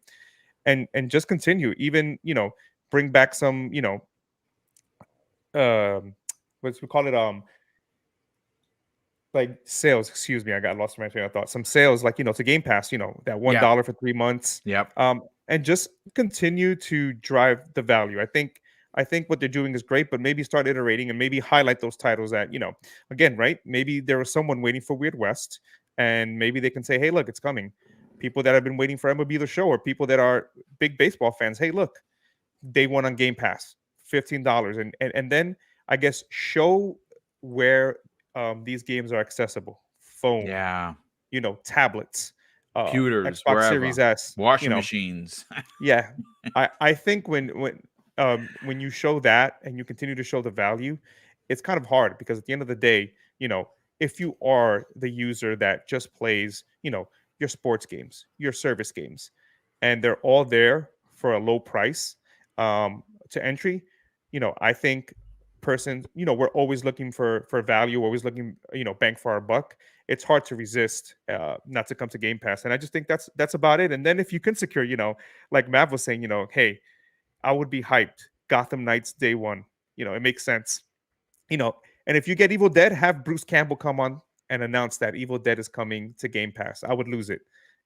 and just continue, even, bring back some, what's we call it, like sales, excuse me, I got lost in my train of thought. Some sales, like, to Game Pass, that $1 for 3 months. Yep. And just continue to drive the value. I think what they're doing is great, but maybe start iterating and maybe highlight those titles that, again, right? Maybe there was someone waiting for Weird West, and maybe they can say, hey, look, it's coming. People that have been waiting for MLB The Show, or people that are big baseball fans, hey, look, day 1 on Game Pass, $15. And then I guess show where these games are accessible. Phone, tablets, computers, Xbox wherever. Series S, washing machines. Yeah, I think when you show that and you continue to show the value, it's kind of hard, because at the end of the day, if you are the user that just plays, your sports games, your service games, and they're all there for a low price to entry, I think we're always looking for value, always looking, bang for our buck. It's hard to resist not to come to Game Pass. And I just think that's about it. And then if you can secure, like Mav was saying, hey, I would be hyped. Gotham Knights day 1, it makes sense. And if you get Evil Dead, have Bruce Campbell come on and announce that Evil Dead is coming to Game Pass. I would lose it.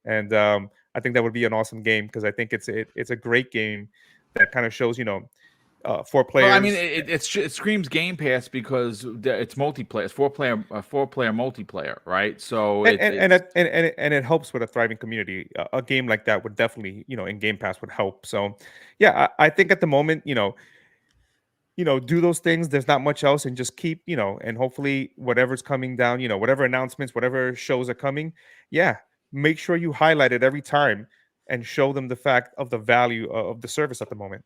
And I think that would be an awesome game, because I think it's a great game that kind of shows, 4 players. Well, I mean, it screams Game Pass because it's multiplayer. It's four-player multiplayer, right? So and it helps with a thriving community. A game like that would definitely, in Game Pass would help. So, yeah, I think at the moment, do those things. There's not much else, and just keep, and hopefully whatever's coming down, whatever announcements, whatever shows are coming, yeah, make sure you highlight it every time and show them the fact of the value of the service at the moment.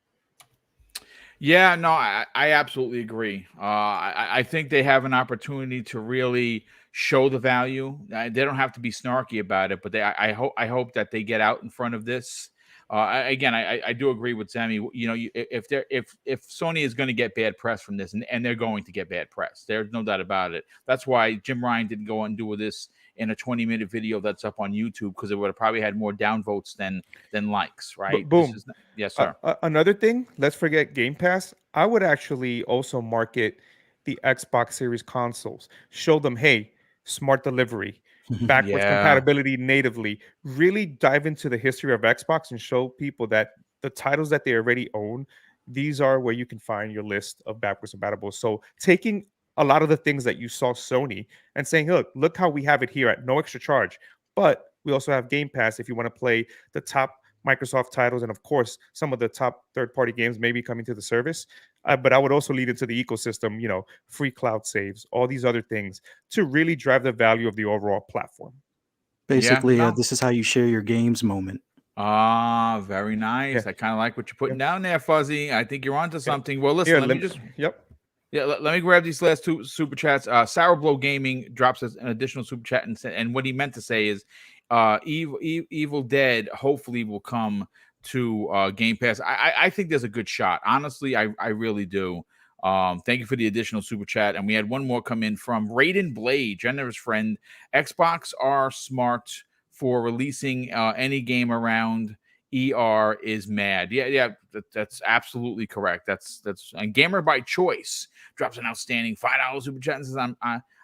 Yeah, no, I absolutely agree. I think they have an opportunity to really show the value. They don't have to be snarky about it, but I hope that they get out in front of this. I do agree with Sammy. If Sony is going to get bad press from this, and they're going to get bad press, there's no doubt about it. That's why Jim Ryan didn't go and do this in a 20-minute video that's up on YouTube, because it would have probably had more downvotes than likes, right? Boom. Yes, sir. Another thing, let's forget Game Pass. I would actually also market the Xbox Series consoles. Show them, hey, smart delivery, backwards compatibility natively. Really dive into the history of Xbox and show people that the titles that they already own, these are where you can find your list of backwards compatible. So taking a lot of the things that you saw Sony and saying, look how we have it here at no extra charge. But we also have Game Pass if you want to play the top Microsoft titles, and of course some of the top third-party games may be coming to the service. But I would also lead into the ecosystem, free cloud saves, all these other things to really drive the value of the overall platform. Basically, this is how you share your games moment. Ah, very nice. Yeah. I kind of like what you're putting down there, Fuzzy. I think you're onto something. Well, listen, Here, let me just. Yep. Yeah, let me grab these last two super chats. SourblowGaming drops us an additional super chat, and what he meant to say is, Evil Dead hopefully will come to Game Pass. I think there's a good shot. Honestly, I really do. Thank you for the additional super chat. And we had one more come in from Raiden Blade, generous friend. Xbox are smart for releasing any game around ER is mad. Yeah, that's absolutely correct. That's and Gamer by Choice drops an outstanding $5 super chat and says,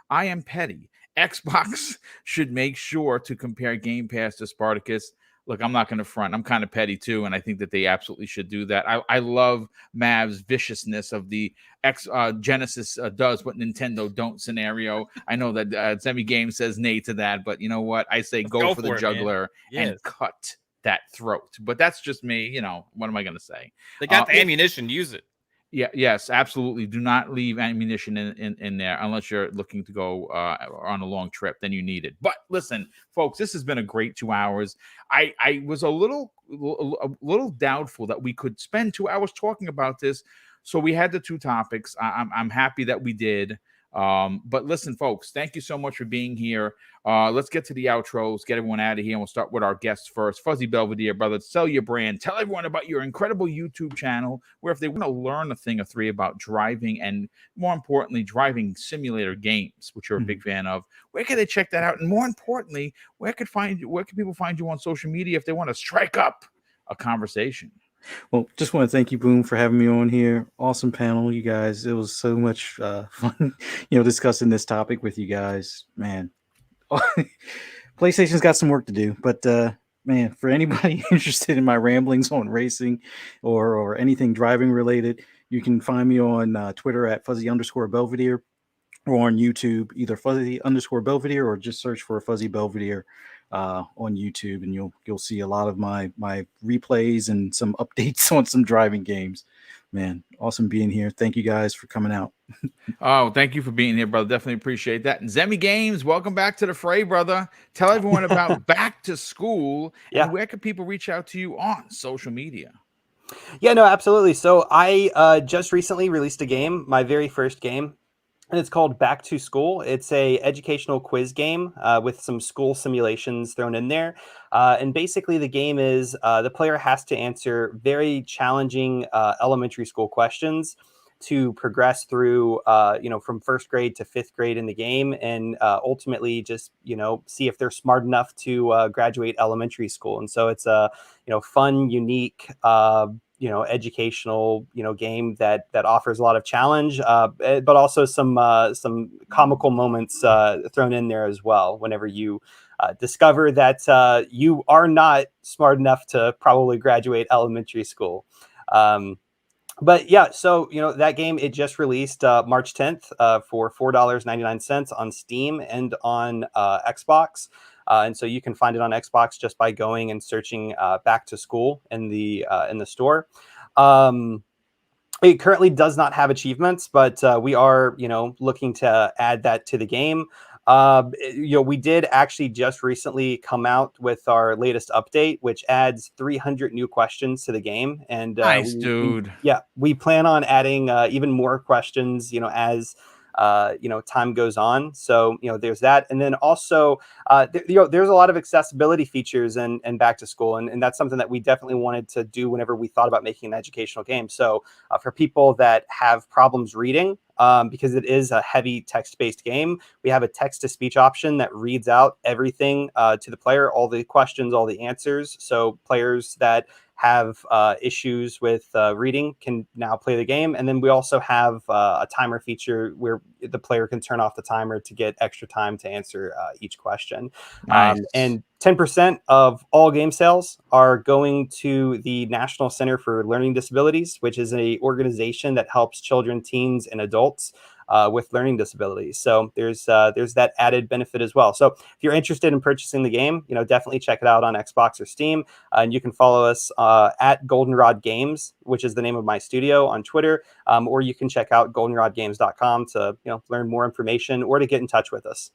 I am petty. Xbox should make sure to compare Game Pass to Spartacus. Look, I'm not going to front. I'm kind of petty too, and I think that they absolutely should do that. I love Mav's viciousness of the Genesis does what Nintendo don't scenario. I know that Semi Game says nay to that, but you know what? I say go for the juggler and cut that throat. But that's just me. What am I going to say? They got the ammunition. Use it. Yeah, yes, absolutely. Do not leave ammunition in there unless you're looking to go on a long trip. Then you need it. But listen, folks, this has been a great 2 hours. I was a little doubtful that we could spend 2 hours talking about this. So we had the two topics. I'm happy that we did. But listen, folks, thank you so much for being here. Let's get to the outros, get everyone out of here, and we'll start with our guests first. Fuzzy Belvedere, brother, sell your brand. Tell everyone about your incredible YouTube channel, where if they want to learn a thing or three about driving and, more importantly, driving simulator games, which you're a big fan of, where can they check that out? And more importantly, where can people find you on social media if they want to strike up a conversation? Well, just want to thank you, Boom, for having me on here. Awesome panel, you guys. It was so much fun, discussing this topic with you guys. Man, PlayStation's got some work to do, but man, for anybody interested in my ramblings on racing or anything driving related, you can find me on Twitter at Fuzzy_Belvedere or on YouTube, either Fuzzy_Belvedere or just search for Fuzzy Belvedere on YouTube, and you'll see a lot of my replays and some updates on some driving games. Man, awesome being here. Thank you guys for coming out. Oh, thank you for being here, brother. Definitely appreciate that. And Zemi Games, welcome back to the fray, brother. Tell everyone about Back to School and where can people reach out to you on social media? Yeah, no, absolutely. So I just recently released a game, my very first game. And it's called Back to School. It's a educational quiz game with some school simulations thrown in there. And basically the game is the player has to answer very challenging elementary school questions to progress through, from first grade to fifth grade in the game, and ultimately just, see if they're smart enough to graduate elementary school. And so it's a, fun, unique, educational, game that offers a lot of challenge, but also some comical moments thrown in there as well. Whenever you discover that you are not smart enough to probably graduate elementary school. But yeah, so that game, it just released March 10th for $4.99 on Steam and on Xbox. And so you can find it on Xbox just by going and searching Back to School in the store. It currently does not have achievements, but we are looking to add that to the game. We did actually just recently come out with our latest update, which adds 300 new questions to the game. And Nice, dude. we plan on adding even more questions, as time goes on. So there's that, and then also there's a lot of accessibility features in Back to School, and that's something that we definitely wanted to do whenever we thought about making an educational game. So for people that have problems reading, because it is a heavy text-based game, we have a text-to-speech option that reads out everything to the player, all the questions, all the answers. So players that have issues with reading can now play the game. And then we also have a timer feature where the player can turn off the timer to get extra time to answer each question. Nice. And 10% of all game sales are going to the National Center for Learning Disabilities, which is an organization that helps children, teens, and adults with learning disabilities. So there's that added benefit as well. So if you're interested in purchasing the game, definitely check it out on Xbox or Steam. And you can follow us at Goldenrod Games, which is the name of my studio, on Twitter, or you can check out goldenrodgames.com to learn more information or to get in touch with us.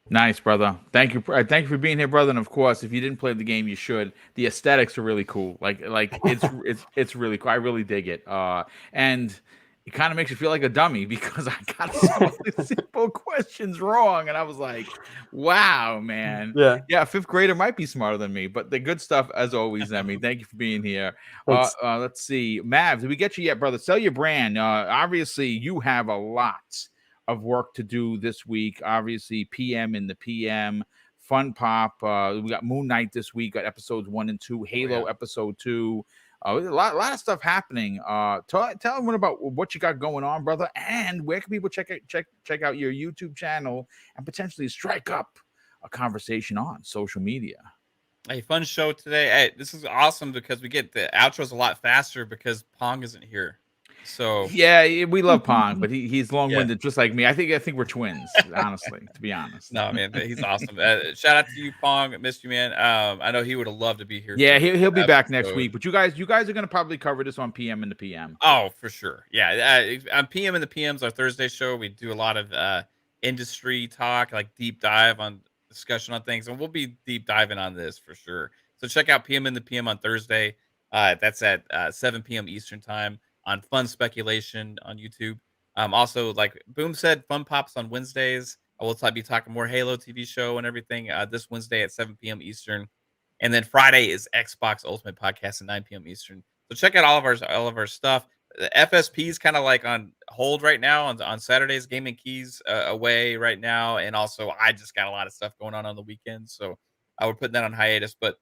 Nice, brother. Thank you. Thank you for being here, brother. And of course, if you didn't play the game, you should. The aesthetics are really cool. Like it's really cool. I really dig it. And it kind of makes you feel like a dummy because I got some of the simple questions wrong, and I was like, "Wow, man, yeah, fifth grader might be smarter than me." But the good stuff, as always, Emmy. Thank you for being here. Let's see, Mav, did we get you yet, brother? Sell your brand. Obviously, you have a lot of work to do this week. Obviously, PM in the PM, Fun Pop. We got Moon Knight this week. Got episodes 1 and 2. Halo episode 2. A lot of stuff happening. Tell everyone about what you got going on, brother, and where can people check out your YouTube channel and potentially strike up a conversation on social media. A fun show today. Hey, this is awesome because we get the outros a lot faster because Pong isn't here. So yeah, we love Pong, but he's long-winded just like me. I think we're twins, honestly, to be honest. No, man, he's awesome. Shout out to you, Pong. Missed you, man. I know he would have loved to be here. Yeah, he'll be back next week. But you guys are gonna probably cover this on PM in the PM. Oh, for sure. Yeah, on PM in the PM's our Thursday show. We do a lot of industry talk, like deep dive on discussion on things, and we'll be deep diving on this for sure. So check out PM in the PM on Thursday. That's at 7 p.m. Eastern time. On Fun Speculation on YouTube. Also, like Boom said, Fun Pops on Wednesdays. I will be talking more Halo TV show and everything this Wednesday at 7 p.m. Eastern. And then Friday is Xbox Ultimate Podcast at 9 p.m. Eastern. So check out all of our stuff. The FSP is kind of like on hold right now on Saturdays. Gaming Keys away right now. And also, I just got a lot of stuff going on the weekends. So I would put that on hiatus. But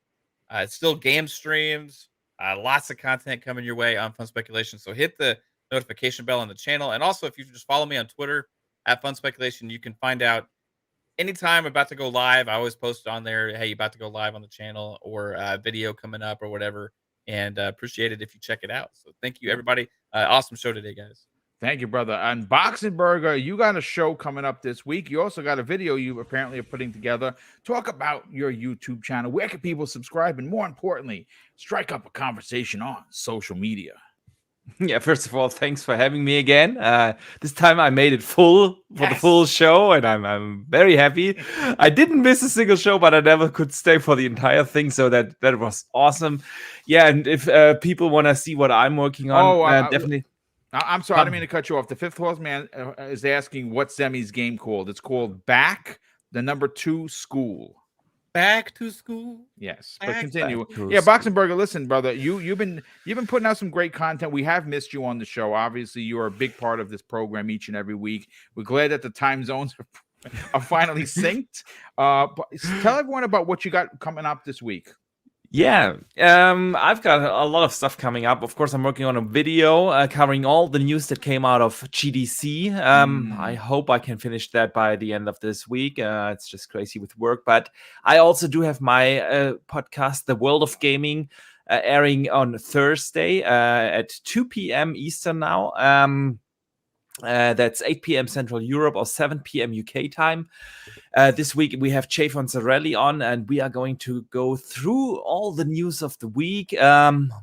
it's still game streams. Lots of content coming your way on Fun Speculation. So hit the notification bell on the channel. And also, if you just follow me on Twitter at Fun Speculation, you can find out anytime I'm about to go live. I always post on there, hey, you about to go live on the channel or video coming up or whatever. And appreciate it if you check it out. So thank you, everybody. Awesome show today, guys. Thank you, brother. And Boxing Burger, you got a show coming up this week. You also got a video you apparently are putting together. Talk about your YouTube channel. Where can people subscribe? And more importantly, strike up a conversation on social media. Yeah, first of all, thanks for having me again. This time I made it full for the full show, and I'm very happy. I didn't miss a single show, but I never could stay for the entire thing, so that was awesome. Yeah, and if people want to see what I'm working on, definitely. I'm sorry, I didn't mean to cut you off. The Fifth Horseman is asking what's Zemi's game called. It's called Back, the number 2 School. Back to school. Yes, but continue. Yeah, Boxing Burger. Listen, brother, you've been putting out some great content. We have missed you on the show. Obviously, you are a big part of this program each and every week. We're glad that the time zones are finally synced. But tell everyone about what you got coming up this week. Yeah, I've got a lot of stuff coming up. Of course, I'm working on a video covering all the news that came out of GDC. I hope I can finish that by the end of this week. It's just crazy with work. But I also do have my podcast, The World of Gaming, airing on Thursday at 2 p.m. Eastern now. That's 8 p.m. Central Europe or 7 p.m. UK time. This week we have Jay Fonzarelli on, and we are going to go through all the news of the week.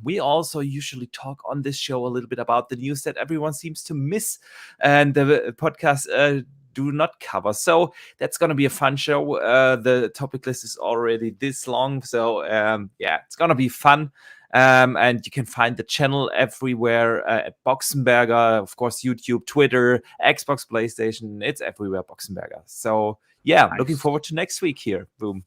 We also usually talk on this show a little bit about the news that everyone seems to miss, and the podcast do not cover. So that's going to be a fun show. The topic list is already this long, so it's going to be fun. And you can find the channel everywhere at Boxenberger, of course, YouTube, Twitter, Xbox, PlayStation. It's everywhere, Boxenberger. So, nice. Looking forward to next week here. Boom.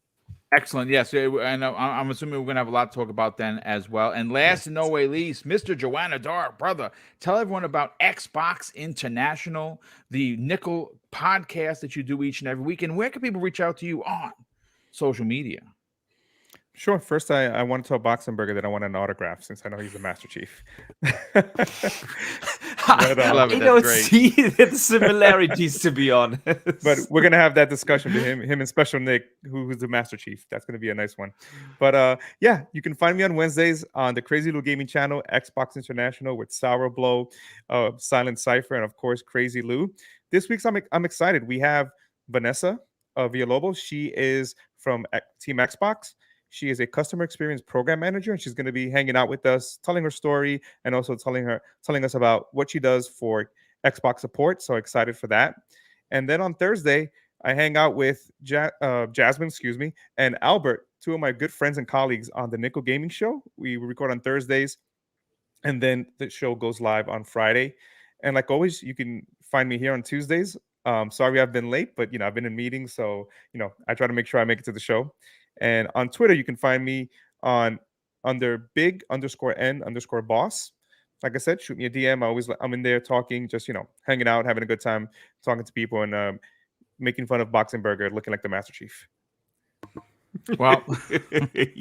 Excellent. Yes. And I'm assuming we're going to have a lot to talk about then as well. And last and no way least, Mr. Joanna Dark, brother, tell everyone about Xbox International, the Nickel podcast that you do each and every week. And where can people reach out to you on social media? Sure. First, I want to tell Boxenberger that I want an autograph since I know he's the Master Chief. I love it. You don't see the similarities, to be honest. But we're going to have that discussion with him and Special Nick, who's the Master Chief. That's going to be a nice one. But you can find me on Wednesdays on the Crazy Lou Gaming channel, Xbox International with Sour Blow, Silent Cypher, and of course, Crazy Lou. This week's I'm excited. We have Vanessa Villalobos. She is from Team Xbox. She is a customer experience program manager, and she's going to be hanging out with us, telling her story, and also telling us about what she does for Xbox support. So excited for that. And then on Thursday, I hang out with Jasmine, and Albert, two of my good friends and colleagues on the Nickel Gaming Show. We record on Thursdays, and then the show goes live on Friday. And like always, you can find me here on Tuesdays. Sorry I've been late, but I've been in meetings, so I try to make sure I make it to the show. And on Twitter, you can find me under big_N_boss. Like I said, shoot me a DM. I'm in there talking, just hanging out, having a good time, talking to people, and making fun of Boxenberger looking like the Master Chief. Well,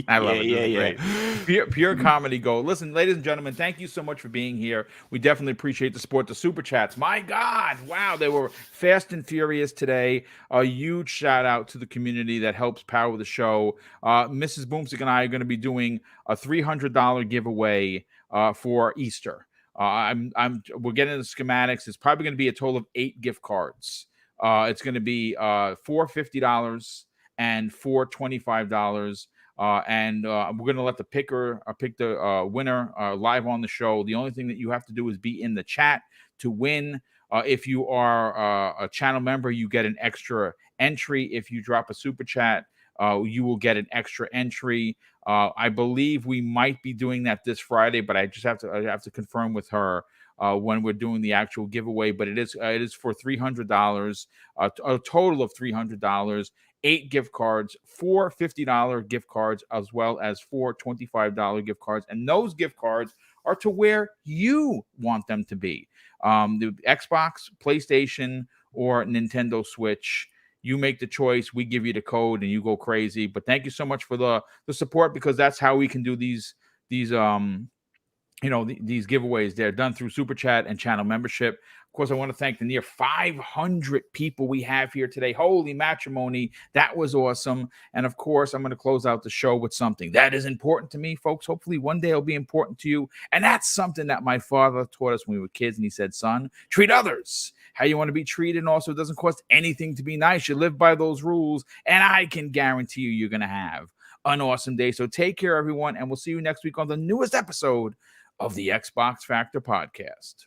I love it. Great. Pure comedy gold. Listen, ladies and gentlemen, thank you so much for being here. We definitely appreciate the support, the super chats. My God, wow, they were fast and furious today. A huge shout out to the community that helps power the show. Mrs. BoomStick and I are going to be doing a $300 giveaway for Easter. We're getting the schematics. It's probably going to be a total of 8 gift cards. It's going to be $4 $50. And for $25, and we're going to let the pick the winner live on the show. The only thing that you have to do is be in the chat to win. If you are a channel member, you get an extra entry. If you drop a super chat, you will get an extra entry. I believe we might be doing that this Friday, but I have to confirm with her when we're doing the actual giveaway. But it is for $300, a total of $300. 8 gift cards, 4 $50 gift cards, as well as 4 $25 gift cards. And those gift cards are to where you want them to be. The Xbox, PlayStation, or Nintendo Switch. You make the choice. We give you the code and you go crazy. But thank you so much for the support, because that's how we can do these giveaways. They're done through Super Chat and channel membership. Of course, I want to thank the near 500 people we have here today. Holy matrimony. That was awesome. And of course, I'm going to close out the show with something that is important to me, folks. Hopefully one day it'll be important to you. And that's something that my father taught us when we were kids. And he said, son, treat others how you want to be treated. And also, it doesn't cost anything to be nice. You live by those rules. And I can guarantee you're going to have an awesome day. So take care, everyone. And we'll see you next week on the newest episode of the Xbox Factor podcast.